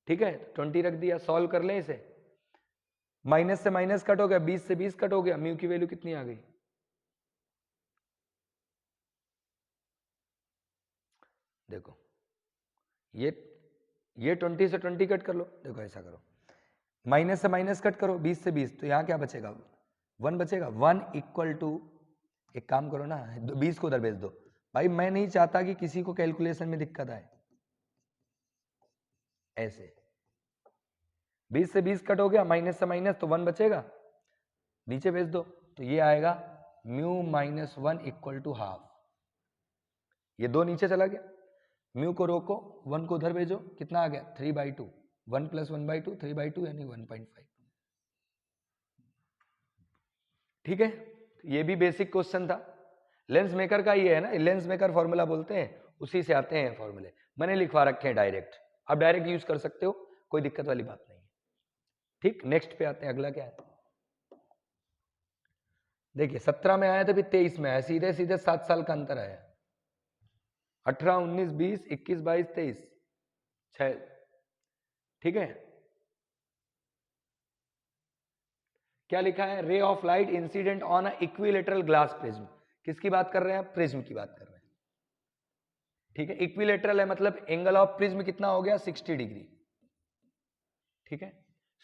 ठीक है, 20 रख दिया। सॉल्व कर लें इसे, माइनस से माइनस कट हो गया, 20 से 20 कट हो गया, म्यू की वैल्यू कितनी आ गई, देखो ये 20 से 20 कट कर लो, देखो ऐसा करो, माइनस से माइनस कट करो, 20 से 20, तो यहाँ क्या बचेगा, 1 बचेगा। 1 इक्वल टू, एक काम करो ना, 20 को उधर भेज दो भाई, मैं नहीं चाहता कि किसी को कैलकुलेशन में दिक्कत आए, ऐसे 20 से 20 कट हो गया, माइनस से माइनस, तो 1 बचेगा, नीचे भेज दो, तो ये आएगा म्यू -1 इक्वल टू हाफ। ये 2 नीचे चला गया, म्यू को रोको, 1 को उधर भेजो, कितना आ गया, 3/2, 1 + 1/2 3/2 यानी 1.5, ठीक है। ये भी बेसिक क्वेश्चन था, लेंस मेकर का ये है ना, लेंस मेकर फॉर्मूला बोलते हैं, उसी से आते हैं फॉर्मूले, मैंने लिखवा रखे हैं डायरेक्ट, आप डायरेक्ट यूज कर सकते हो, कोई दिक्कत वाली बात नहीं है, ठीक। नेक्स्ट पे आते हैं, अगला क्या है, देखिए 17 में आया था, फिर 23 में आया, सीधे सीधे 7 साल का अंतर आया, 18, 19, 20, 21, 22, 23, 6, ठीक है। क्या लिखा है, रे of light incident on a equilateral glass prism, किसकी बात कर रहे हैं, प्रिज्म की बात कर रहे हैं, ठीक है। इक्विलेटरल है मतलब एंगल ऑफ प्रिज्म कितना हो गया 60 डिग्री, ठीक है।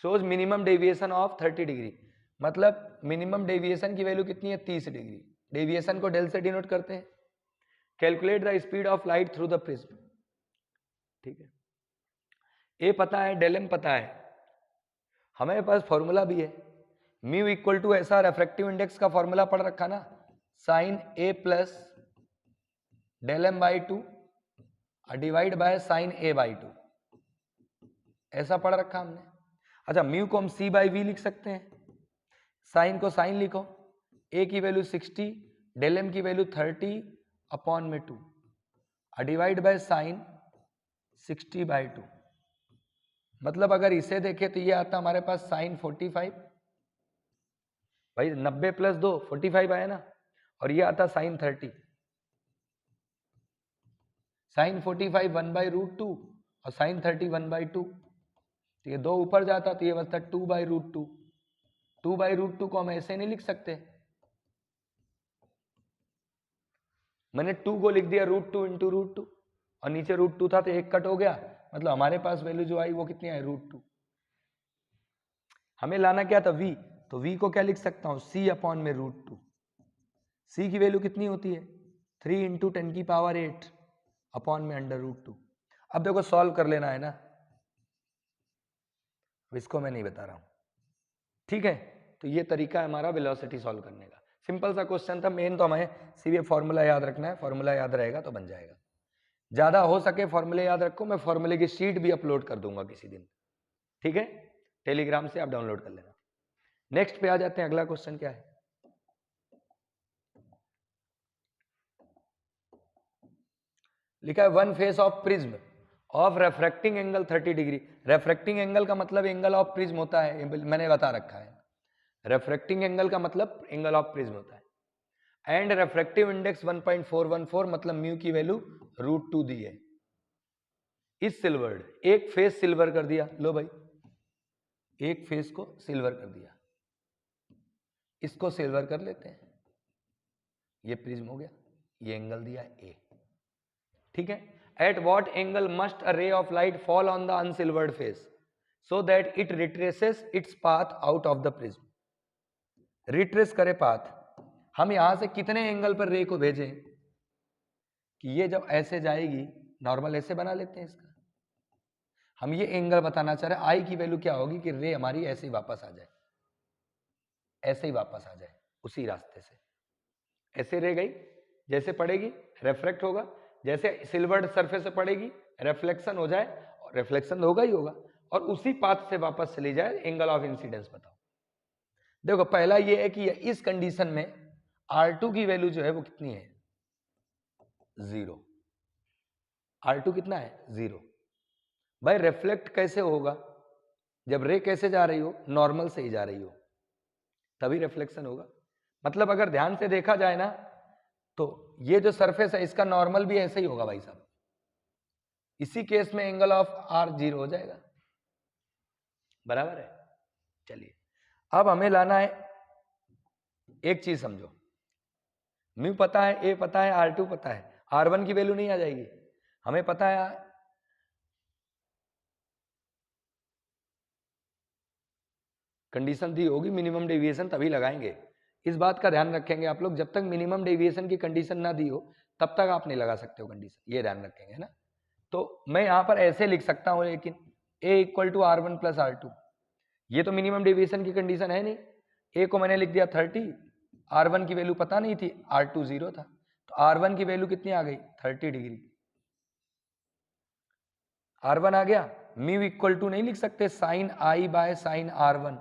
Shows minimum deviation of 30 degree, मतलब मिनिमम डेविएशन की वैल्यू कितनी है 30 डिग्री। डेविएशन को डेल से डिनोट करते हैं। Calculate the speed of light through the prism, ठीक है। ए पता है, डेल एम पता है, हमारे पास फॉर्मूला भी है म्यू इक्वल टू ऐसा रेफ्रेक्टिव इंडेक्स का फॉर्मूला पढ़ रखा ना, sine A plus del M by two divide by sine A by two, ऐसा पढ़ रखा हमने। अच्छा, म्यू को हम सी बाई वी लिख सकते हैं, साइन को साइन लिखो, ए की वैल्यू 60, डेल एम की वैल्यू 30 अपॉन में 2 डिवाइड बाय साइन 60 बाई 2, मतलब अगर इसे देखें तो ये आता हमारे पास साइन 45, भाई 90 प्लस 2 45 आया ना, और ये आता साइन 30, साइन 45 1 बाई रूट 2 और साइन 30 1 बाई 2, तो ये 2 ऊपर जाता तो ये बचता 2 बाई रूट 2। 2 बाई रूट 2 को हम ऐसे नहीं लिख सकते, मैंने 2 को लिख दिया रूट 2 इंटू रूट 2 और नीचे रूट 2 था तो एक कट हो गया, मतलब हमारे पास वैल्यू जो आई वो कितनी आई रूट 2। हमें लाना क्या था v, तो v को क्या लिख सकता हूं c अपॉन में रूट 2। c की वैल्यू कितनी होती है 3 इंटू 10 की पावर 8 अपॉन में अंडर रूट 2। अब देखो सॉल्व कर लेना है ना, इसको मैं नहीं बता रहा हूं, ठीक है। तो ये तरीका है हमारा वेलोसिटी सॉल्व करने का, सिंपल सा क्वेश्चन था। मेन तो हमें सीधे फॉर्मूला याद रखना है, फॉर्मूला याद रहेगा तो बन जाएगा। ज्यादा हो सके फॉर्मूले याद रखो, मैं फॉर्मूले की शीट भी अपलोड कर दूंगा किसी दिन, ठीक है, टेलीग्राम से आप डाउनलोड कर लेना। नेक्स्ट पे आ जाते हैं, अगला क्वेश्चन क्या है, लिखा है one face of prism of refracting angle 30 degree. Refracting angle का मतलब एंगल ऑफ प्रिज्म होता है, मैंने बता रखा है। रेफ्रेक्टिंग एंगल का मतलब एंगल ऑफ प्रिज्म होता है। एंड रेफ्रेक्टिव इंडेक्स 1.414 मतलब म्यू की वैल्यू रूट 2 दी है। इस सिल्वर्ड, एक फेस सिल्वर कर दिया, लो भाई एक फेस को सिल्वर कर दिया, इसको सिल्वर कर लेते हैं, ये प्रिज्म हो गया, ये एंगल दिया ए, ठीक है। At what angle must a ray of light fall on the unsilvered face so that it retraces its path out of the prism. Retrace करे पाथ, हम यहां से कितने एंगल पर रे को भेजें कि ये जब ऐसे जाएगी, नॉर्मल ऐसे बना लेते हैं इसका, हम ये एंगल बताना चाह रहे हैं आई की वैल्यू क्या होगी कि रे हमारी ऐसे ही वापस आ जाए, ऐसे ही वापस आ जाए उसी रास्ते से, ऐसे रे गई, जैसे पड़ेगी रिफ्लेक्ट होगा, जैसे सिल्वर्ड सरफेस से पड़ेगी रिफ्लेक्शन हो जाए, और रिफ्लेक्शन होगा ही होगा, और उसी पाथ से वापस चली जाए। एंगल ऑफ इंसिडेंस बताओ। देखो पहला ये है कि इस कंडीशन में R2 की वैल्यू जो है वो कितनी है 0। R2 कितना है 0। भाई रिफ्लेक्ट कैसे होगा, जब रे कैसे जा रही हो, नॉर्मल से ही जा रही हो, तभी रिफ्लेक्शन होगा। मतलब अगर ध्यान से देखा जाए ना, तो ये जो सरफेस है इसका नॉर्मल भी ऐसे ही होगा भाई साहब, इसी केस में एंगल ऑफ R 0 हो जाएगा, बराबर है। चलिए अब हमें लाना है, एक चीज समझो, म्यू पता है, ए पता है, R2 पता है, R1 की वैल्यू नहीं आ जाएगी, हमें पता है कंडीशन दी होगी मिनिमम डेविएशन तभी लगाएंगे, इस बात का ध्यान रखेंगे आप लोग। जब तक मिनिमम डेविएशन की कंडीशन ना दी हो तब तक आप नहीं लगा सकते हो कंडीशन, ये ध्यान रखेंगे, है ना। तो मैं यहां पर ऐसे लिख सकता हूं, लेकिन a equal to R1 plus R2, ये तो मिनिमम डेविएशन की कंडीशन है नहीं, a को मैंने लिख दिया 30, R1 की वैल्यू पता नहीं थी, R2 0 था, तो R1 की वैल्यू कितनी आ गई 30 डिग्री, R1 आ गया। म्यू इक्वल टू नहीं लिख सकते sign I by sine R1,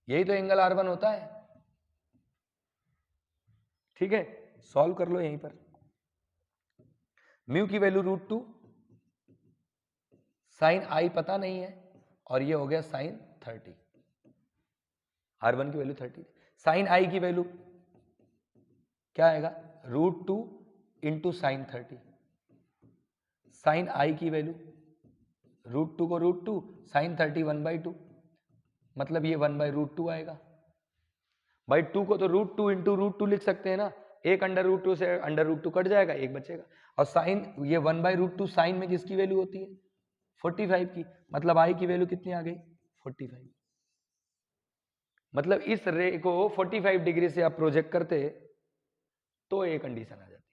यही तो एंगल R1 होता है, ठीक है। सॉल्व कर लो यहीं पर, म्यू की वैल्यू रूट 2, साइन I पता नहीं है, और ये हो गया साइन 30, R1 की वैल्यू 30, साइन I की वैल्यू क्या आएगा root 2 into sine 30, sine I की वैल्यू रूट 2 को रूट 2, साइन 30 1/2, मतलब ये 1/√2 आएगा। भाई 2 को तो रूट 2 इंटू रूट 2 लिख सकते हैं ना, एक √2 से √2 कट जाएगा, एक बचेगा। और साइन ये 1/√2 साइन में किसकी वैल्यू होती है? 45 की। मतलब आई की वैल्यू कितनी आ गई? 45। मतलब इस रे को 45 डिग्री से आप प्रोजेक्ट करते तो ये कंडीशन आ जाती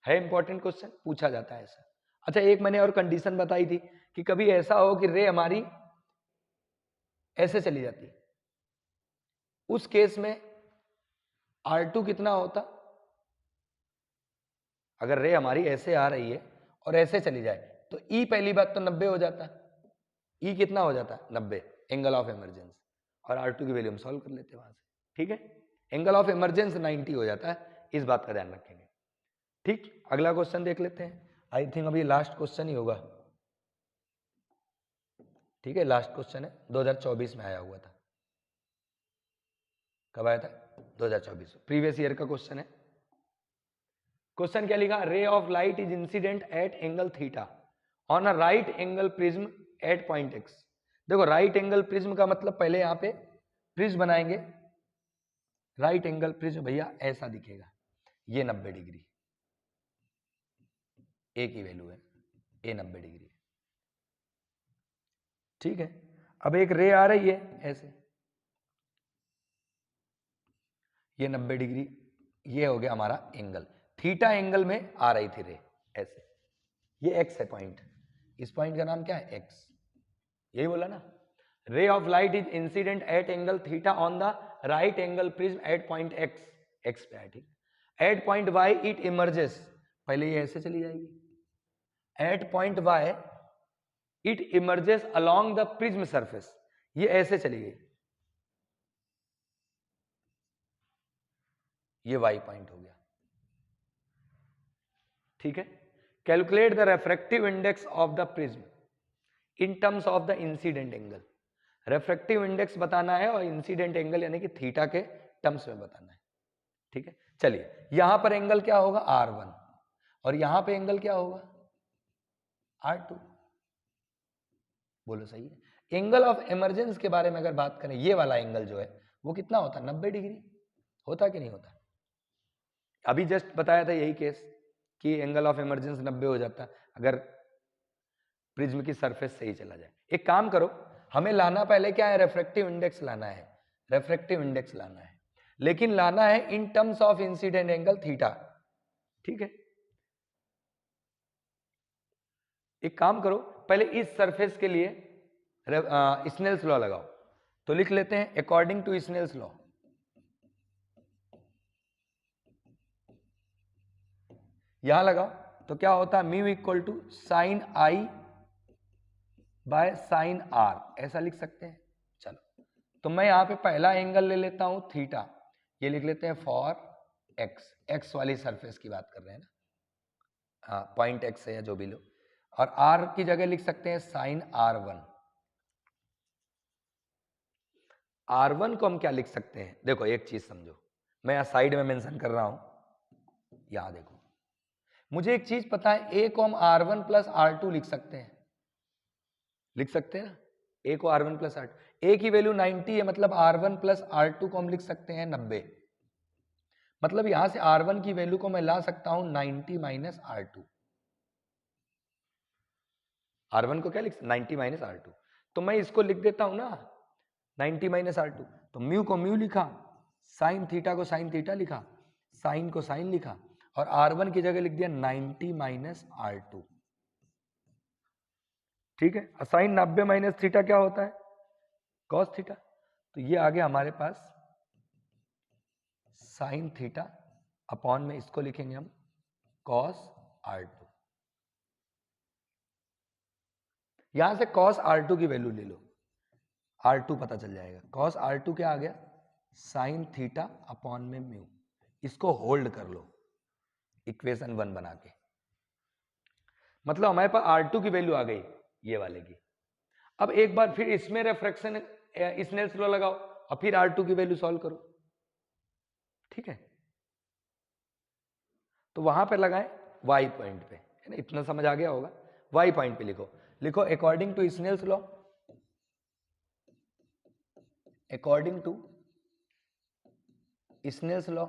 है। इंपॉर्टेंट क्वेश्चन पूछा जाता है ऐसा। अच्छा, एक मैंने और कंडीशन बताई थी कि कभी ऐसा हो कि रे हमारी ऐसे चली जाती, उस केस में R2 कितना होता? अगर रे हमारी ऐसे आ रही है और ऐसे चली जाए तो E पहली बात तो 90 हो जाता। E कितना हो जाता? 90 एंगल ऑफ इमरजेंस। और R2 की वैल्यू हम सॉल्व कर लेते वहां से। ठीक है, एंगल ऑफ इमरजेंस 90 हो जाता है, इस बात का ध्यान रखेंगे। ठीक, अगला क्वेश्चन देख लेते हैं। आई थिंक अभी लास्ट क्वेश्चन ही होगा। ठीक है, लास्ट क्वेश्चन है, 2024 में आया हुआ था। कब आया था? 2024। प्रीवियस ईयर का क्वेश्चन है। क्वेश्चन क्या लिखा? Ray of light is incident at angle theta on a right angle prism at point X. देखो, राइट एंगल प्रिज्म का मतलब पहले यहां पे प्रिज्म बनाएंगे। राइट एंगल प्रिज्म भैया ऐसा दिखेगा, ये 90 डिग्री, ए की वैल्यू है, ए 90 डिग्री। ठीक है, अब एक रे आ रही है ऐसे, ये 90 डिग्री, ये हो गया हमारा एंगल, थीटा एंगल में आ रही थी रे ऐसे। ये एक्स है पॉइंट, इस पॉइंट का नाम क्या है? एक्स। यही बोला ना, ray of light is incident at angle theta on the right angle prism at point X, X पे है। ठीक, at point Y it emerges, पहले ये ऐसे चली जाएगी, at point Y it emerges along the prism surface, ये ऐसे चली गई, ये वाई पॉइंट हो गया। ठीक है, calculate the refractive index of the prism in terms of the incident angle. Refractive index बताना है और इंसिडेंट एंगल यानी कि थीटा के टर्म्स में बताना है। ठीक है, चलिए, यहां पर एंगल क्या होगा? R1, और यहां पे एंगल क्या होगा? R2। बोलो सही है। एंगल ऑफ इमरजेंस के बारे में अगर बात करें, ये वाला एंगल जो है वो कितना होता? 90 डिग्री होता कि नहीं होता? अभी जस्ट बताया था यही केस कि एंगल ऑफ इमरजेंस 90 हो जाता अगर प्रिज्म की सरफेस सही चला जाए। एक काम करो, हमें लाना पहले क्या है? रेफ्रेक्टिव इंडेक्स लाना है, रेफ्रेक्टिव इंडेक्स लाना है, लेकिन लाना है in terms of incident angle theta. ठीक है, एक काम करो, पहले इस सरफेस के लिए स्नेल्स लॉ लगाओ। तो लिख लेते हैं अकॉर्डिंग टू स्नेल्स लॉ, यहां लगाओ तो क्या होता है? Mu equal to sine I by sine R, ऐसा लिख सकते हैं। चलो, तो मैं यहां पे पहला एंगल ले लेता हूं थीटा, ये लिख लेते हैं फॉर एक्स, एक्स वाली सरफेस की बात कर रहे हैं ना, हाँ, पॉइंट एक्स है या जो भी लो, और आर की जगह लिख सकते हैं साइन R1। R1 को हम क्या लिख सकते हैं? देखो, एक चीज समझो, मैं यहां साइड में मेंशन कर रहा हूं, यहां देखो, मुझे एक चीज पता है, ए को हम R1 प्लस R2 लिख सकते हैं, लिख सकते हैं ना, ए को R1 प्लस R2, ए की वैल्यू 90 है, मतलब R1 प्लस R2 को हम लिख सकते हैं 90। मतलब यहां से R1 की वैल्यू को मैं ला सकता हूं 90 माइनस R2। R1 को क्या लिख 90 माइनस R2, तो मैं इसको लिख देता हूं ना 90 माइनस R2, तो म्यू को म्यू लिखा, साइन थीटा को साइन थीटा लिखा, साइन को साइन लिखा, और R1 की जगह लिख दिया 90 माइनस R2। ठीक है, साइन 90 माइनस थीटा क्या होता है? Cos theta. तो ये आ गया हमारे पास साइन थीटा अपॉन में इसको लिखेंगे हम कॉस R2। यहां से कॉस R2 की वैल्यू ले लो, R2 पता चल जाएगा। कॉस R2 क्या आ गया? साइन थीटा अपॉन में म्यू। इसको होल्ड कर लो इक्वेशन 1 बना के, मतलब हमारे पास R2 की वैल्यू आ गई ये वाले की। अब एक बार फिर इसमें रेफ्रैक्शन स्नेल्स लॉ लगाओ और फिर R2 की वैल्यू सॉल्व करो। ठीक है, तो वहां पे लगाएं y पॉइंट पे, है ना, इतना समझ आ गया होगा। y पॉइंट पे लिखो, लिखो according to Snell's law, according to Snell's law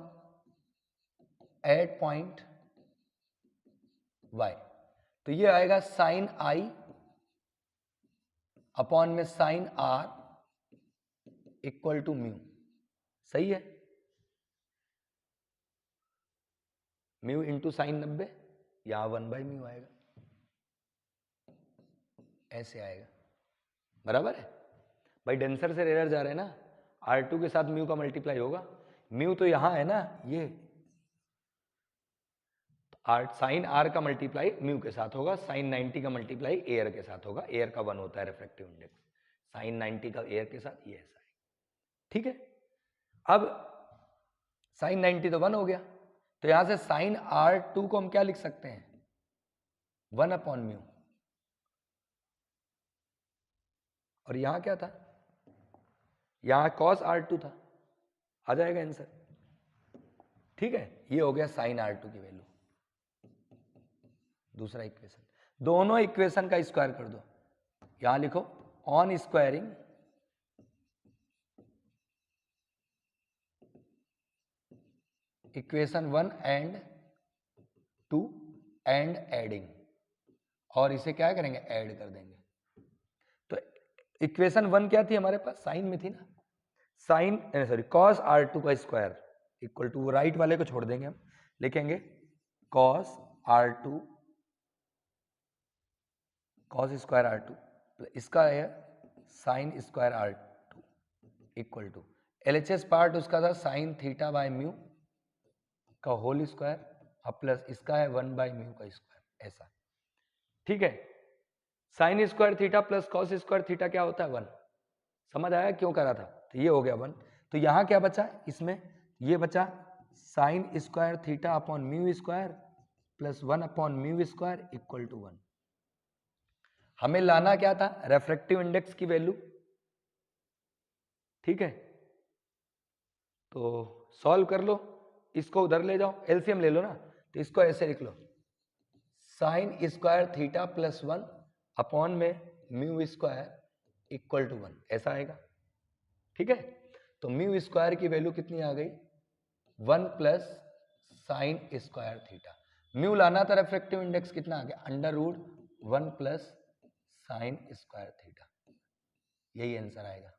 at point y, तो ये आएगा साइन i अपॉन में sine r equal to mu. सही है, म्यू इंटू साइन 90, यहां 1/म्यू आएगा, ऐसे आएगा। बराबर है भाई, डेंसर से रेयर जा रहे हैं ना, R2 के साथ म्यू का मल्टीप्लाई होगा। म्यू तो यहां है ना, ये साइन आर का मल्टीप्लाई म्यू के साथ होगा, साइन 90 का मल्टीप्लाई एयर के साथ होगा। एयर का 1 होता है रिफ्रैक्टिव इंडेक्स, साइन 90 का एयर के साथ, ये ऐसा है। ठीक है, अब साइन 90 तो 1 हो गया, तो यहां से साइन R2 को हम क्या लिख सकते हैं, 1/म्यू। और यहां क्या था, यहां cos R2 था, आ जाएगा आंसर। ठीक है, ये हो गया साइन R2 की वैल्यू। दूसरा इक्वेशन, दोनों इक्वेशन का स्क्वायर कर दो, यहां लिखो on squaring equation 1 and 2 and adding, और इसे क्या करेंगे, ऐड कर देंगे। तो इक्वेशन 1 क्या थी हमारे पास, साइन में थी ना, साइन सॉरी cos R2 का स्क्वायर इक्वल टू, राइट वाले को छोड़ देंगे, हम लिखेंगे cos R2 cos square R2, इसका है sine square R2 equal to LHS part उसका था साइन थीटा बाय म्यू का होल स्क्वायर, अब प्लस इसका है 1/म्यू का स्क्वायर, ऐसा। ठीक है, sine square theta plus cos square theta क्या होता है, 1। समझ आया क्यों करा था, तो ये हो गया 1। तो यहां क्या बचा इसमें, ये बचा sine square theta upon mu square plus 1/म्यू स्क्वायर इक्वल टू 1। हमें लाना क्या था, रेफ्रेक्टिव इंडेक्स की वैल्यू। ठीक है, तो सॉल्व कर लो, इसको उधर ले जाओ, एलसीएम ले लो ना, तो इसको ऐसे लिख लो, साइन स्क्वायर थीटा प्लस 1/में म्यू स्क्वायर इक्वल टू 1, ऐसा आएगा। ठीक है, तो म्यू स्क्वायर की वैल्यू कितनी आ गई, 1 plus sign square theta. Mu लाना था, रेफ्रेक्टिव इंडेक्स कितना आ गया, √1 प्लस साइन स्क्वायर थीटा, यही आंसर आएगा।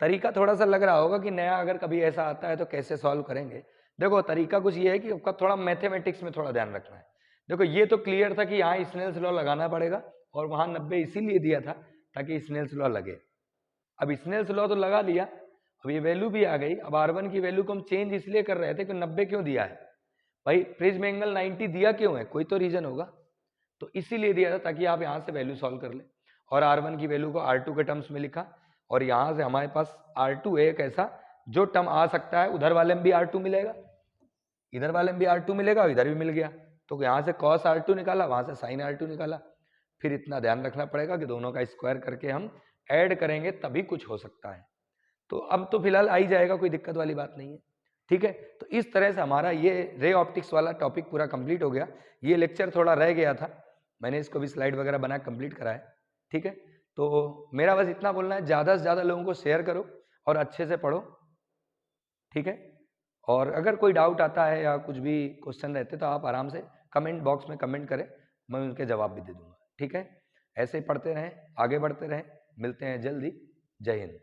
तरीका थोड़ा सा लग रहा होगा कि नया, अगर कभी ऐसा आता है तो कैसे सॉल्व करेंगे। देखो तरीका कुछ ये है कि आपका थोड़ा मैथमेटिक्स में थोड़ा ध्यान रखना है। देखो ये तो क्लियर था कि यहाँ स्नेल्स लॉ लगाना पड़ेगा, और वहां 90 इसीलिए दिया था ताकि स्नेल्स लॉ लगे। अब स्नेल्स लॉ तो लगा लिया, अब ये वैल्यू भी आ गई। अब R1 की वैल्यू को हम चेंज इसलिए कर रहे थे कि 90 क्यों दिया है भाई, प्रिज्म एंगल 90 दिया क्यों है, कोई तो रीजन होगा, तो इसीलिए दिया था ताकि आप यहाँ से वैल्यू सॉल्व कर ले। और R1 की वैल्यू को R2 के टर्म्स में लिखा, और यहाँ से हमारे पास R2 एक ऐसा जो टर्म आ सकता है, उधर वाले में भी R2 मिलेगा, इधर वाले में भी R2 मिलेगा, इधर भी मिल गया, तो यहाँ से cos R2 निकाला, वहां से sin R2 निकाला। फिर इतना ध्यान रखना पड़ेगा कि दोनों का स्क्वायर करके हम ऐड करेंगे तभी कुछ हो सकता है। तो अब तो फिलहाल आ ही जाएगा, कोई दिक्कत वाली बात नहीं है। ठीक है, तो इस तरह से हमारा ये रे ऑप्टिक्स वाला टॉपिक पूरा कंप्लीट हो गया। ये लेक्चर थोड़ा रह गया था, मैंने इसको भी स्लाइड वगैरह बना कंप्लीट करा है। ठीक है, तो मेरा बस इतना बोलना है, ज़्यादा से ज़्यादा लोगों को शेयर करो और अच्छे से पढ़ो। ठीक है, और अगर कोई डाउट आता है या कुछ भी क्वेश्चन रहते तो आप आराम से कमेंट बॉक्स में कमेंट करें, मैं उनके जवाब भी दे दूंगा। ठीक है, ऐसे ही पढ़ते रहें, आगे बढ़ते रहें, मिलते हैं जल्दी। जय हिंद।